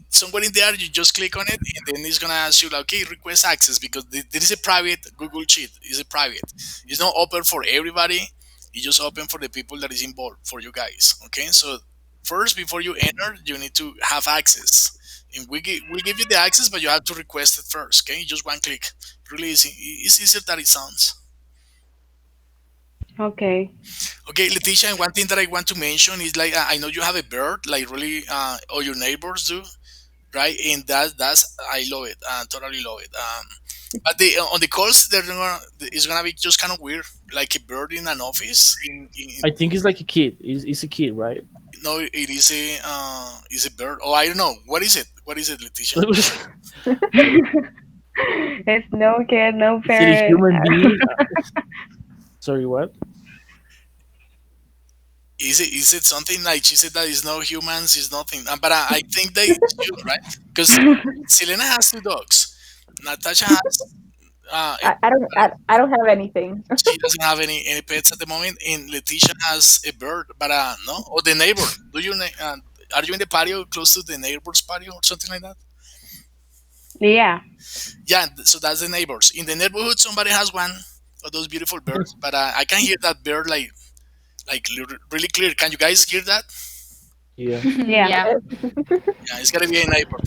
somewhere in there you just click on it, and then it's gonna ask you like, okay, request access, because this is a private Google Sheet. It's a private. It's not open for everybody. It's just open for the people that is involved, for you guys. Okay, so first, before you enter, you need to have access, and we give you the access, but you have to request it first. Okay, just one click. Really easy. It's easier than it sounds. Okay. Okay, Leticia, and one thing that I want to mention is like, I know you have a bird, like really, all your neighbors do, right? And that's I love it, totally love it. But on the calls, it's gonna be just kind of weird, like a bird in an office. I think it's like a kid. It's a kid, right? No, it is a bird. Oh, I don't know. What is it? What is it, Leticia? Is It's no kid, no it a parent. human being? Sorry, what? Is it something like she said that it's no humans, it's nothing? But I think they should, right? Because Selena has two dogs. Natasha has I don't have anything. she doesn't have any pets at the moment, and Leticia has a bird. But no, or the neighbor. Are you in the patio close to the neighbor's patio or something like that? Yeah. Yeah, so that's the neighbors in the neighborhood. Somebody has one of those beautiful birds, but I can hear that bird like really clear. Can you guys hear that? Yeah. Yeah. Yeah. Yeah, it's gotta be a neighbor.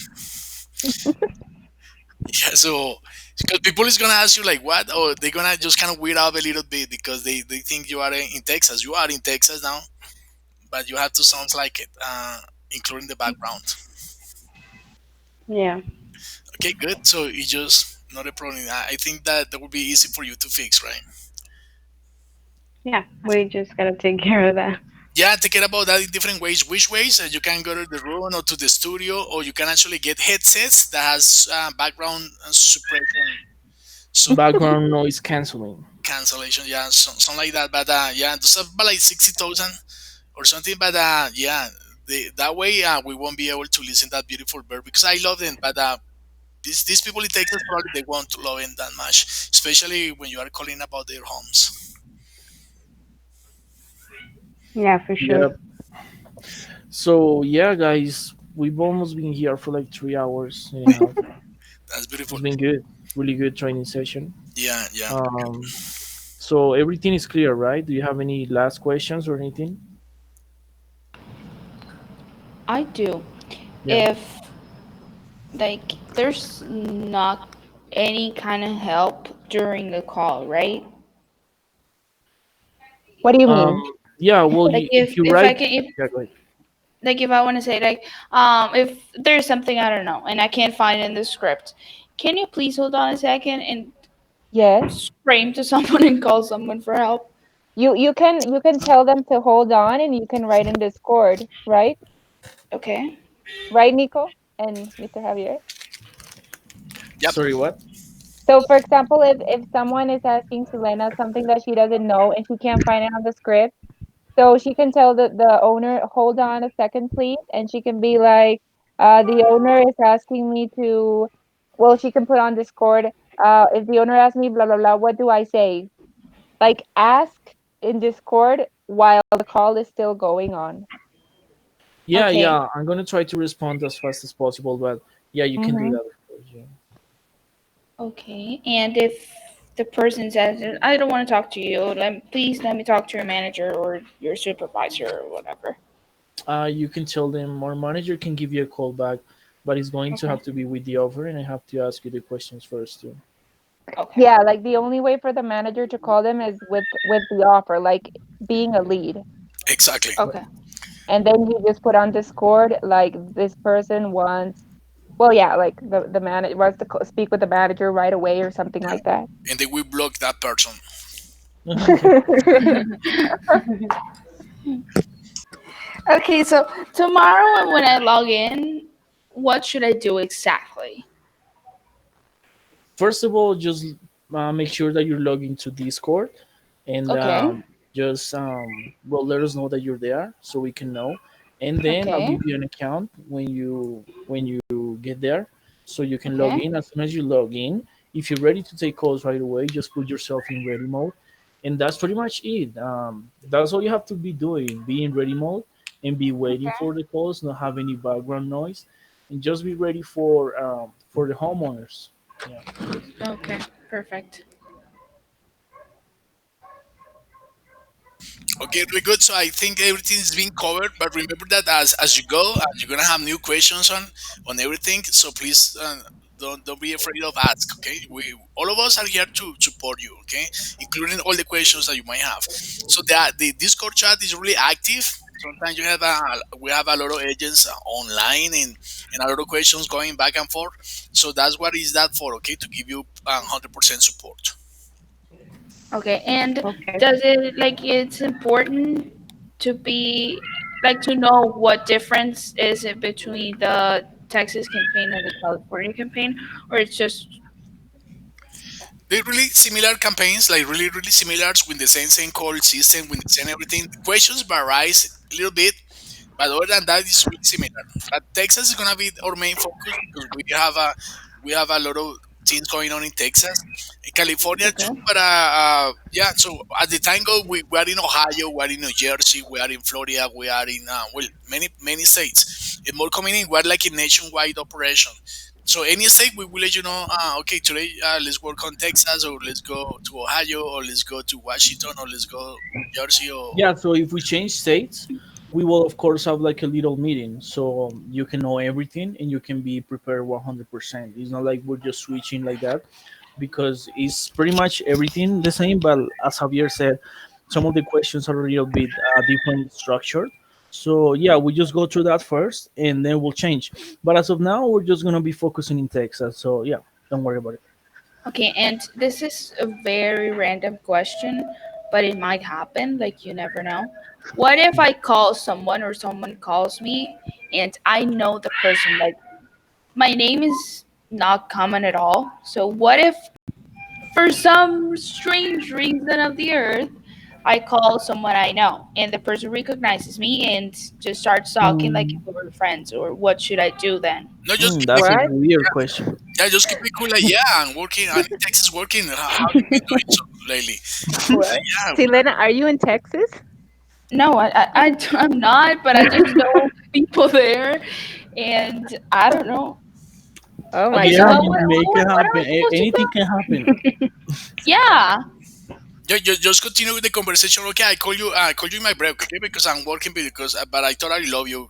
Yeah, so because people is gonna ask you like what, or they're gonna just kind of weird out a little bit because they think you are in Texas. You are in Texas now, but you have to sound like it, including the background. Yeah. Okay, good. So it's just not a problem. I think that would be easy for you to fix, right? Yeah. We just gotta take care of that. Yeah, take it about that in different ways. Which ways? You can go to the room or to the studio, or you can actually get headsets that has background suppression, Background noise canceling. cancellation. Yeah, something like that. But yeah, those are about like 60,000 or something. But yeah, that way we won't be able to listen that beautiful bird because I love them. But these people in Texas probably they won't love it that much, especially when you are calling about their homes. Yeah, for sure. Yep. So yeah, guys, we've almost been here for like 3 hours and a half. That's beautiful. It's been good, really good training session. Yeah, yeah. Um, So everything is clear, right? Do you have any last questions or anything? I do. Yeah. If like there's not any kind of help during the call, right? What do you Um. mean? Yeah. Well, Like if you if I write, can if yeah, go ahead. like if I want to say like if there's something I don't know and I can't find in the script, can you please hold on a second and Yes. scream to someone and call someone for help? You can tell them to hold on and you can write in Discord, right? Okay. Right, Nico and Mr. Javier? Yep. Sorry, what? So for example, if someone is asking Selena something that she doesn't know and she can't find it on the script, so she can tell the owner, hold on a second, please, and she can be like, the owner is asking me to, well, she can put on Discord, if the owner asks me blah blah blah, what do I say? Like ask in Discord while the call is still going on. Yeah, Okay. yeah. I'm gonna try to respond as fast as possible, but yeah, you can do Mm-hmm. that, of course. Yeah. Okay. And if the person says, "I don't want to talk to you. Please let me talk to your manager or your supervisor or whatever." You can tell them our manager can give you a call back, but it's going to Okay. have to be with the offer, and I have to ask you the questions first too. Okay. Yeah, like the only way for the manager to call them is with the offer, like being a lead. Exactly. Okay. And then you just put on Discord like this person wants, well, yeah, like the manager wants to speak with the manager right away or something like that. And then we block that person. Okay. Okay, so tomorrow when I log in, what should I do exactly? First of all, just make sure that you're logged into Discord, and Okay. just well, let us know that you're there so we can know, and then I'll Okay. give you an account when you get there, so you can log Okay. in. As soon as you log in, if you're ready to take calls right away, just put yourself in ready mode, and that's pretty much it. That's all you have to be doing: be in ready mode and be waiting Okay. for the calls, not have any background noise, and just be ready for the homeowners. Yeah. Okay. Perfect. Okay, really good. So I think everything is being covered, but remember that as you go, you're gonna have new questions on everything. So please don't be afraid of ask. Okay, we all of us are here to support you. Okay, including all the questions that you might have. So the Discord chat is really active. Sometimes we have a lot of agents online and a lot of questions going back and forth. So that's what is that for? Okay, to give you 100% support. Okay. And Okay. does it like it's important to be like to know what difference is it between the Texas campaign and the California campaign, or it's just They're really similar campaigns, like really similar with the same call system, with the same everything. The questions varies a little bit, but other than that, it's really similar. But Texas is gonna be our main focus because we have a lot of things going on in Texas, in California okay? too. But yeah. So at the time go, we are in Ohio, we are in New Jersey, we are in Florida, we are in well many states. And more coming in, we're like a nationwide operation. So any state, we will let you know. Okay, today let's work on Texas, or let's go to Ohio, or let's go to Washington, or let's go New Jersey, or Yeah, so if we change states, we will of course have like a little meeting, so you can know everything and you can be prepared 100%. It's not like we're just switching like that, because it's pretty much everything the same. But as Javier said, some of the questions are a little bit different structured. So yeah, we just go through that first, and then we'll change. But as of now, we're just gonna be focusing in Texas. So yeah, don't worry about it. Okay, and this is a very random question, but it might happen, like you never know. What if I call someone or someone calls me and I know the person? Like my name is not common at all. So what if for some strange reason of the earth I call someone I know and the person recognizes me and just starts talking like if Mm, we were friends, or what should I do then? no, just keep it. that's a What? weird question. Yeah, just keep it cool. Like yeah, I'm working. I'm in Texas working. How you been doing so lately? What? Yeah, Selena, are you in Texas? No, I'm not, but I just know people there, and I don't know. Oh my Okay, so Yeah, God. what make it what am happen. I supposed to Anything can do? happen. Yeah. Just continue with the conversation. Okay, I call you in my break, okay? Because I'm working because but I totally love you.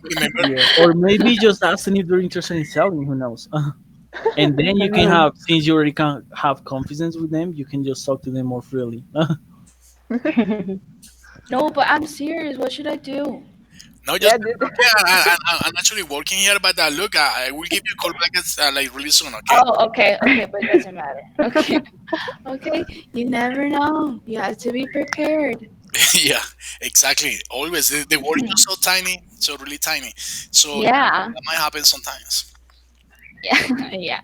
Remember? Yeah, or maybe just asking if they're interested in selling. Who knows? And then you can Mm. have, since you already can have confidence with them, you can just talk to them more freely. No, but I'm serious. What should I do? No, just Yeah, dude. okay. I'm actually working here, but look, I will give you a call back like really soon. Okay? Oh, okay, okay, but it doesn't matter. Okay, okay. You never know. You have to be prepared. Yeah, exactly. Always the world is just so tiny, so really tiny. So Yeah, that might happen sometimes. yeah, yeah.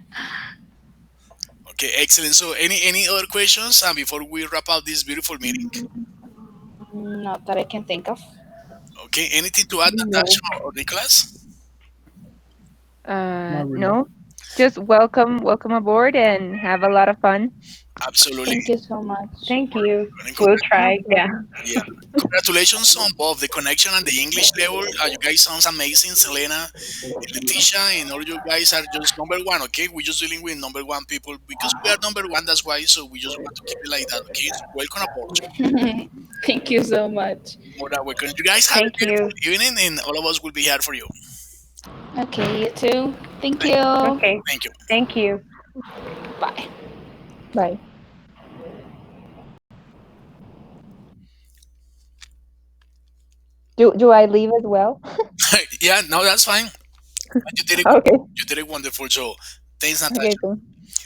Okay, excellent. So any other questions before we wrap up this beautiful meeting? Not that I can think of. Okay, anything to add, No. Natasha or Nicholas? Not really. No. Just welcome aboard and have a lot of fun. Absolutely. Thank you so much. Thank you. And We'll No try. Yeah. problem. yeah, congratulations on both the connection and the English level. You guys sounds amazing, Selena and Letitia, and all you guys are just number one. Okay, we're just dealing with number one people because we are number one. That's why. So we just want to keep it like that. Okay, so welcome aboard. Thank you so much. More than welcome. You guys have a Thank beautiful you. evening, and all of us will be here for you. Okay, you too. Thank Thank, you. Okay. thank you. Thank you. Bye. Bye. Do I leave as well? Yeah, no, that's fine. You did it. Okay. You did it wonderful. So thanks, Natasha. Okay,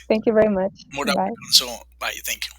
thank you very much. More than Bye. welcome. So bye. Thank you.